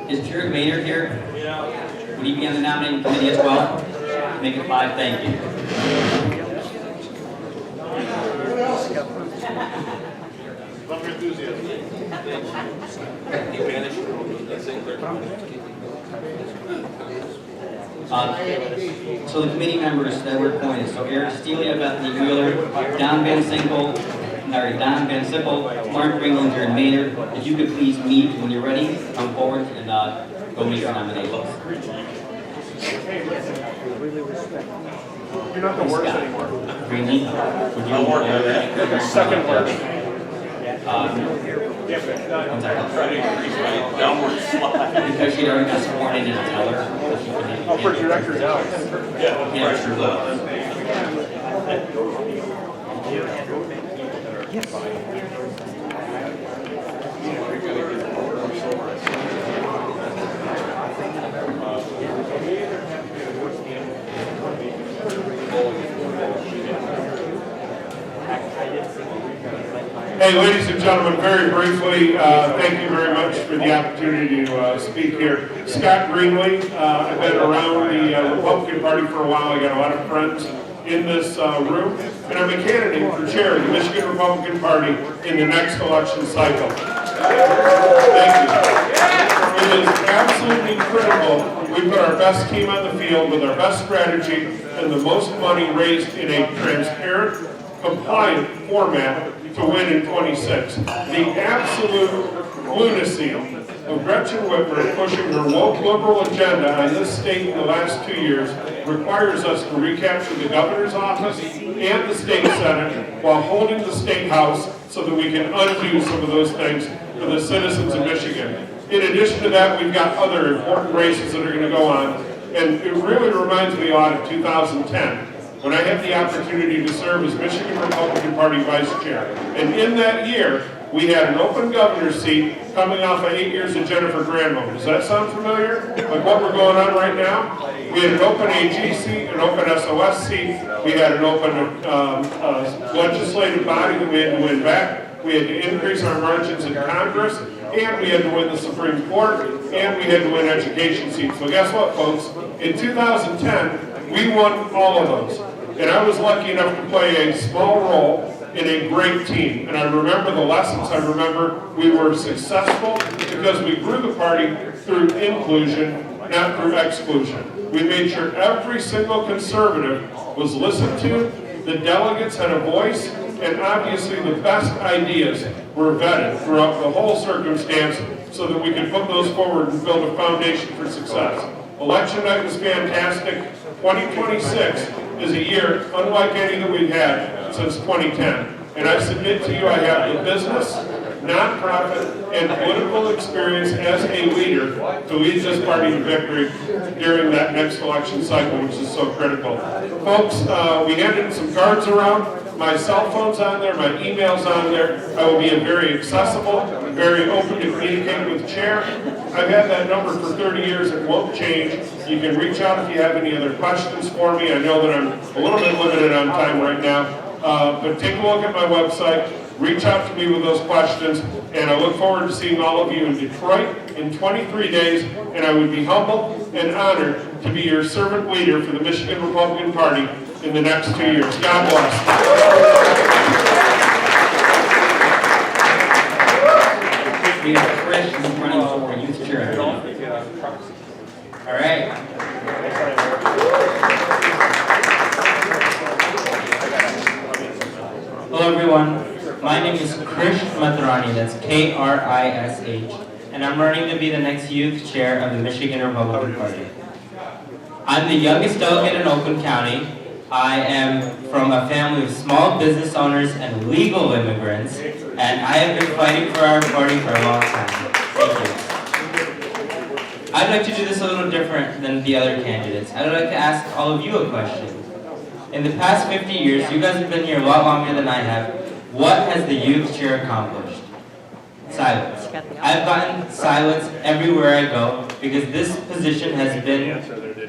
Is Jared Maynard here? Would he be on the nominating committee as well? Make it 5, thank you. So the committee members that were appointed, so Eric Steele, Bethany Wheeler, Don VanSyckel, Mark Ringel, and Jared Maynard. If you could please meet when you're ready, come forward and go make your nominations. You're not the worst anymore. Greeny, would you Like a second worst. one second. Try to increase my downward slide. Because she already got sworn in as a teller. Oh, for directors out. Yeah, true. Hey, ladies and gentlemen, very briefly, thank you very much for the opportunity to speak here. Scott Greenlee, I've been around the Republican Party for a while. I got a lot of friends in this room, and I'm a candidate for chair of the Michigan Republican Party in the next election cycle. Thank you. It is absolutely critical we put our best team on the field with our best strategy and the most money raised in a transparent, compliant format to win in 26. The absolute lunacy of Gretchen Whitmer pushing her woke liberal agenda on this state in the last 2 years requires us to recapture the governor's office and the state senate while holding the state house so that we can undo some of those things for the citizens of Michigan. In addition to that, we've got other important races that are going to go on, and it really reminds me a lot of 2010. When I had the opportunity to serve as Michigan Republican Party Vice Chair. And in that year, we had an open governor's seat coming off of 8 years of Jennifer Granholm. Does that sound familiar? Like what we're going on right now? We had an open AG seat, an open SOS seat. We had an open legislative body that we had to win back. We had to increase our margins in Congress. And we had to win the Supreme Court. And we had to win education seats. So guess what, folks? In 2010, we won all of those. And I was lucky enough to play a small role in a great team. And I remember the lessons. I remember we were successful because we grew the party through inclusion, not through exclusion. We made sure every single conservative was listened to, the delegates had a voice, and obviously the best ideas were vetted throughout the whole circumstance so that we could put those forward and build a foundation for success. Election night was fantastic. 2026 is a year unlike any that we've had since 2010. And I submit to you, I have the business, nonprofit, and political experience as a leader to lead this party to victory during that next election cycle, which is so critical. Folks, we handed some cards around. My cell phone's on there, my email's on there. I will be very accessible, very open to communicate with the chair. I've had that number for 30 years, it won't change. You can reach out if you have any other questions for me. I know that I'm a little bit limited on time right now, but take a look at my website, reach out to me with those questions, and I look forward to seeing all of you in Detroit in 23 days, and I would be humbled and honored to be your servant leader for the Michigan Republican Party in the next 2 years. God bless. We have Chris who's running for youth chair. All right. Hello everyone. My name is Krish Mathrani, that's K-R-I-S-H, and I'm running to be the next youth chair of the Michigan Republican Party. I'm the youngest delegate in Oakland County. I am from a family of small business owners and legal immigrants, and I have been fighting for our party for a long time. Thank you. I'd like to do this a little different than the other candidates. I'd like to ask all of you a question. In the past 50 years, you guys have been here a lot longer than I have. What has the youth chair accomplished? Silence. I've gotten silence everywhere I go because this position has been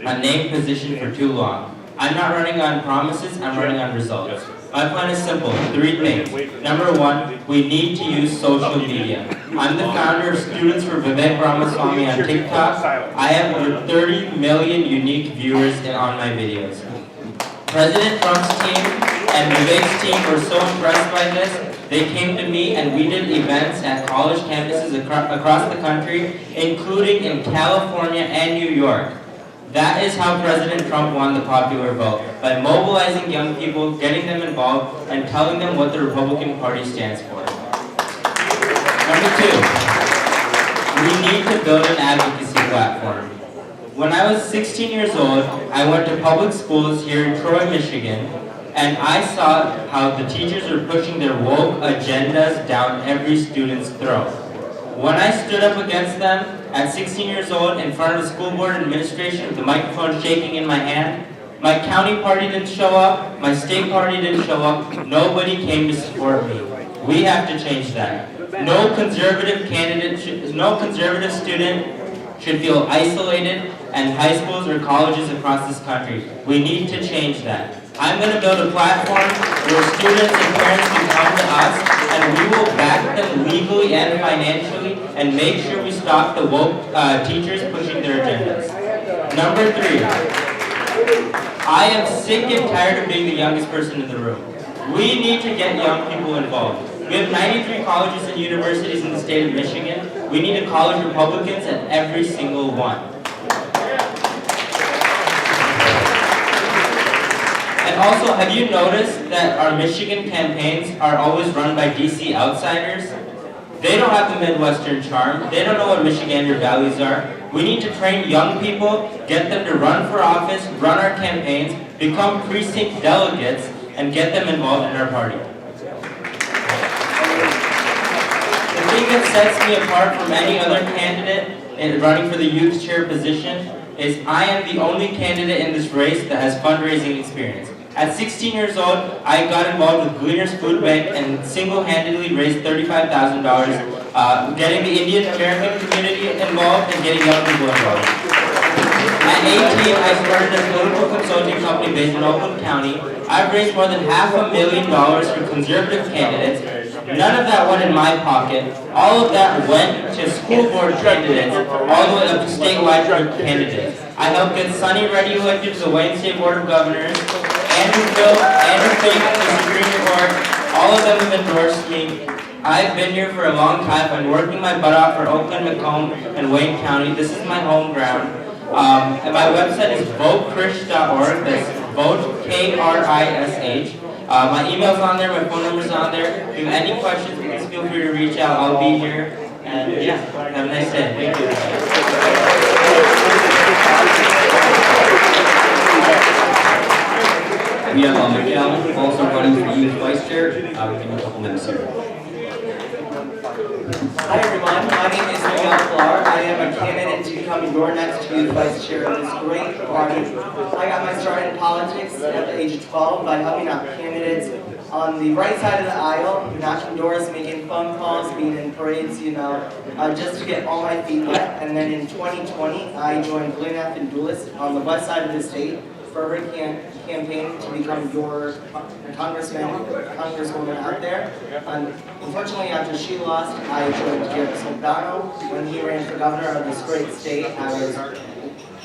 a named position for too long. I'm not running on promises, I'm running on results. My plan is simple, 3 things. Number 1, we need to use social media. I'm the founder of Students for Vivek Ramaswamy on TikTok. I have over 30 million unique viewers on my videos. President Trump's team and Vivek's team were so impressed by this, they came to me and we did events at college campuses across the country, including in California and New York. That is how President Trump won the popular vote, by mobilizing young people, getting them involved, and telling them what the Republican Party stands for. Number 2, we need to build an advocacy platform. When I was 16 years old, I went to public schools here in Troy, Michigan, and I saw how the teachers were pushing their woke agendas down every student's throat. When I stood up against them at 16 years old in front of the school board administration with the microphone shaking in my hand, my county party didn't show up, my state party didn't show up, nobody came to support me. We have to change that. No conservative student should feel isolated in high schools or colleges across this country. We need to change that. I'm going to build a platform where students and parents can come to us and we will back them legally and financially and make sure we stop the woke teachers pushing their agendas. Number 3, I am sick and tired of being the youngest person in the room. We need to get young people involved. We have 93 colleges and universities in the state of Michigan. We need to college Republicans at every single one. And also, have you noticed that our Michigan campaigns are always run by DC outsiders? They don't have the Midwestern charm. They don't know what Michigander values are. We need to train young people, get them to run for office, run our campaigns, become precinct delegates, and get them involved in our party. The thing that sets me apart from any other candidate in running for the youth chair position is I am the only candidate in this race that has fundraising experience. At 16 years old, I got involved with Gleaners Food Bank and single-handedly raised $35,000, getting the Indian American community involved and getting young people involved. At 18, I started a political consulting company based in Oakland County. I've raised more than $500,000 for conservative candidates. None of that went in my pocket. All of that went to school board candidates, all the way up to statewide candidates. I helped get Sonny Reddy elected to the Wayne State Board of Governors, Andrew Fink to the Supreme Court. All of them have endorsed me. I've been here for a long time. I've been working my butt off for Oakland, Macomb, and Wayne County. This is my home ground. And my website is votekrish.org. That's vote, K-R-I-S-H. My email's on there, my phone number's on there. If you have any questions, please feel free to reach out. I'll be here. And yeah, have a nice day. Thank you. We have Macomb also running for youth vice chair. Give me a couple minutes here. Hi everyone, my name is Miguel Clark. I am a candidate to become your next youth vice chair of this great party. I got my start in politics at the age of 12 by helping out candidates on the right side of the aisle, knocking doors, making phone calls, being in parades, just to get all my feet wet. And then in 2020, I joined Glenaf and Duelist on the west side of the state for her campaign to become your congresswoman out there. Unfortunately, after she lost, I joined Garrett Soldano when he ran for governor of this great state. I was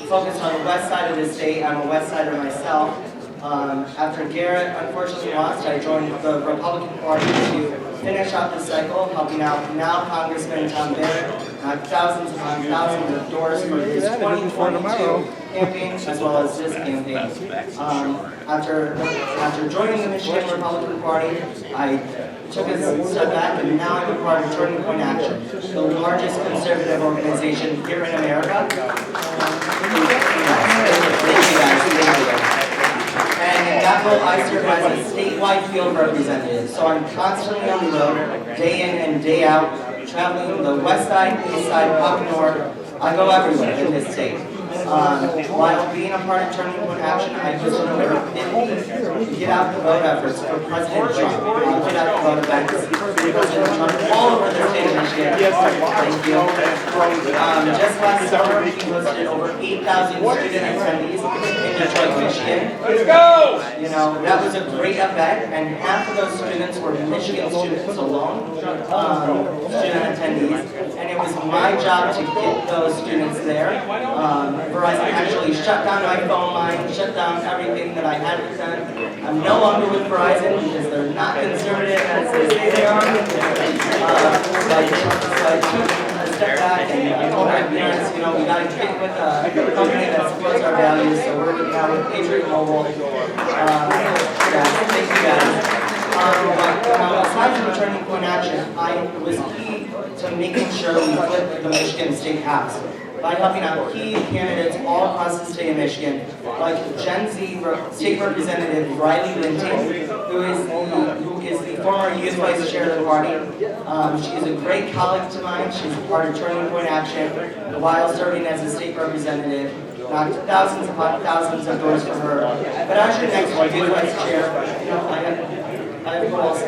focused on the west side of the state. I'm a west sider myself. After Garrett unfortunately lost, I joined the Republican Party to finish out the cycle, helping out now Congressman Tom Barrett, thousands upon thousands of doors for his 2022 campaign as well as this campaign. After joining the Michigan Republican Party, I took a step back and now I'm a part of Turning Point Action, the largest conservative organization here in America. Thank you guys. And in that role, I serve as a statewide field representative. So I'm constantly on the road, day in and day out, traveling the west side, east side, up north. I go everywhere in this state. While being a part of Turning Point Action, I just over 50 get out the vote efforts for President Trump. Get out the vote events for President Trump all over the state of Michigan. Thank you. Just last summer, we hosted over 8,000 student attendees in Detroit, Michigan. Let's go! That was a great event, and half of those students were Michigan students alone, student attendees, and it was my job to get those students there. Verizon actually shut down my phone line, shut down everything that I had with them. I'm no longer with Verizon because they're not conservative as they say they are. So I took a step back and I told my parents, we got to get with a company that supports our values. So we're working out with Patriot Mobile. Thank you guys. Aside from Turning Point Action, I was key to making sure we flipped the Michigan State House. by helping out key candidates all across the state of Michigan, like Gen Z State Representative Riley Linton, who is the former youth vice chair of the party. She is a great colleague to mine. She's part of Turning Point Action while serving as a state representative. Knocked thousands upon thousands of doors for her. But as your next youth vice chair, I have goals to,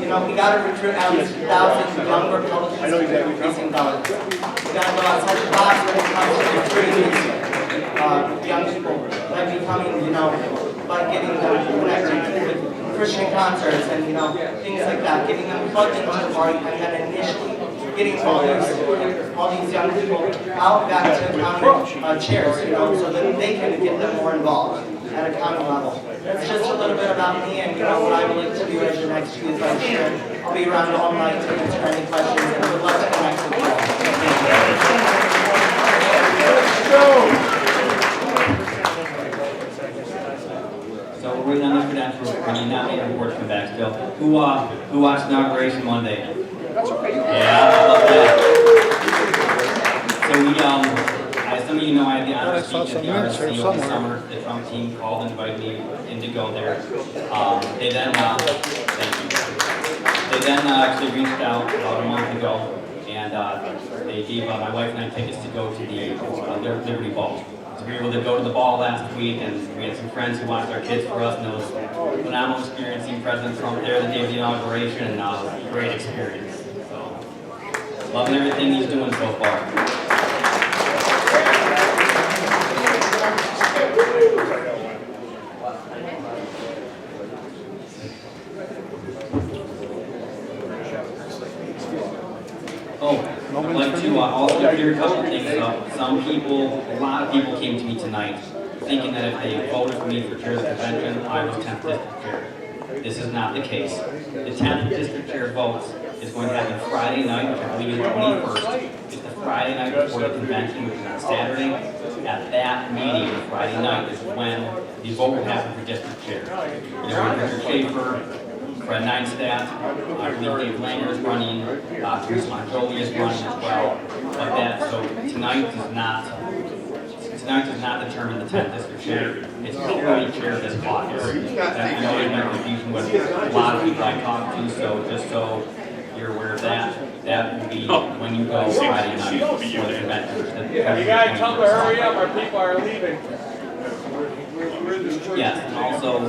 we got to recruit at least 1,000 young Republicans to the precinct delegates. We got to go outside the box when it comes to recruiting these young people by becoming, by getting them connected with Christian concerts and, things like that, getting them plugged into the party, and then initially getting all these young people out back to county chairs, so that they can get them more involved at a county level. That's just a little bit about me and what I would like to do as your next youth vice chair. I'll be around all night to answer any questions and I would love to connect with you all. So we're waiting on the credentials. I mean, not many reports come back still. Who watched inauguration Monday? That's okay. Yeah, I love that. So we, as some of you know, I had the honor of speaking at the RSC over the summer. The Trump team called and invited me in to go there. They then, thank you. They then actually reached out about a month ago, and they gave my wife and I tickets to go to the Liberty Ball. So we were able to go to the ball last week, and we had some friends who watched our kids for us, and it was a phenomenal experience seeing President Trump there the day of the inauguration, and it was a great experience. So, loving everything he's doing so far. Oh, I'd like to also clear a couple things up. Some people, a lot of people came to me tonight thinking that if they voted for me for chair of the convention, I was 10th district chair. This is not the case. The 10th district chair votes is going to happen Friday night, which I believe is the 21st. It's the Friday night before the convention, which is on Saturday. At that meeting, Friday night, is when the vote will happen for district chair. Richard Schaefer, Fred Neinstadt, I believe Dave Langer is running, Bruce Monjoli is running as well. So tonight does not determine the 10th district chair. It's purely chair of this caucus. That we know there's been confusion with a lot of people I talked to, so just so you're aware of that, that will be when you go Friday night for the convention. You gotta tell them to hurry up, our people are leaving. Yes, and also,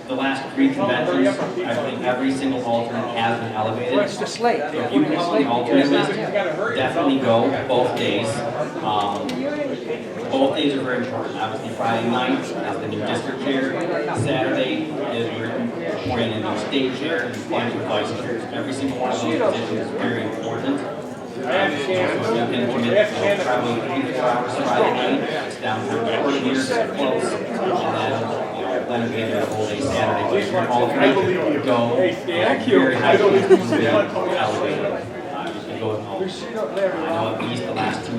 the last 3 conventions, I think every single alternate has been elevated. It's the slate. So if you come on the alternate list, definitely go both days. Both days are very important. Obviously, Friday night is the new district chair. Saturday is we're appointing a new state chair and appointing vice chairs. Every single one of those positions is very important. So you can commit probably 3 to 4 hours Friday night. It's downtown Fort here, it's close, and then we have the whole day Saturday. But if you're alternate, go very high elevated. You can go with all. I know at least the last 2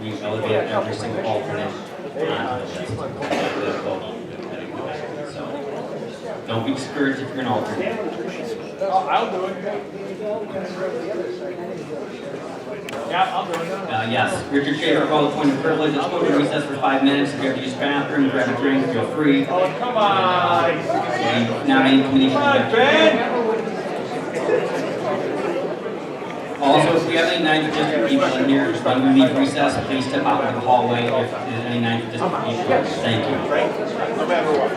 we've elevated every single alternate onto the list. So don't be discouraged if you're an alternate. I'll do it. Yeah, I'll do it. Yes, Richard Schaefer, call the point of privilege. Let's go to recess for 5 minutes. If you have to use the bathroom, grab a drink, feel free. Oh, come on. Nominating committee. Come on, Ben. Also, if we have any 9th district people in here, when we leave recess, please step out into the hallway if there's any 9th district people. Thank you. No matter what.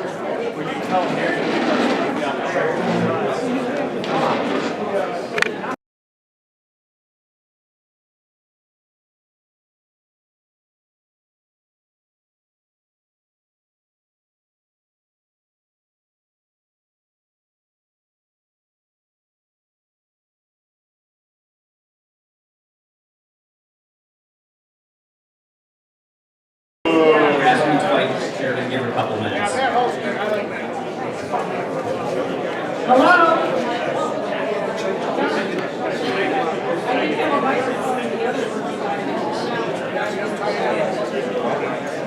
When you tell them here, Grassroots fight, chair, give her a couple minutes. Hello?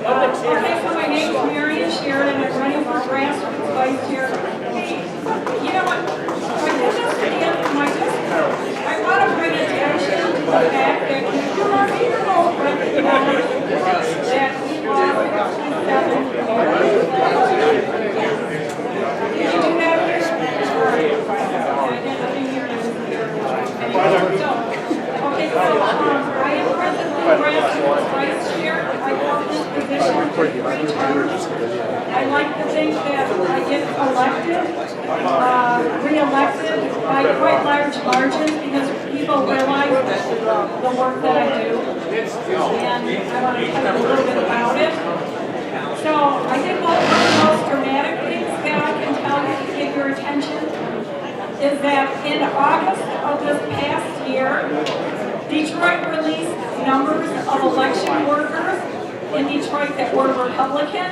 Okay, so my name's Marion Sheridan. I'm running for grassroots vice chair. Hey, you know what? When this is the end of my district, I want to bring attention to the fact that if you are here vice chair, I held this position for 3 terms. I like to think that I get elected, re-elected by quite large margins because people realize the work that I do. And I want to tell you a little bit about it. So I think one of the most dramatic things that I can tell you to get your attention is that in August of this past year, Detroit released numbers of election workers in Detroit that were Republican,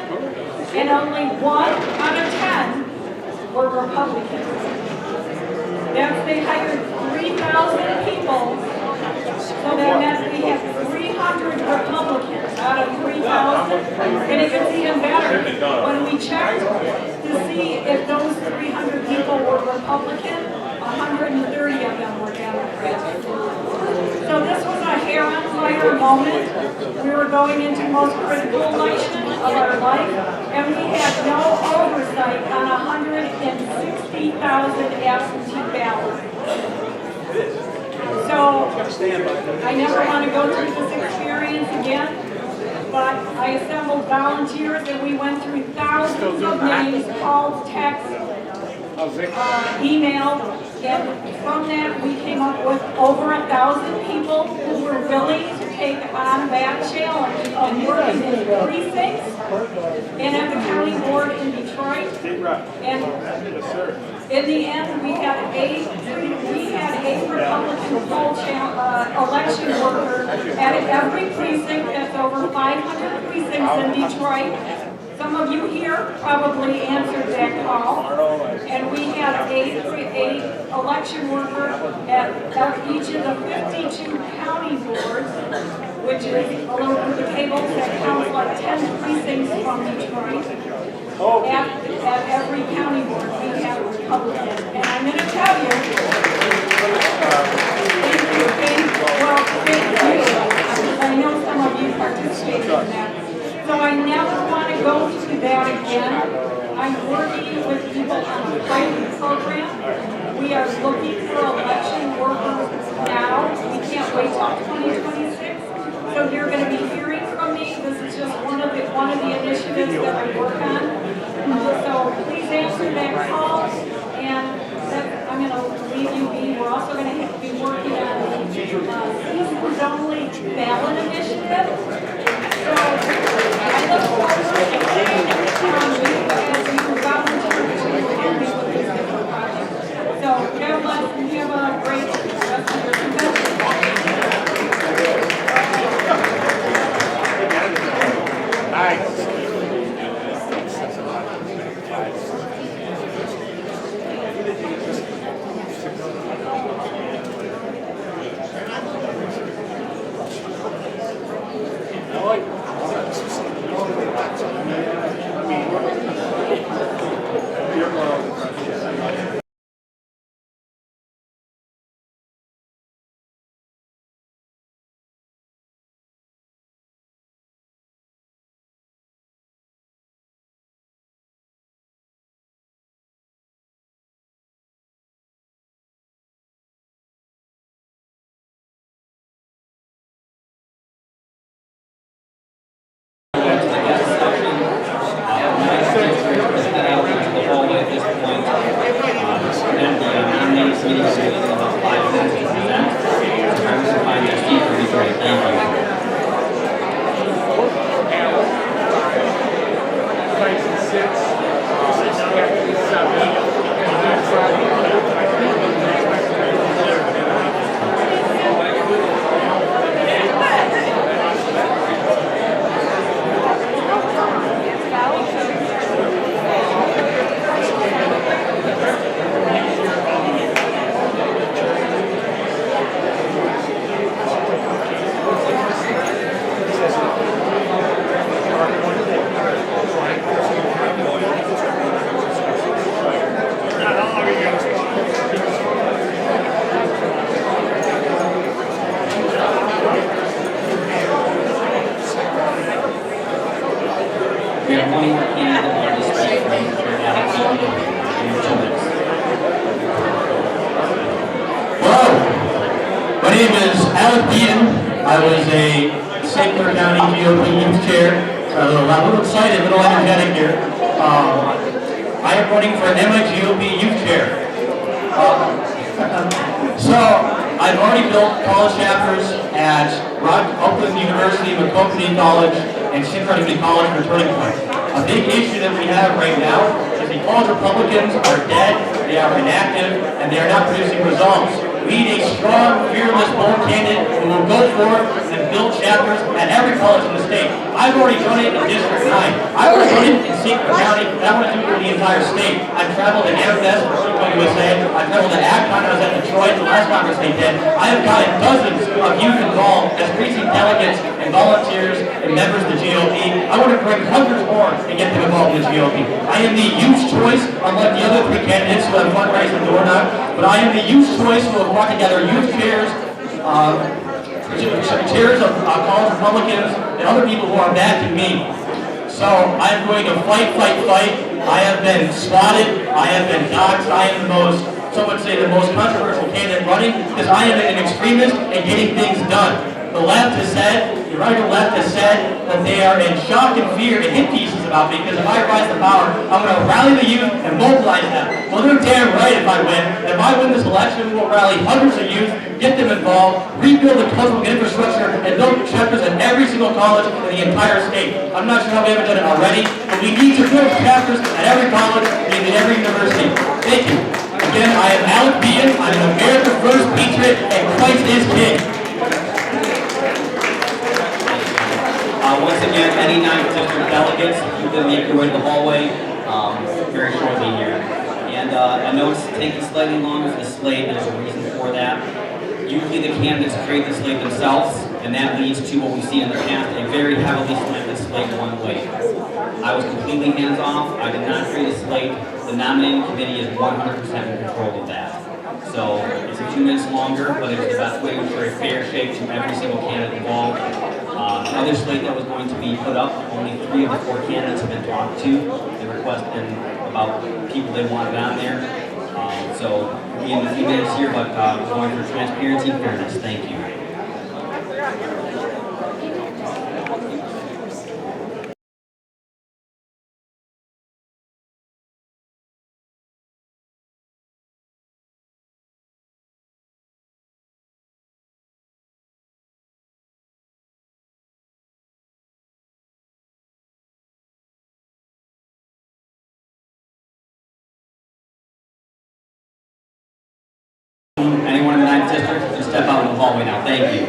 and only 1 out of 10 were Republicans. They hired 3,000 people, so that meant we had 300 Republicans out of 3,000, and it gets even better. When we checked to see if those 300 people were Republican, 130 of them were Democrats. So this was a hair on fire moment. We were going into the most critical election of our life, and we had no oversight on 160,000 absentee ballots. So I never want to go through this experience again, but I assembled volunteers and we went through thousands of names, calls, texts, email, and from that we came up with over 1,000 people who were willing to take on that challenge of working in precincts and at the county board in Detroit. And in the end, we had a Republican poll election worker at every precinct. That's over 500 precincts in Detroit. Some of you here probably answered that call, and we had a election worker at each of the 52 county boards, which is a little group of tables that counts like 10 precincts from Detroit. At every county board, we have a Republican, and I'm going to tell you, thank you. I know some of you participated in that. So I never want to go through that again. I'm working with people on a pilot program. We are looking for election workers now. We can't wait till 2026. So you're going to be hearing from me. This is just one of the initiatives that I work on. So please answer that call, and I'm going to leave you be. We're also going to be working on the citizens only ballot initiative. So I look forward to hearing from you as you volunteer to help me with these different projects. So God bless and have a great rest of your convention. Nice. St. Clair County GOP Youth Chair. I'm a little excited, a little energetic here. I am running for an MIGOP Youth Chair. So, I've already built college chapters at Oakland University, Macomb College, and Shinra College for Turning Point. A big issue that we have right now is the college Republicans are dead, they are inactive, and they are not producing results. We need a strong, fearless, bold candidate who will go forth and build chapters at every college in the state. I've already done it in District 9. I've already done it in St. Clair County, and I want to do it for the entire state. I've traveled to Amethyst, USA. I've traveled to Akron. I was at Detroit, the last conference they did. I have gotten dozens of youth involved as precinct delegates and volunteers and members of the GOP. I want to bring hundreds more and get them involved in the GOP. I am the youth choice, unlike the other three candidates who have fundraised and door knock, but I am the youth choice who have brought together youth chairs, chairs of college Republicans, and other people who are backing me. So I'm going to fight. I have been swatted, I have been doxxed, I am the most, some would say the most controversial candidate running, because I am an extremist and getting things done. The left has said, the radical left has said that they are in shock and fear and hit pieces about me, because if I rise to power, I'm going to rally the youth and mobilize them. Well, they're damn right if I win. If I win this election, we'll rally hundreds of youth, get them involved, rebuild the cultural infrastructure, and build chapters at every single college in the entire state. I'm not sure how we haven't done it already, but we need to build chapters at every college and in every university. Thank you. Again, I am Alec Bean. I'm an America's first patriot, and Christ is King. Once again, any 9th district delegates, you can make your way to the hallway very shortly here. And I know it's taking slightly longer for the slate. There's a reason for that. Usually the candidates create the slate themselves, and that leads to what we see in the past, a very heavily slanted slate one way. I was completely hands-off. I did not create a slate. The nominating committee is 100% in control of that. So it's a few minutes longer, but it's the best way to ensure a fair shake to every single candidate involved. The other slate that was going to be put up, only 3 of the 4 candidates have been talked to. They requested about people they wanted on there. So we'll be in a few minutes here, but going for transparency and fairness. Thank you. Anyone in the 9th district, just step out in the hallway now. Thank you.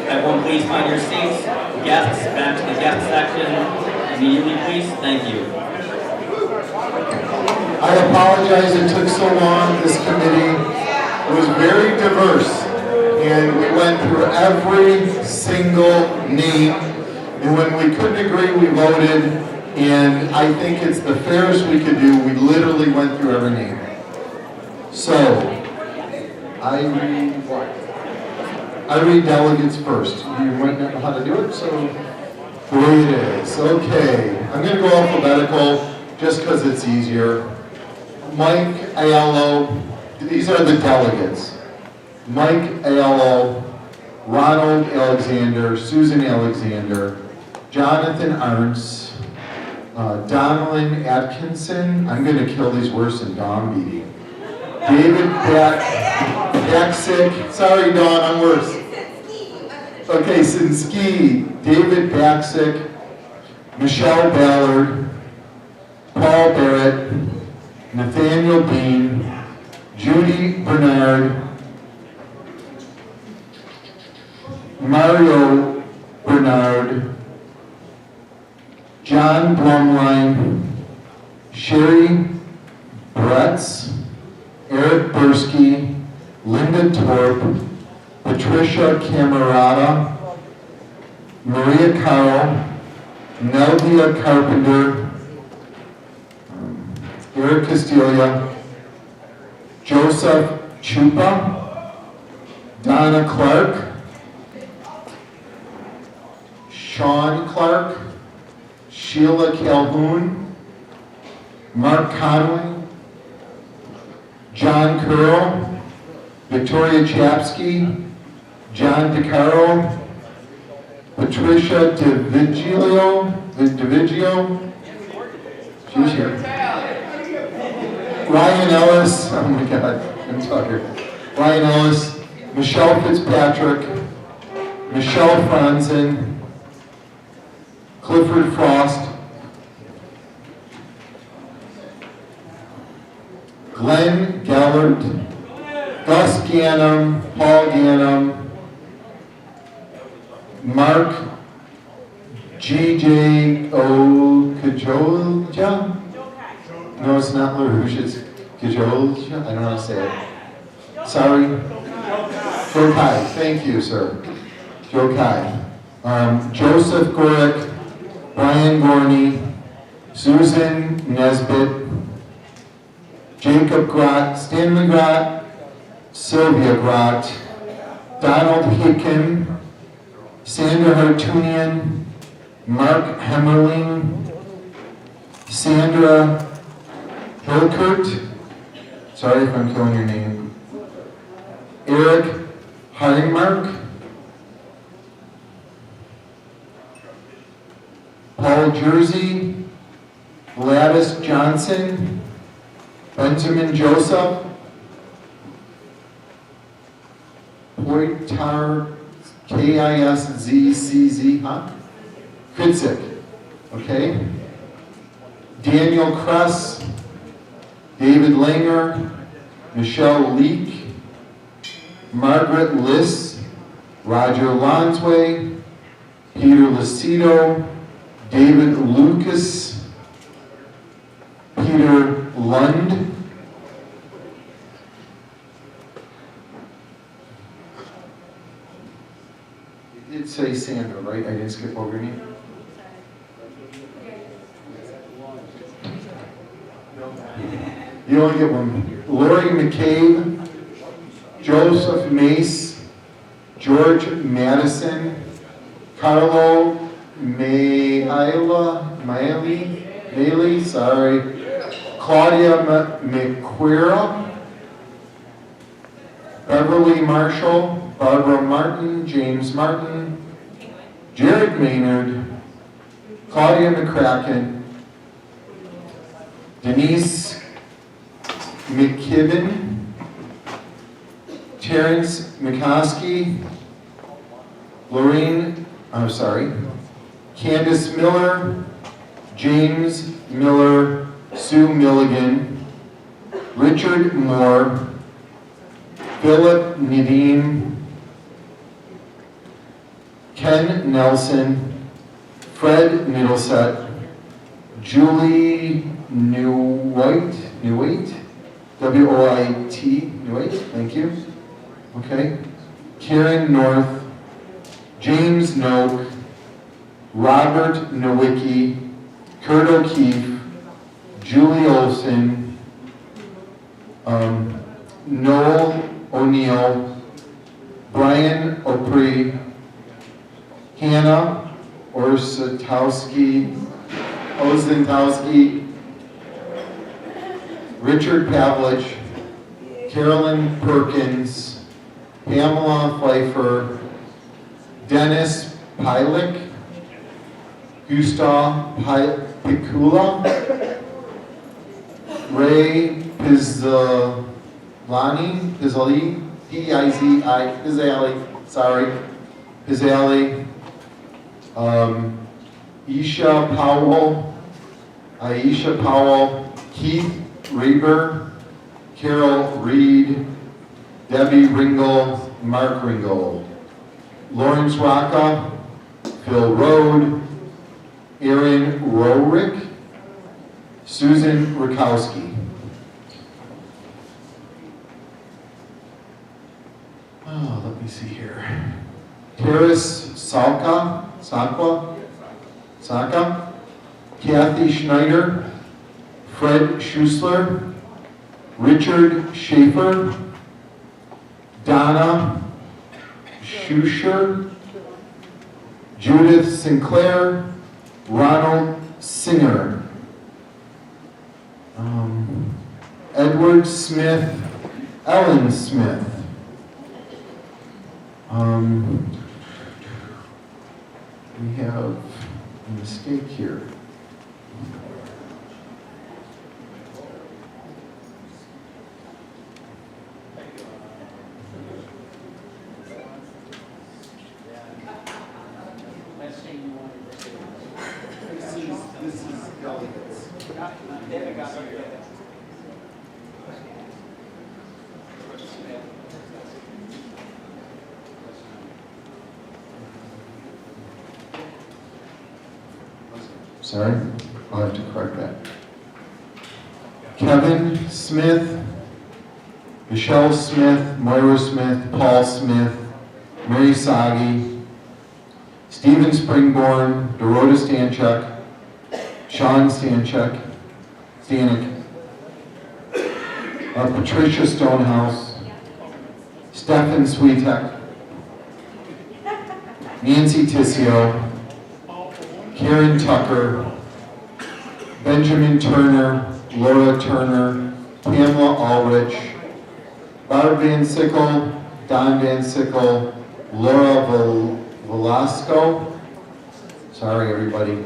Everyone please find your seats. Guests, back to the guest section immediately, please. Thank you. I apologize it took so long. This committee was very diverse, and we went through every single name, and when we couldn't agree, we voted, and I think it's the fairest we could do. We literally went through every name. So, I read delegates first. You might not know how to do it, so the way it is. Okay, I'm going to go alphabetical just because it's easier. Mike Aiello, these are the delegates. Mike Aiello, Ronald Alexander, Susan Alexander, Jonathan Arntz, Donalyn Atkinson, I'm going to kill these worse than Dawn beating. David Baksick, sorry Dawn, I'm worse. Okay, Sinski, David Baksick, Michelle Ballard, Paul Barrett, Nathaniel Bean, Judy Bernard, Mario Bernard, John Blumline, Sherry Bretz, Eric Bursky, Linda Torp, Patricia Camerata, Maria Carl, Nelvia Carpenter, Eric Castilla, Joseph Chupa, Donna Clark, Sean Clark, Sheila Calhoun, Mark Conway, John Curl, Victoria Chapsky, John DeCaro, Patricia DeVigilio, she's here. Ryan Ellis, oh my God, I'm talking. Ryan Ellis, Michelle Fitzpatrick, Michelle Franzen, Clifford Frost, Glenn Gellert, Gus Ganem, Paul Ganem, Mark G.J. Okajolja? No, it's not LaRouche, it's Kajolja, I don't know how to say it. Sorry. Joe Kai, thank you, sir. Joe Kai. Joseph Gorick, Brian Gorney, Susan Nesbitt, Jacob Grott, Stanley Grott, Sylvia Grott, Donald Hicken, Sandra Hartunian, Mark Hemmerling, Sandra Hilkert, sorry if I'm killing your name, Eric Heinmark, Paul Jersey, Gladys Johnson, Benjamin Joseph, Poitar, Kiszcz, huh? Kritzik, okay? Daniel Kress, David Langer, Michelle Leak, Margaret Liss, Roger Lonsway, Peter Lucido, David Lucas, Peter Lund, you did say Sandra, right? I didn't skip over your name. You only get one. Lori McCabe, Joseph Mace, George Madison, Carlo Mailey, sorry, Claudia McQuarrie, Beverly Marshall, Barbara Martin, James Martin, Jared Maynard, Claudia McCracken, Denise McKibben, Terrence McCoskey, Candace Miller, James Miller, Sue Milligan, Richard Moore, Philip Nadeem, Ken Nelson, Fred Middleset, Julie Newhite, W-O-I-T, Newhite, thank you. Okay. Karen North, James Noak, Robert Nowicki, Kurt O'Keefe, Julie Olson, Noel O'Neill, Brian Opry, Hannah Orzentowski, Richard Pavlich, Carolyn Perkins, Pamela Pfeiffer, Dennis Pilik, Gustav Picula, Ray Pizzali, P-I-Z-I, Pizzali, sorry, Pizzali, Aisha Powell, Keith Reber, Carol Reed, Debbie Ringgold, Mark Ringgold, Lawrence Rocca, Phil Rode, Aaron Rorick, Susan Rakowski. Oh, let me see here. Paris Saka, Kathy Schneider, Fred Schussler, Richard Schaefer, Donna Schuscher, Judith Sinclair, Ronald Singer, Edward Smith, Ellen Smith, we have a mistake here. Sorry, I'll have to correct that. Kevin Smith, Michelle Smith, Moira Smith, Paul Smith, Mary Sagi, Stephen Springborn, Dorota Stanchuk, Sean Stanek, Patricia Stonehouse, Stephen Sweetek, Nancy Tissio, Karen Tucker, Benjamin Turner, Laura Turner, Pamela Ulrich, Barb VanSyckel, Don VanSyckel, Laura Velasco, sorry everybody,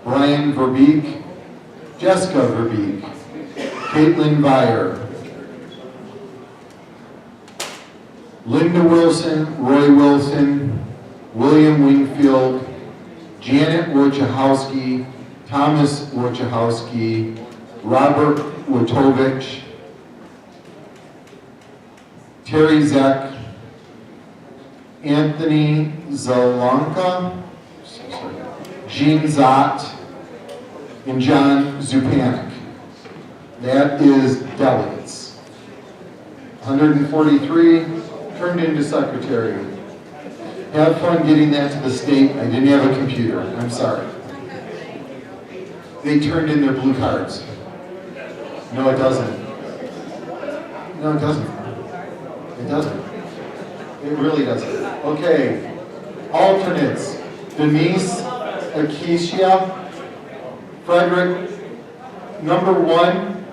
Brian Verbeek, Jessica Verbeek, Caitlin Vire, Linda Wilson, Roy Wilson, William Wingfield, Janet Wojciechowski, Thomas Wojciechowski, Robert Wotovich, Terry Zek, Anthony Zalanka, Jean Zott, and John Zupanik. That is delegates. 143 turned into secretary. Have fun getting that to the state. I didn't have a computer. I'm sorry. They turned in their blue cards. No, it doesn't. No, it doesn't. It doesn't. It really doesn't. Okay. Alternates. Denise Acacia. Frederick. Number 1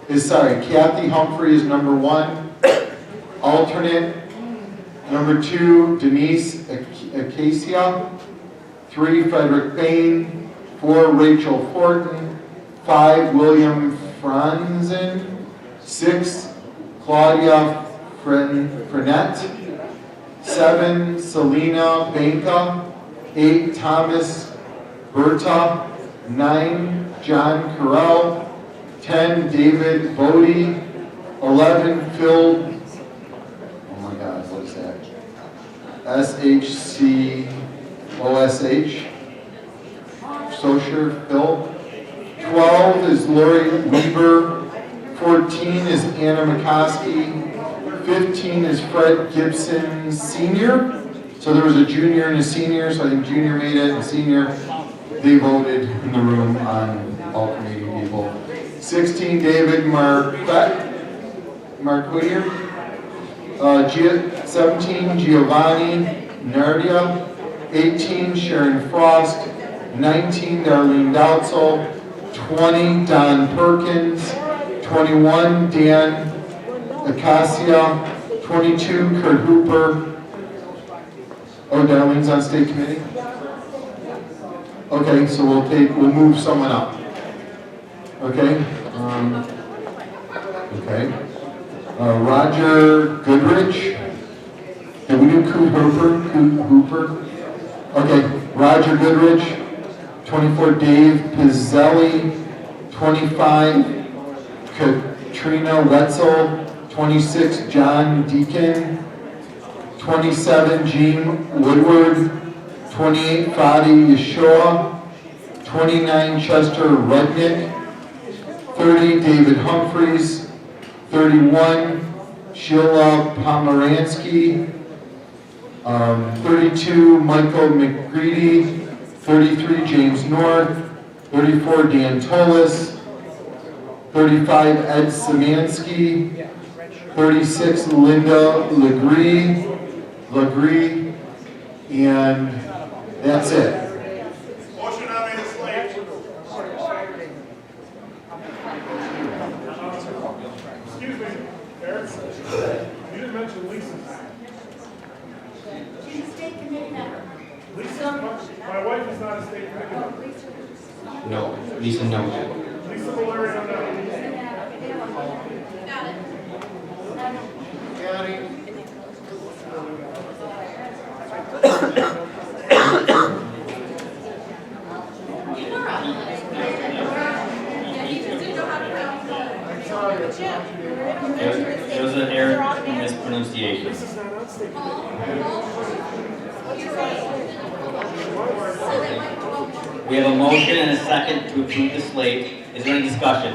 is, Kathy Humphrey is number 1. Alternate. Number 2, Denise Acacia. 3, Frederick Payne. 4, Rachel Fortin. 5, William Franzen. 6, Claudia Frenette. 7, Selena Banka. 8, Thomas Berta. 9, John Carell. 10, David Bodie. 11, Phil, oh my God, what is that? SHCOSH. Socher, Phil. 12 is Lori Weber. 14 is Anna McCoskey. 15 is Fred Gibson Sr. So there was a junior and a senior, so I think junior made it and senior, they voted in the room on alternating people. 16, David Marquette. 17, Giovanni Nardia. 18, Sharon Frost. 19, Darlene Doutzel. 20, Don Perkins. 21, Dan Acacia. 22, Kurt Hooper. Oh, Darlene's on state committee? Okay, so we'll move someone up. Okay? Roger Goodrich. Did we do Coot Hooper? Okay, Roger Goodrich. 24, Dave Pizzelli. 25, Katrina Wetzel. 26, John Deacon. 27, Gene Woodward. 28, Fadi Yeshua. 29, Chester Rudnick. 30, David Humphreys. 31, Sheila Pomeransky. 32, Michael McGreedy. 33, James North. 34, Dan Tolis. 35, Ed Szymanski. 36, Linda Legree. And That's it. Motion on the slate. Excuse me, Eric, you didn't mention Lisa's. She's a state committee member. Lisa, my wife is not a state committee member. No, Lisa, no. Lisa Valerio, no. It was an error, mispronunciation. We have a motion and a second to approve the slate. Is there any discussion?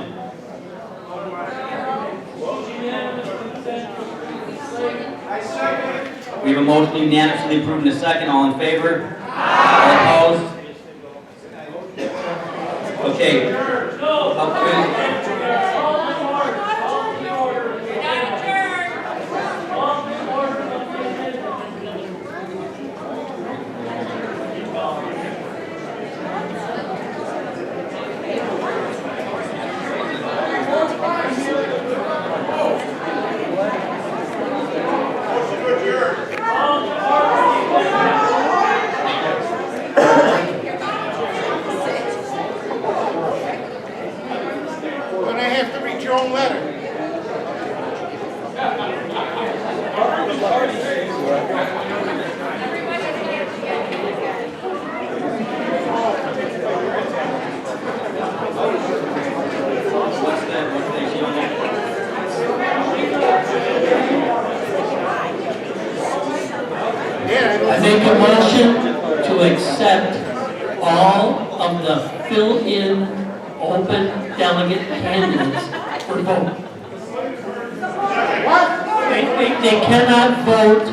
We have a motion unanimously approved and a second. All in favor? All opposed? Okay. When I have to read your own letter. I make a motion to accept all of the fill-in open delegate candidates for vote. They cannot vote.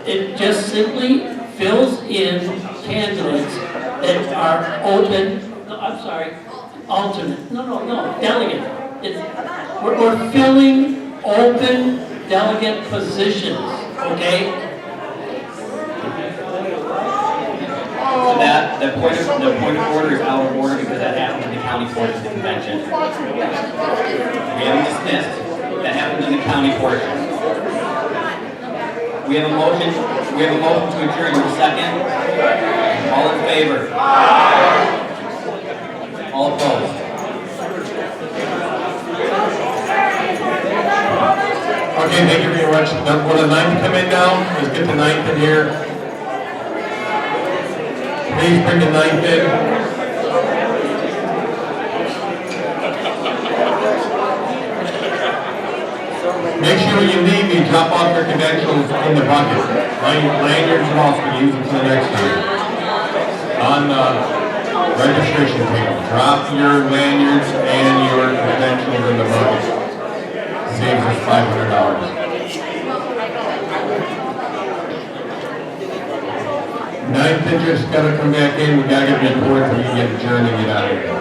It just simply fills in candidates that are open, no, I'm sorry, alternate, no, delegate. We're filling open delegate positions, okay? So the point of order is out of order because that happened in the county portion of the convention. We haven't dismissed. That happened in the county portion. We have a motion to adjourn. In a second. All in favor? All opposed? Okay, thank you very much. Now, will the ninth come in now? Let's get the ninth in here. Please bring the ninth in. Make sure you leave me, drop off your credentials in the bucket. Lanyards and all, for use them for the next year. On registration table, drop your lanyards and your credentials in the bucket. Saves us $500. Ninth interest gotta come back in, we gotta get the report so we can get adjourned and get out of here.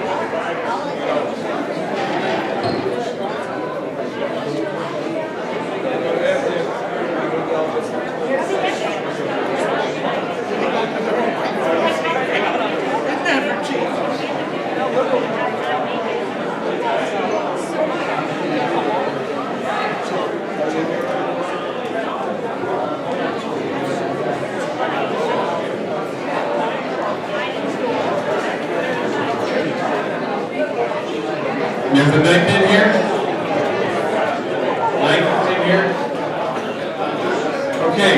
There's the ninth in here? Ninth in here? Okay.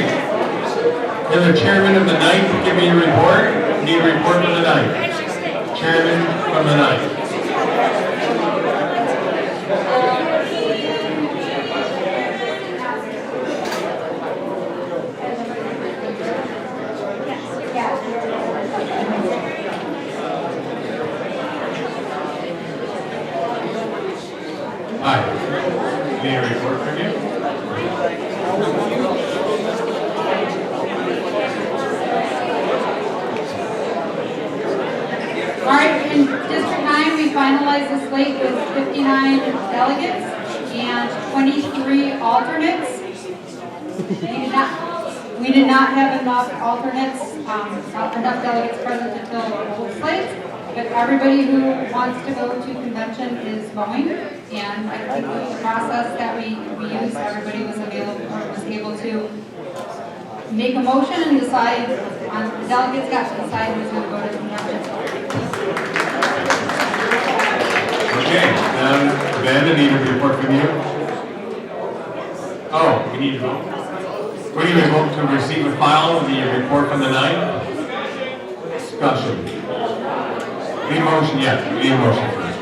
Will the chairman of the ninth give me a report? Need a report from the ninth. Chairman from the ninth. Hi. Need a report from you? All right, in District 9, we finalized the slate with 59 delegates and 23 alternates. We did not have enough alternates, enough delegates present to fill the whole slate, but everybody who wants to go to convention is going, and I think with the process that we used, everybody was able to make a motion and decide, the delegates got to decide who's going to go to convention. Okay, Ben, I need a report from you. Oh, we need to vote. We need to vote to receive and file the report from the night. Discussion. Need a motion? Yes, we need a motion first.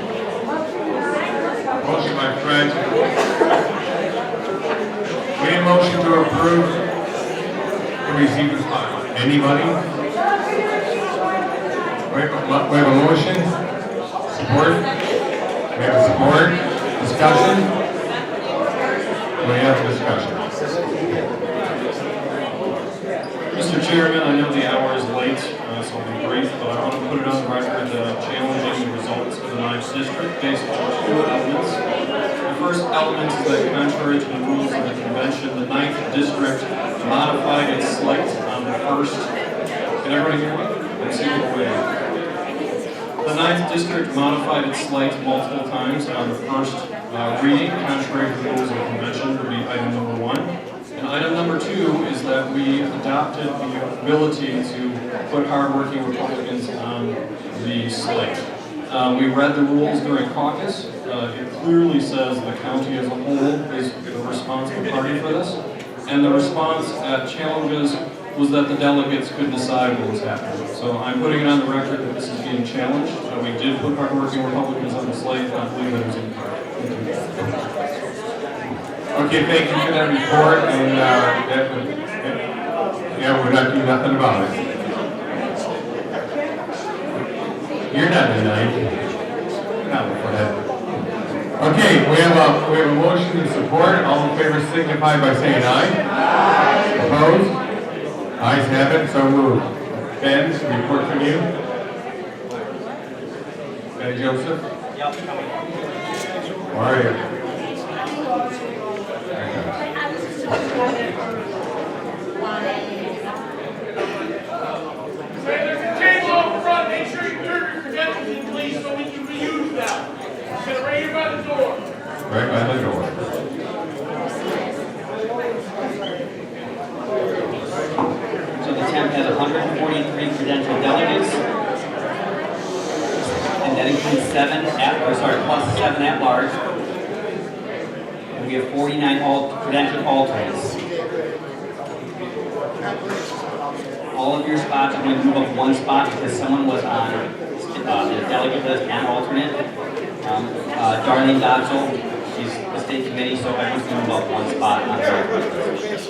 Motion by Fred. We need a motion to approve to receive and file. Anybody? We have a motion. Support. We have support. Discussion. We have discussion. Mr. Chairman, I know the hour is late, so I'll be brief, but I want to put it on the record challenging the results of the 9th District based on 2 elements. The first element is that contrary to the rules of the convention, the 9th District modified its slate on the first. Can everybody hear me? I'm seeing the way. The 9th District modified its slate multiple times on the first reading, contrary to the rules of the convention, would be item number 1. And item number 2 is that we adopted the ability to put hardworking Republicans on the slate. We read the rules during caucus. It clearly says the county as a whole is the responsible party for this. And the response at challenges was that the delegates could decide what was happening. So I'm putting it on the record that this is being challenged. We did put hardworking Republicans on the slate, and I believe that it was incorrect. Okay, thank you for that report, and yeah, we're not doing nothing about it. You're not denying. No, go ahead. Okay, we have a motion and support. All in favor signify by saying aye. Aye. Opposed? Ayes have it, so moved. Ben, report from you. Ben Joseph? Yep. How are you? There's a table up front. Make sure you turn your credentials in, please, so we can reuse them. It's right here by the door. Right by the door. So the 10th has 143 credential delegates, and that includes plus 7 at large. And we have 49 credential alternates. All of your spots are going to move up 1 spot because someone was on the delegate list and alternate. Darlene Dodson, she's the state committee, so everyone's going to move up 1 spot on the list.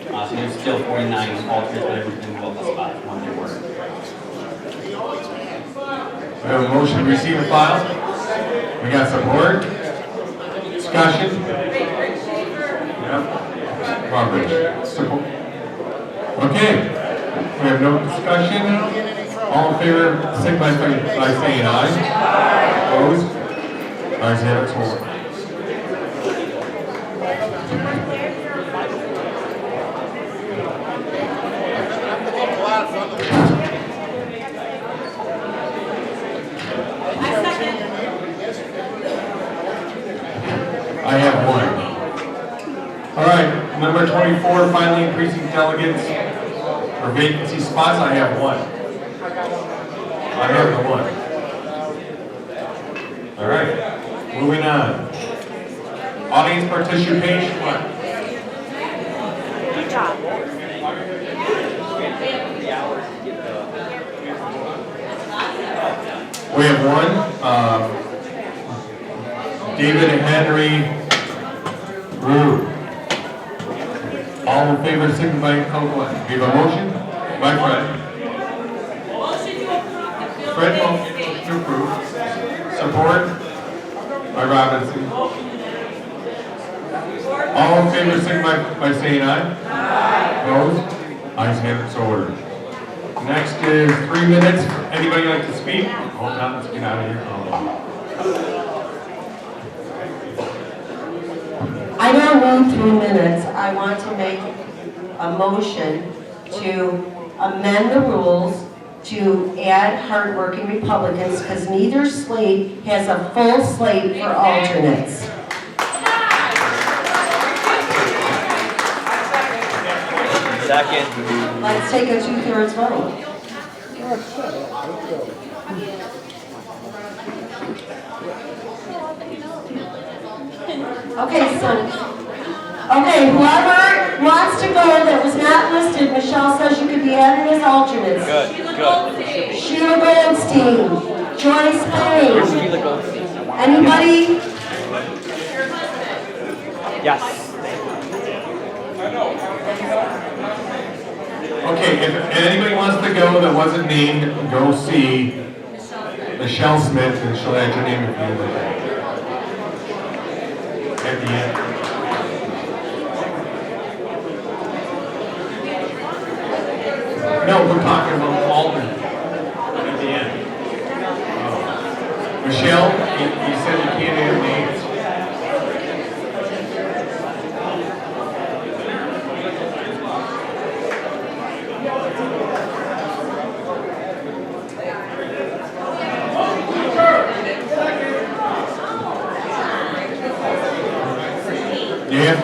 So there's still 49 alternates, but everyone's going to move up a spot from their work. We have a motion to receive and file. We got support. Discussion. Yep. Robert. Support. Okay. We have no discussion. All in favor, signify by saying aye. Opposed? Ayes have it, so ordered. I have 1. All right, number 24, finally increasing delegates for vacancy spots. I have 1. I have the 1. All right, moving on. Audience participation. Good job. We have 1. David and Henry Rue. All in favor, signify by one. We have a motion by Fred. Fred, motion to approve. Support by Robinson. All in favor, signify by saying aye. Aye. Opposed? Ayes have it, so ordered. Next is 3 minutes. Anybody like to speak? Hold on, let's get out of here. I don't need 3 minutes. I want to make a motion to amend the rules to add hardworking Republicans, because neither slate has a full slate for alternates. Second. Let's take a 2/3 vote. Okay, whoever wants to go that was not listed, Michelle says you could be added as alternates. Good. Sheila Goldstein, Joyce Payne. Anybody? Yes. Okay, if anybody wants to go that wasn't named, go see Michelle Smith, and she'll add your name if you would like. At the end. No, we're talking about alternate. At the end. Michelle, you said you can't add names. Yeah,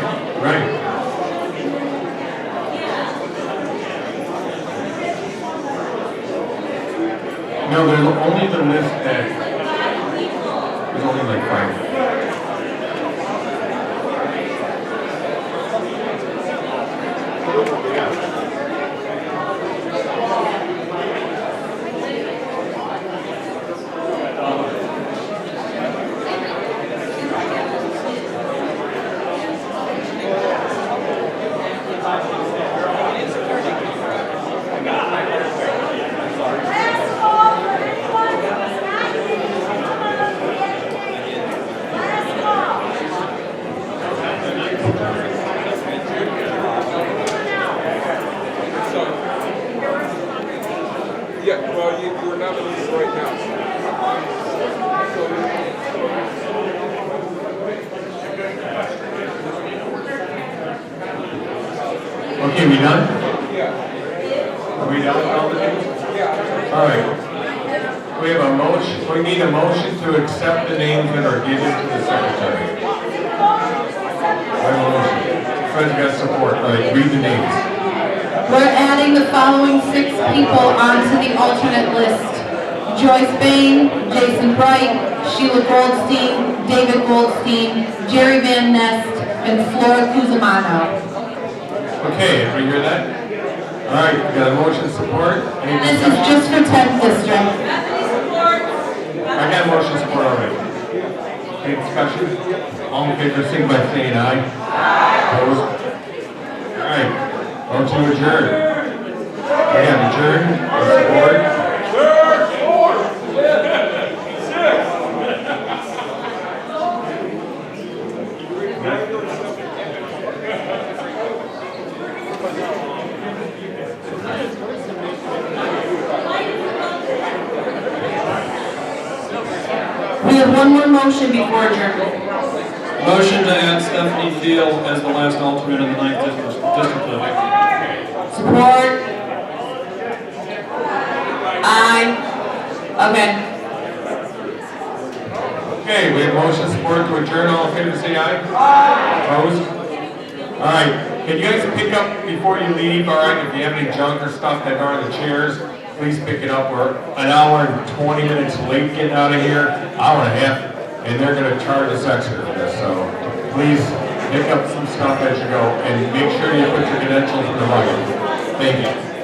right. No, there's only the list that, there's only like 5. Yeah, well, you're nominated right now. Okay, we done? Yeah. Are we done with all the names? Yeah. All right. We have a motion, we need a motion to accept the names that are given to the secretary. We have a motion. Fred's got support. All right, read the names. We're adding the following 6 people onto the alternate list. Joyce Bain, Jason Bright, Sheila Goldstein, David Goldstein, Jerry Van Nest, and Flora Cusimano. Okay, everybody hear that? All right, we got a motion support. Any This is discussion? just for 10th district. I got motion support already. Any discussion? All in favor, signify by saying aye. Opposed? All right. Motion to adjourn. We have adjourned or support. We have one more motion before adjournment. Motion to add Stephanie Field as the last alternate in the 9th district. Support. Aye. Okay. Okay, we have motion support to adjourn. All in favor, say aye. Aye. Opposed? All right. Can you guys pick up before you leave? All right. If you have any junk or stuff that are in the chairs, please pick it up. We're an hour and 20 minutes late getting out of here. Hour and a half, and they're going to charge us extra for this. So please pick up some stuff as you go, and make sure you put your credentials in the bucket. Thank you.